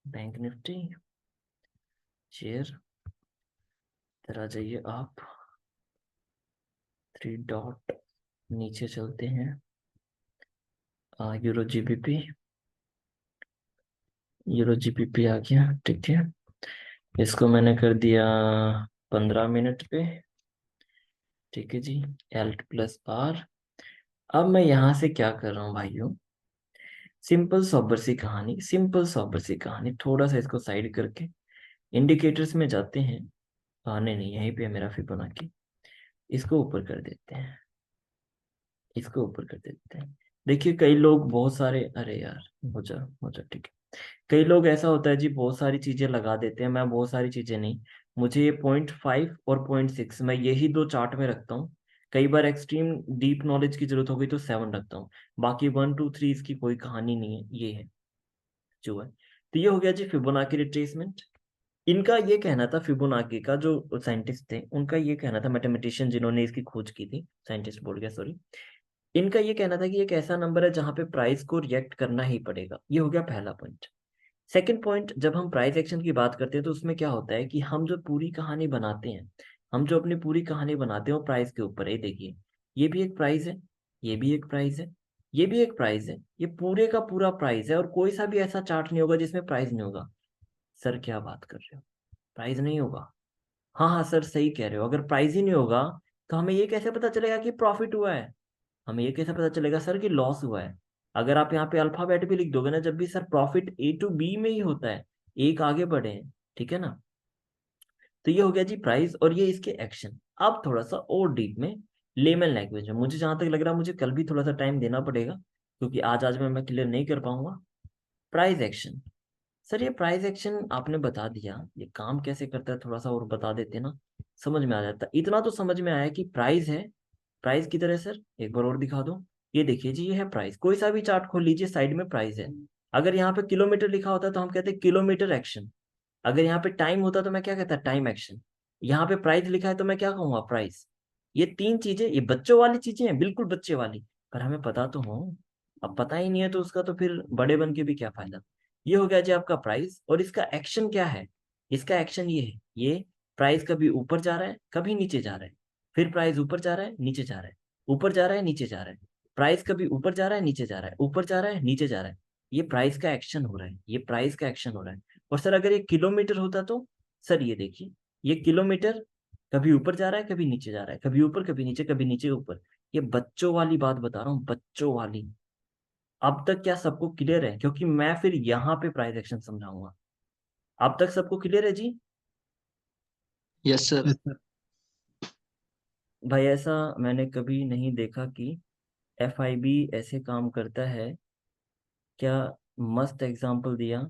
bank Nifty share इधर आ जाइए आप, 3 डॉट, नीचे चलते हैं, यूरो जीबीपी, यूरो जीबीपी आ गया, ठीक है। इसको मैंने कर दिया 15 मिनट पे, ठीक है जी, Alt+R। अब मैं यहाँ से क्या कर रहा हूँ भाइयों, सिंपल सोबर सी कहानी, सिंपल सोबर सी कहानी, थोड़ा सा इसको साइड करके इंडिकेटर्स में जाते हैं। नहीं नहीं, यहीं पे है मेरा फिबोनाची, इसको ऊपर कर देते हैं, इसको ऊपर कर देते हैं। देखिए कई लोग बहुत सारे, अरे यार, हो जा, ठीक है। कई लोग ऐसा होता है जी, बहुत सारी चीजें लगा देते हैं, मैं बहुत सारी चीजें नहीं, मुझे ये 0.5 और 0.6 मैं यही दो चार्ट में रखता हूँ। कई बार एक्सट्रीम डीप नॉलेज की जरूरत होगी तो 7 रखता हूँ। बाकी 1 2 3 इसकी कोई कहानी नहीं है, ये है जो है। तो ये हो गया जी फिबोनाची रिट्रेसमेंट। इनका ये कहना था, फिबोनाची का जो साइंटिस्ट थे उनका ये कहना था, मैथमेटिशियन जिन्होंने इसकी खोज की थी, साइंटिस्ट बोल गया सॉरी, इनका ये कहना था कि एक ऐसा नंबर है जहां पे प्राइस को रिएक्ट करना ही पड़ेगा। ये हो गया पहला पॉइंट। सेकंड पॉइंट, जब हम प्राइस एक्शन की बात करते हैं तो उसमें क्या होता है कि हम जो पूरी कहानी बनाते हैं, हम जो अपनी पूरी कहानी बनाते हैं वो प्राइस के ऊपर है। देखिए ये भी एक प्राइस है, ये भी एक प्राइस है, ये भी एक प्राइस है, ये पूरे का पूरा प्राइस है, और कोई सा भी ऐसा चार्ट नहीं होगा जिसमें प्राइस नहीं होगा। सर क्या बात कर रहे हो, प्राइस नहीं होगा? हाँ हाँ सर सही कह रहे हो, अगर प्राइस ही नहीं होगा तो हमें ये कैसे पता चलेगा कि प्रॉफिट हुआ है, हमें ये कैसे पता चलेगा सर कि लॉस हुआ है? अगर आप यहाँ पे अल्फाबेट भी लिख दोगे ना, जब भी sir profit A to B में ही होता है, एक आगे बढ़े हैं, ठीक है ना। तो ये हो गया जी प्राइस, और ये इसके एक्शन। अब थोड़ा सा और डीप में, लेमन लैंग्वेज में, मुझे जहां तक लग रहा है मुझे कल भी थोड़ा सा टाइम देना पड़ेगा, क्योंकि आज आज में मैं क्लियर नहीं कर पाऊंगा। प्राइस एक्शन, सर ये प्राइस एक्शन आपने बता दिया, ये काम कैसे करता है थोड़ा सा और बता देते ना, समझ में आ जाता। इतना तो समझ में आया कि प्राइस है, प्राइस की तरह सर एक बार और दिखा दो। ये देखिए जी, ये है प्राइस, कोई सा भी चार्ट खोल लीजिए, साइड में प्राइस है। अगर यहाँ पे किलोमीटर लिखा होता तो हम कहते किलोमीटर एक्शन। अगर यहाँ पे टाइम होता तो मैं क्या कहता, टाइम एक्शन। यहाँ पे प्राइस लिखा है तो मैं क्या कहूंगा, प्राइस। ये तीन चीजें, ये बच्चों वाली चीजें हैं, बिल्कुल बच्चे वाली, पर हमें पता तो हो। अब पता ही नहीं है तो उसका तो फिर बड़े बन के भी क्या फायदा। ये हो गया जी आपका प्राइस, और इसका एक्शन क्या है? इसका एक्शन ये है, ये प्राइस कभी ऊपर जा रहा है कभी नीचे जा रहा है, फिर प्राइस ऊपर जा रहा है नीचे जा रहा है, ऊपर जा रहा है नीचे जा रहा है, प्राइस कभी ऊपर जा रहा है नीचे जा रहा है, ऊपर जा रहा है नीचे जा रहा है। ये प्राइस का एक्शन हो रहा है, ये प्राइस का एक्शन हो रहा है। और सर अगर ये किलोमीटर होता तो, सर ये देखिए, ये किलोमीटर कभी ऊपर जा रहा है कभी नीचे जा रहा है, कभी ऊपर कभी नीचे, कभी नीचे ऊपर। ये बच्चों वाली बात बता रहा हूँ, बच्चों वाली। अब तक क्या सबको क्लियर है? क्योंकि मैं फिर यहाँ पे प्राइस एक्शन समझाऊंगा। अब तक सबको क्लियर है जी? Yes sir. भाई ऐसा मैंने कभी नहीं देखा कि FIB ऐसे काम करता है। क्या मस्त एग्जाम्पल दिया,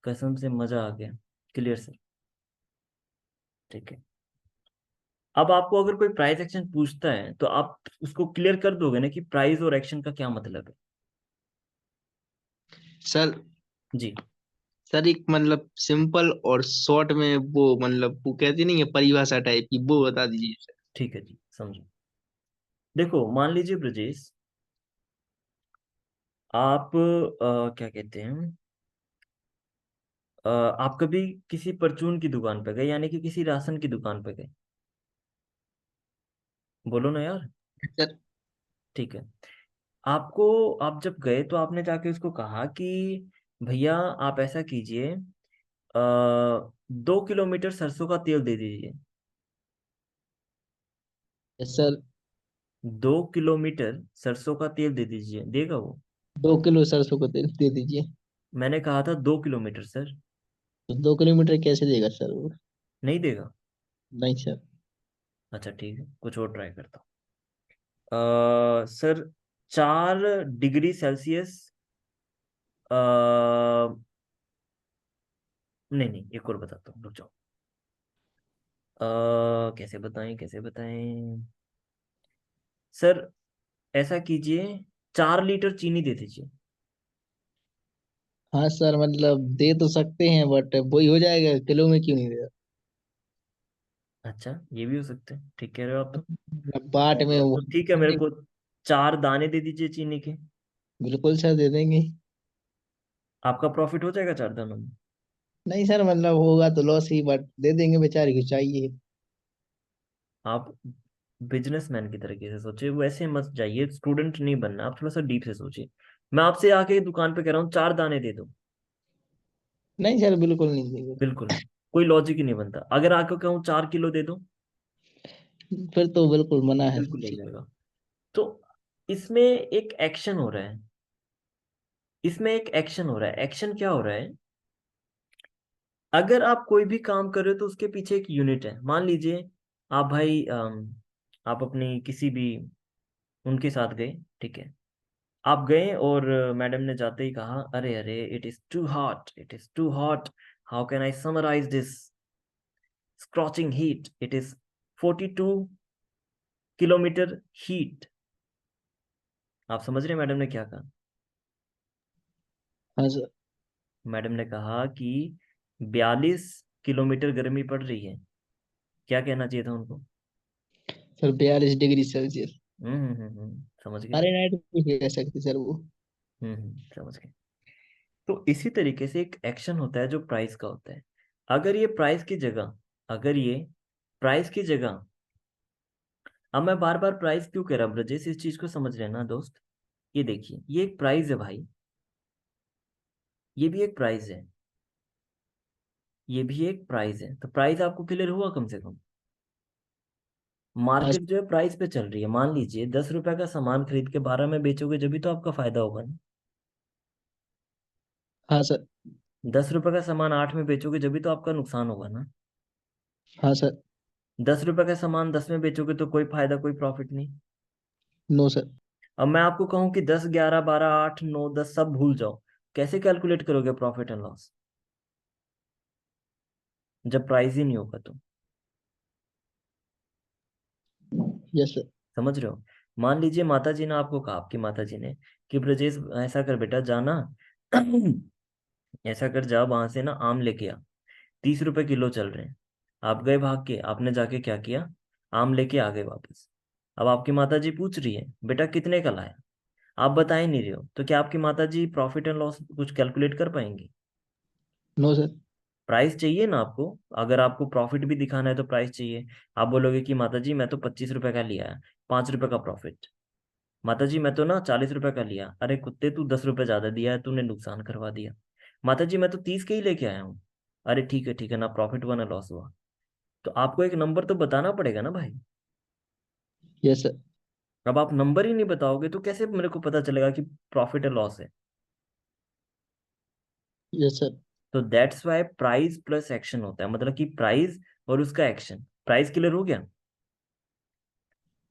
कसम से मजा आ गया। क्लियर सर, ठीक है। अब आपको अगर कोई प्राइस एक्शन पूछता है तो आप उसको क्लियर कर दोगे ना कि प्राइस और एक्शन का क्या मतलब है। सर जी सर एक मतलब सिंपल और शॉर्ट में वो मतलब वो कहती नहीं है परिभाषा टाइप की, वो बता दीजिए सर। ठीक है जी, समझो। देखो मान लीजिए ब्रजेश, आप क्या कहते हैं, आप कभी किसी परचून की दुकान पे गए, यानी कि किसी राशन की दुकान पे गए, बोलो ना यार। सर ठीक है, आपको, आप जब गए तो आपने जाके उसको कहा कि भैया आप ऐसा कीजिए, 2 किलोमीटर सरसों का तेल दे दीजिए। Yes sir. 2 किलोमीटर सरसों का तेल दे दीजिए, देगा वो? 2 किलो सरसों का तेल दे दीजिए। मैंने कहा था 2 किलोमीटर सर। तो 2 किलोमीटर कैसे देगा सर वो? नहीं देगा? नहीं सर। अच्छा ठीक है, कुछ और ट्राई करता हूँ। सर 4 डिग्री सेल्सियस, नहीं नहीं, एक और बताता हूँ, रुक जाओ। कैसे बताएं, कैसे बताएं सर, ऐसा कीजिए, 4 लीटर चीनी दे दीजिए। हाँ सर मतलब दे तो सकते हैं बट वही हो जाएगा, किलो में क्यों नहीं देगा? अच्छा ये भी हो सकता है, ठीक कह रहे हो आप तो। मतलब बाट में वो। तो ठीक है, मेरे को 4 दाने दे दीजिए चीनी के। बिल्कुल सर दे देंगे। आपका प्रॉफिट हो जाएगा 4 दानों में? नहीं सर मतलब होगा तो लॉस ही, बट दे देंगे, बेचारे को चाहिए। आप बिजनेसमैन की तरीके से सोचिए, वैसे मत जाइए, स्टूडेंट नहीं बनना, आप थोड़ा सा डीप से सोचिए। मैं आपसे आके दुकान पे कह रहा हूँ 4 दाने दे दो, नहीं सर, बिल्कुल नहीं देंगे। बिल्कुल नहीं, कोई लॉजिक ही नहीं बनता। अगर आके कहूँ 4 किलो दे दो, फिर तो बिल्कुल मना है बिल्कुल हो जाएगा। तो इसमें एक एक्शन हो रहा है, इसमें एक एक्शन हो रहा है। एक्शन क्या हो रहा है? अगर आप कोई भी काम कर रहे हो तो उसके पीछे एक यूनिट है। मान लीजिए आप भाई आप अपनी किसी भी उनके साथ गए, ठीक है, आप गए और मैडम ने जाते ही कहा, अरे अरे it is too hot, it is too hot, how can I summarise this scorching heat, it is 42 kilometre heat. आप समझ रहे हैं मैडम ने क्या कहा? हाँ सर। मैडम ने कहा कि 42 किलोमीटर गर्मी पड़ रही है। क्या कहना चाहिए था उनको? Sir 42 degree Celsius. समझ गए। फारेनहाइट भी कह सकते सर वो। समझ गए। तो इसी तरीके से एक एक्शन होता है जो प्राइस का होता है। अगर ये प्राइस की जगह, अगर ये प्राइस की जगह, अब मैं बार बार प्राइस क्यों कह रहा हूं ब्रजेश, इस चीज को समझ रहे हैं ना दोस्त? ये देखिए, ये एक प्राइस है भाई, ये भी एक प्राइस है, ये भी एक प्राइस है। तो प्राइस आपको क्लियर हुआ कम से कम? हाँ मार्केट जो है प्राइस पे चल रही है। मान लीजिए 10 रुपए का सामान खरीद के 12 में बेचोगे, जब भी तो आपका फायदा होगा ना। हाँ सर। 10 रुपए का सामान 8 में बेचोगे, जब भी तो आपका नुकसान होगा ना। हाँ सर। 10 रुपए का सामान 10 में बेचोगे तो कोई फायदा, कोई प्रॉफिट नहीं। No sir. अब मैं आपको कहूं कि 10, 11, 12, 8, 9, 10 सब भूल जाओ, कैसे कैलकुलेट करोगे प्रॉफिट एंड लॉस जब प्राइस ही नहीं होगा तो? Yes sir. समझ रहे हो? मान लीजिए माता जी ने आपको कहा, आपकी माता जी ने कि ब्रजेश ऐसा कर बेटा, जाना ऐसा कर, जा वहां से ना आम लेके आ, 30 रुपए किलो चल रहे हैं। आप गए भाग के, आपने जाके क्या किया, आम लेके आ गए वापस। अब आपकी माता जी पूछ रही है बेटा कितने का लाया, आप बता ही नहीं रहे हो, तो क्या आपकी माता जी प्रॉफिट एंड लॉस कुछ कैलकुलेट कर पाएंगी? No sir. प्राइस चाहिए ना आपको, अगर आपको प्रॉफिट भी दिखाना है तो प्राइस चाहिए। आप बोलोगे कि माता जी मैं तो 25 रुपए का लिया है, 5 रुपए का प्रॉफिट। माता जी मैं तो ना 40 रुपए का लिया, अरे कुत्ते तू 10 रुपए ज्यादा दिया है, तूने नुकसान करवा दिया। माता जी मैं तो 30 के ही लेके आया हूँ, अरे ठीक है ना, प्रॉफिट हुआ ना लॉस हुआ। तो आपको एक नंबर तो बताना पड़ेगा ना भाई। Yes sir. अब आप नंबर ही नहीं बताओगे तो कैसे मेरे को पता चलेगा कि प्रॉफिट है लॉस है? Yes sir. तो that's why price plus action होता है, मतलब कि प्राइस और उसका एक्शन। प्राइस क्लियर हो गया?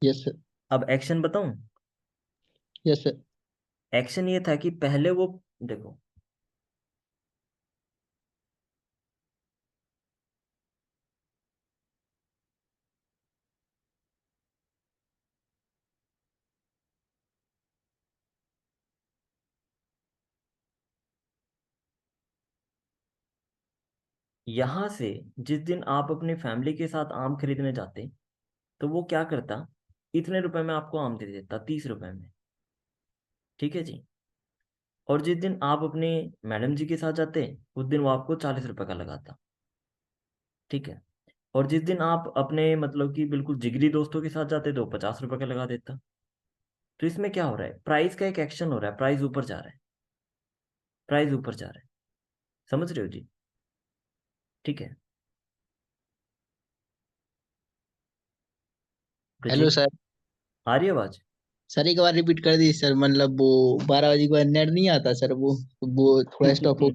Yes sir. अब एक्शन बताऊं? Yes sir. एक्शन ये था कि पहले वो, देखो, यहां से जिस दिन आप अपनी फैमिली के साथ आम खरीदने जाते, तो वो क्या करता, इतने रुपए में आपको आम दे देता, 30 रुपए में, ठीक है जी। और जिस दिन आप अपने मैडम जी के साथ जाते, उस दिन वो आपको 40 रुपए का लगाता, ठीक है। और जिस दिन आप अपने मतलब कि बिल्कुल जिगरी दोस्तों के साथ जाते तो 50 रुपए का लगा देता। तो इसमें क्या हो रहा है, प्राइस का एक एक्शन हो रहा है, प्राइस ऊपर जा रहा है, प्राइस ऊपर जा रहा है। समझ रहे हो जी? ठीक है हेलो ब्रजेश, सर। आ रही है आवाज? सर एक बार रिपीट कर दी सर, मतलब वो 12 बजे के बाद नेट नहीं आता सर, वो थोड़ा स्टॉप हो।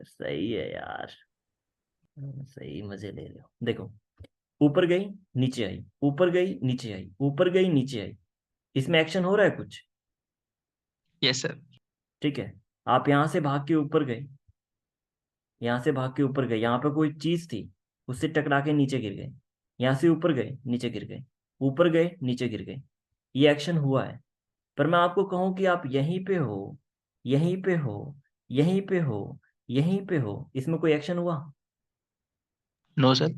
सही है यार, सही मजे ले रहे हो। देखो, ऊपर गई, नीचे आई, ऊपर गई, नीचे आई, ऊपर गई, नीचे आई, इसमें एक्शन हो रहा है कुछ, यस सर। ठीक है। आप यहां से भाग के ऊपर गए, यहाँ से भाग के ऊपर गए, यहाँ पे कोई चीज थी, उससे टकरा के नीचे गिर गए। यहाँ से ऊपर गए, नीचे गिर गए, ऊपर गए, नीचे गिर गए, ये एक्शन हुआ है। पर मैं आपको कहूं कि आप यहीं पे हो, यहीं पे हो, यहीं पे हो, यहीं पे हो, इसमें कोई एक्शन हुआ? No sir.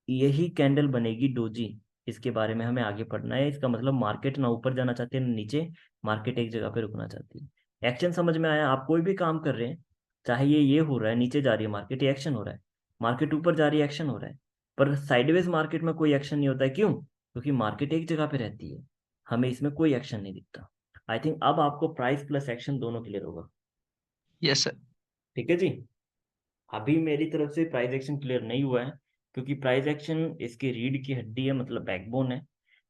यही कैंडल बनेगी डोजी। इसके बारे में हमें आगे पढ़ना है। इसका मतलब मार्केट ना ऊपर जाना चाहती है ना नीचे, मार्केट एक जगह पे रुकना चाहती है। एक्शन समझ में आया? आप कोई भी काम कर रहे हैं, चाहे ये हो रहा है, नीचे जा रही है मार्केट, ये एक्शन हो रहा है। मार्केट ऊपर जा रही है, एक्शन हो रहा है। पर साइडवेज मार्केट में कोई एक्शन नहीं होता है, क्यों? क्योंकि मार्केट एक जगह पे रहती है, हमें इसमें कोई एक्शन नहीं दिखता। आई थिंक अब आपको प्राइस प्लस एक्शन दोनों क्लियर होगा। Yes sir. ठीक है जी। अभी मेरी तरफ से प्राइस एक्शन क्लियर नहीं हुआ है, क्योंकि प्राइस एक्शन इसकी रीढ़ की हड्डी है, मतलब बैकबोन है।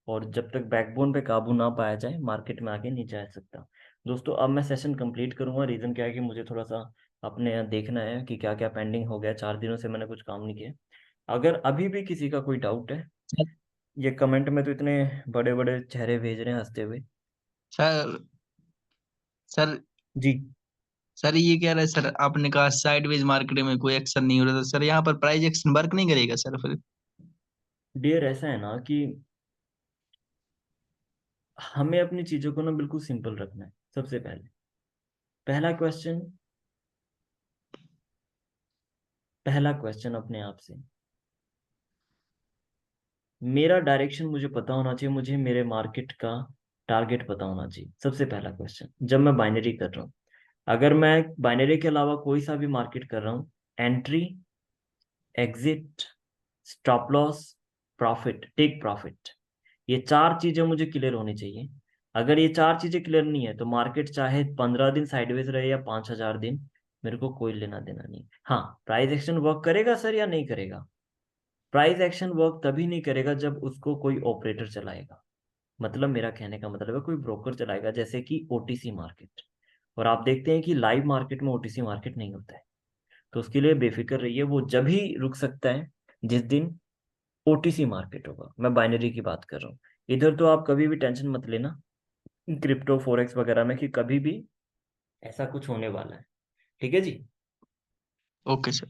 और जब तक बैकबोन पे काबू ना पाया जाए, मार्केट में आगे नहीं जा सकता। दोस्तों अब मैं सेशन कंप्लीट करूंगा। रीज़न क्या है कि मुझे थोड़ा सा अपने यहाँ देखना है कि क्या क्या पेंडिंग हो गया, 4 दिनों से मैंने कुछ काम नहीं किया। अगर अभी भी किसी का कोई डाउट है, ये कमेंट में तो इतने बड़े बड़े चेहरे भेज रहे हैं हंसते हुए। सर सर जी सर ये कह रहे हैं सर, आपने कहा साइडवेज मार्केट में कोई एक्शन नहीं हो रहा था सर, यहाँ पर प्राइस एक्शन वर्क नहीं करेगा सर फिर? डियर, ऐसा है ना कि हमें अपनी चीज़ों को ना बिल्कुल सिंपल रखना है। सबसे पहले पहला क्वेश्चन अपने आप से, मेरा डायरेक्शन मुझे पता होना चाहिए, मुझे मेरे मार्केट का टारगेट पता होना चाहिए। सबसे पहला क्वेश्चन जब मैं बाइनरी कर रहा हूँ, अगर मैं बाइनरी के अलावा कोई सा भी मार्केट कर रहा हूँ, entry, exit, stop loss, profit, take profit, ये 4 चीजें मुझे क्लियर होनी चाहिए। अगर ये 4 चीजें क्लियर नहीं है, तो मार्केट चाहे 15 दिन साइडवेज रहे या 5,000 दिन, मेरे को कोई लेना देना नहीं। हाँ, प्राइस एक्शन वर्क करेगा सर या नहीं करेगा? प्राइस एक्शन वर्क तभी नहीं करेगा जब उसको कोई ऑपरेटर चलाएगा। मतलब मेरा कहने का मतलब है कोई ब्रोकर चलाएगा, जैसे कि ओटीसी मार्केट। और आप देखते हैं कि लाइव मार्केट में ओटीसी मार्केट नहीं होता है। तो उसके लिए बेफिक्र रहिए, वो जब ही रुक सकता है जिस दिन ओटीसी मार्केट होगा। मैं बाइनरी की बात कर रहा हूँ। इधर तो आप कभी भी टेंशन मत लेना क्रिप्टो फॉरेक्स वगैरह में कि कभी भी ऐसा कुछ होने वाला है। ठीक है जी। Okay sir.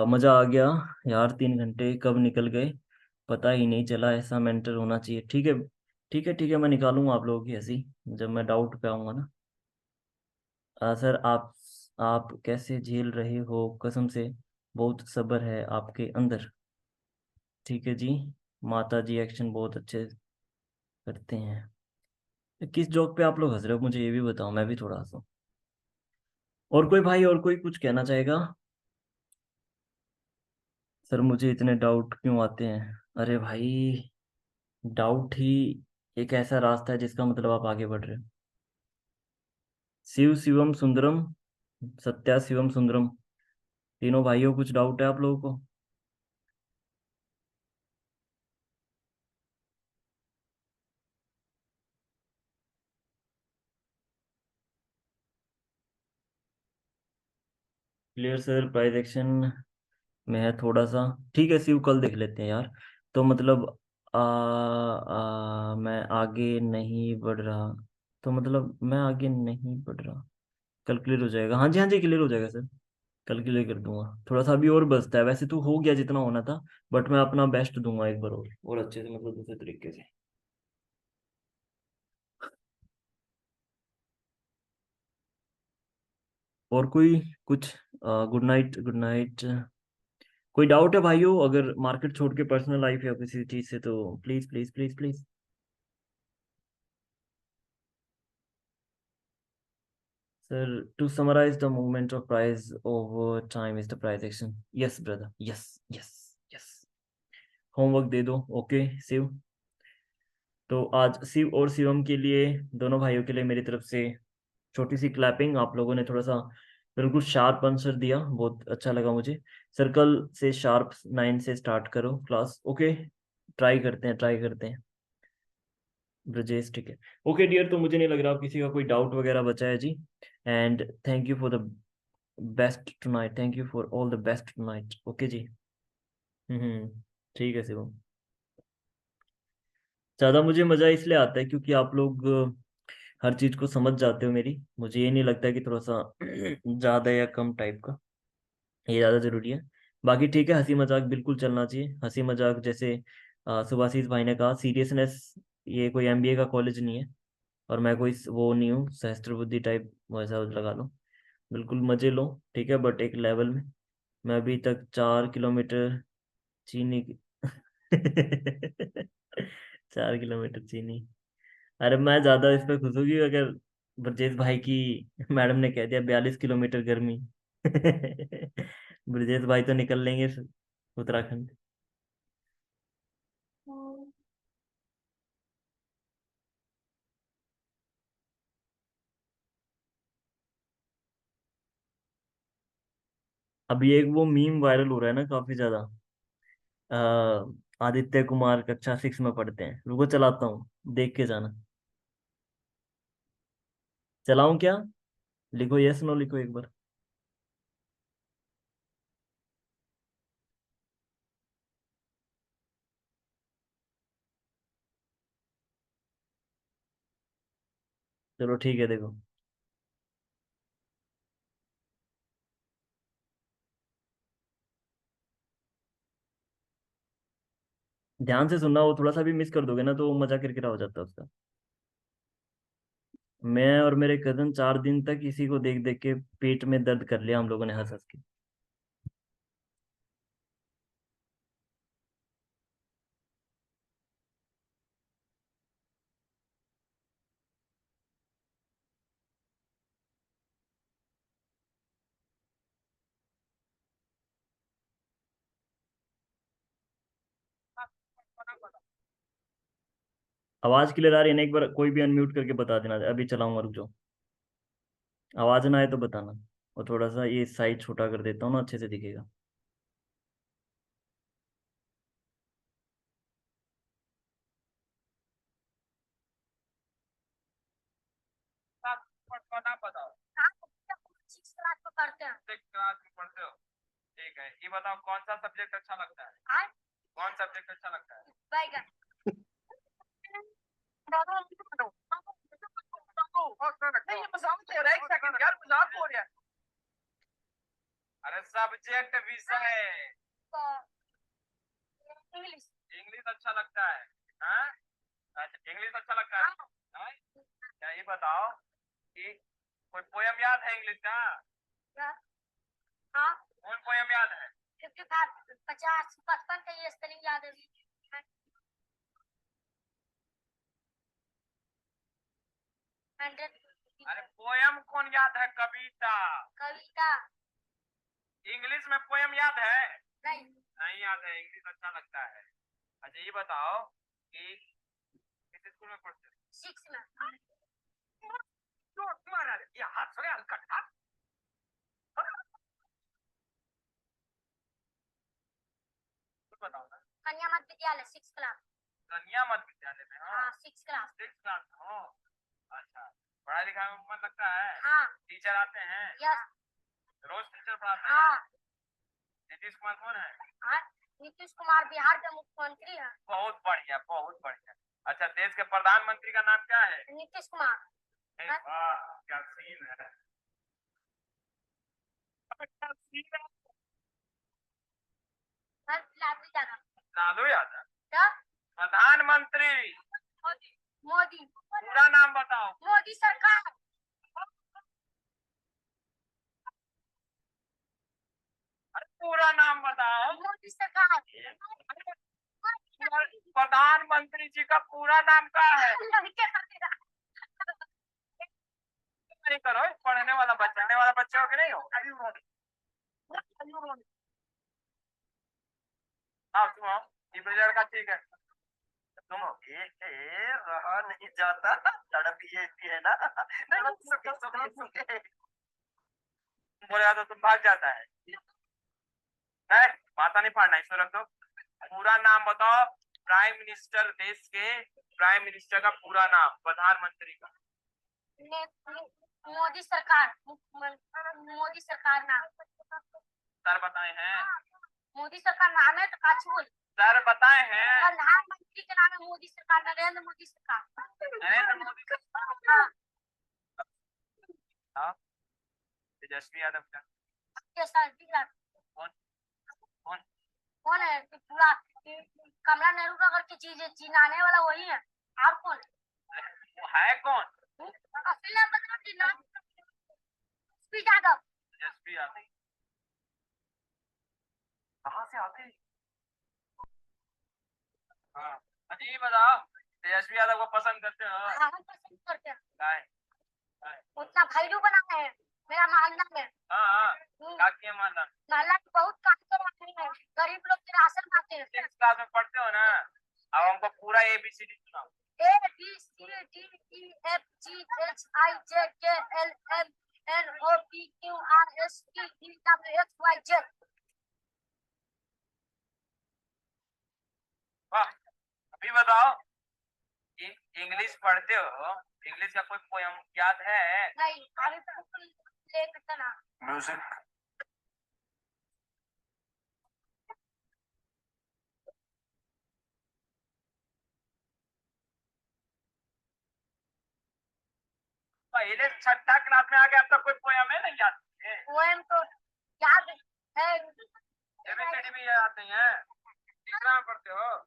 मज़ा आ गया यार, 3 घंटे कब निकल गए पता ही नहीं चला। ऐसा मेंटर होना चाहिए। ठीक है, ठीक है, ठीक है, मैं निकालूंगा आप लोगों की हंसी जब मैं डाउट पे आऊँगा ना। सर आप कैसे झेल रहे हो, कसम से बहुत सब्र है आपके अंदर। ठीक है जी। माता जी एक्शन बहुत अच्छे करते हैं। किस जोक पे आप लोग हंस रहे हो, मुझे ये भी बताओ, मैं भी थोड़ा हंसूं। और कोई भाई, और कोई कुछ कहना चाहेगा? सर मुझे इतने डाउट क्यों आते हैं? अरे भाई, डाउट ही एक ऐसा रास्ता है जिसका मतलब आप आगे बढ़ रहे हो। शिव शिवम सुंदरम, सत्या शिवम सुंदरम, तीनों भाइयों कुछ डाउट है आप लोगों को? क्लियर सर, प्राइस एक्शन में है थोड़ा सा। ठीक है शिव, कल देख लेते हैं यार। तो मतलब मैं आगे नहीं बढ़ रहा, तो मतलब मैं आगे नहीं बढ़ रहा। कल क्लियर हो जाएगा। हाँ जी, हाँ जी, क्लियर हो जाएगा सर। कल क्लियर कर दूंगा। थोड़ा सा अभी और बचता है, वैसे तो हो गया जितना होना था, बट मैं अपना बेस्ट दूंगा एक बार और अच्छे से, मतलब दूसरे तरीके से। और कोई कुछ? Good night, good night. कोई डाउट है भाइयों, अगर मार्केट छोड़ के पर्सनल लाइफ या किसी चीज से, तो please please please please. Sir to summarise the movement of price over time is the price action. Yes brother, yes, yes, yes. Homework दे दो। ओके शिव। तो आज शिव और शिवम के लिए, दोनों भाइयों के लिए मेरी तरफ से छोटी सी क्लैपिंग। आप लोगों ने थोड़ा सा बिल्कुल शार्प आंसर दिया, बहुत अच्छा लगा मुझे। सर्कल से शार्प 9 से स्टार्ट करो क्लास। ओके, ट्राई करते हैं, ट्राई करते हैं। ब्रजेश, ठीक है। ओके डियर, तो मुझे नहीं लग रहा किसी का कोई डाउट वगैरह बचा है जी। And thank you for the best tonight, thank you for all the best tonight. Okay जी। ठीक है शिवम। ज़्यादा मुझे मज़ा इसलिए आता है क्योंकि आप लोग हर चीज़ को समझ जाते हो मेरी। मुझे ये नहीं लगता कि थोड़ा सा ज़्यादा या कम टाइप का, ये ज़्यादा ज़रूरी है। बाकी ठीक है, हंसी मजाक बिल्कुल चलना चाहिए। हंसी मजाक जैसे सुभाषीष भाई ने कहा, सीरियसनेस, ये कोई एमबीए का कॉलेज नहीं है। और मैं कोई वो नहीं हूँ सहस्त्र बुद्धि टाइप, वैसा लगा लो। बिल्कुल मजे लो, ठीक है, बट एक लेवल में। मैं अभी तक 4 किलोमीटर चीनी 4 किलोमीटर चीनी। अरे मैं ज्यादा इस पे खुश हूँ कि अगर ब्रजेश भाई की मैडम ने कह दिया 42 किलोमीटर गर्मी ब्रजेश भाई तो निकल लेंगे उत्तराखंड। अभी एक वो मीम वायरल हो रहा है ना काफी ज्यादा। आदित्य कुमार कक्षा 6 में पढ़ते हैं, रुको चलाता हूँ, देख के जाना। चलाऊं क्या? लिखो यस नो, लिखो एक बार। चलो ठीक है, देखो। ध्यान से सुनना, वो थोड़ा सा भी मिस कर दोगे ना तो वो मजा किरकिरा हो जाता है उसका। मैं और मेरे कजन 4 दिन तक इसी को देख देख के पेट में दर्द कर लिया हम लोगों ने, हंस हंस के। आवाज क्लियर आ रही है ना? एक बार कोई भी अनम्यूट करके बता देना, अभी चलाऊंगा, रुक जाओ। आवाज ना आए तो बताना। और थोड़ा सा ये साइज छोटा कर देता हूँ ना, अच्छे से दिखेगा। ना बताओ। सिक्स क्लास में पढ़ते हैं। सिक्स क्लास में पढ़ते हो, ठीक है। ये बताओ कौन सा सब्जेक्ट अच्छा लगता है? कौन सब्जेक्ट अच्छा लगता है? बैगन। नहीं, ये मजाक हो रहा है, एक सेकंड यार, मजाक हो रहा है। अरे सब्जेक्ट विषय। इंग्लिश। इंग्लिश अच्छा लगता है? हाँ, अच्छा इंग्लिश अच्छा लगता है। हाँ? क्या ये बताओ कि कोई पोयम याद है इंग्लिश का? हाँ। कौन पोयम याद है? 55, 50, 55 का ये स्पेलिंग याद है। 100। अरे पोयम कौन याद है? कविता। कविता। इंग्लिश में पोयम याद है? नहीं। नहीं याद है, इंग्लिश अच्छा लगता है। अच्छा ये बताओ कि किस स्कूल में पढ़ते हो? 6 में। तुम्हारा ये हाथ से हल्का हाथ। बताओ ना। कन्या मध्य विद्यालय 6 क्लास। कन्या मध्य विद्यालय में? हाँ 6 क्लास। 6 क्लास हो। अच्छा, पढ़ाई लिखाई में मन लगता है? हाँ। टीचर आते हैं? यस। रोज टीचर पढ़ाते हैं? हाँ। नीतीश कुमार कौन है? हाँ, नीतीश कुमार बिहार के मुख्यमंत्री है। बहुत बढ़िया, बहुत बढ़िया। अच्छा, देश के प्रधानमंत्री का नाम क्या है? नीतीश कुमार। वाह, क्या सीन है। क्या सीन है। लालू यादव। क्या? प्रधानमंत्री मोदी। मोदी। पूरा नाम बताओ। मोदी सरकार। अरे पूरा नाम बताओ। मोदी सरकार। प्रधानमंत्री जी का पूरा नाम क्या है? नहीं करो, पढ़ने वाला बच्चा हो कि नहीं हो? आओ तुम आओ, ये ब्रिगेड का ठीक है। तुम रहा नहीं जाता, तड़प ये है ना। नहीं, सुखे। बोले तो तुम भाग जाता है। नहीं, माता नहीं फाड़ना, इसको रख दो। पूरा नाम बताओ। प्राइम मिनिस्टर, देश के प्राइम मिनिस्टर का पूरा नाम, प्रधानमंत्री का। मोदी सरकार। मोदी सरकार नाम। सर बताए हैं? मोदी सरकार नाम है तो काचू। सर बताए हैं? प्रधानमंत्री के नाम है मोदी सरकार, नरेंद्र मोदी सरकार। नरेंद्र मोदी सरकार। हाँ, तेजस्वी यादव का। कौन कौन कौन है? पूरा कमला नेहरू का करके चीज चिनाने वाला वही है। आप कौन? वो है कौन? असली नाम बताओ जी। नाम तेजस्वी यादव। तेजस्वी यादव कहाँ से आते हैं? हाँ, अच्छा ये बताओ, तेजस्वी यादव को पसंद करते हो? हाँ, हम पसंद करते हैं। उतना भैलू बनाए हैं मेरा मोहल्ला में। हाँ हाँ, काकिया मोहल्ला में बहुत काम करवाते हैं। गरीब लोग के राशन खाते हैं। किस क्लास में पढ़ते हो ना? अब हमको पूरा ABCD सुनाओ। ABCDEFGHIJKLMNOPQRSTUWXYZ। वाह, अभी बताओ, इंग्लिश पढ़ते हो, इंग्लिश का कोई पोयम याद है? नहीं, अभी तो लेकर ना। म्यूजिक। पहले छठा क्लास में आ गया, अब तक कोई पोयम है नहीं याद? पोयम तो याद है, ABCD भी याद नहीं है। कितना पढ़ते हो?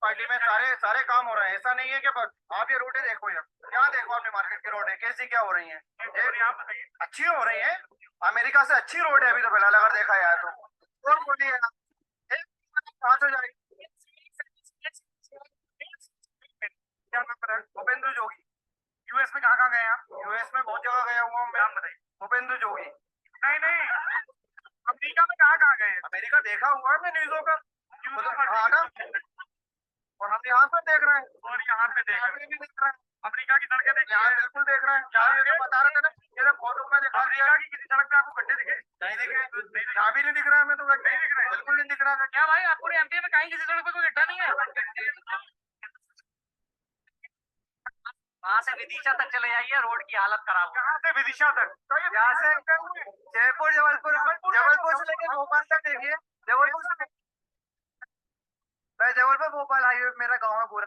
पार्टी में सारे सारे काम हो रहे हैं, ऐसा नहीं है कि बस आप ये रोडें देखो यार, क्या देखो आपने मार्केट की रोडें कैसी क्या हो रही हैं? अच्छी हो रही है, अमेरिका से अच्छी रोड है अभी तो फिलहाल अगर देखा जाए तो। और बोलिए कहाँ से जाएगी? क्या नाम है? भूपेंद्र जोगी। यूएस में कहाँ कहाँ गए आप? यूएस में बहुत जगह गया हुआ हूँ मैं। बताइए। भूपेंद्र जोगी। नहीं नहीं, अमेरिका में कहाँ कहाँ गए? अमेरिका देखा हुआ है मैं न्यूज़ों का। हाँ ना, और हम यहाँ पे देख रहे हैं, और यहाँ पे देख रहे हैं अफ्रीका की सड़कें देख रहे हैं। बिल्कुल देख रहे हैं, यहाँ ये बता रहे थे ना, ये फोटो में दिखा दिया। अफ्रीका की किसी सड़क पे आपको गड्ढे दिखे? नहीं दिखे, यहाँ भी नहीं दिख रहा है, हमें तो गड्ढे नहीं दिख रहे, बिल्कुल नहीं दिख रहा है। क्या भाई, आपको MP में कहीं किसी सड़क पे कोई गड्ढा नहीं है? वहाँ से विदिशा तक चले जाइए, रोड की हालत खराब। कहाँ से विदिशा तक? यहाँ से जयपुर, जबलपुर से लेकर भोपाल तक देखिए। जबलपुर से, मैं जबलपुर भोपाल हाईवे मेरा गाँव है पूरा।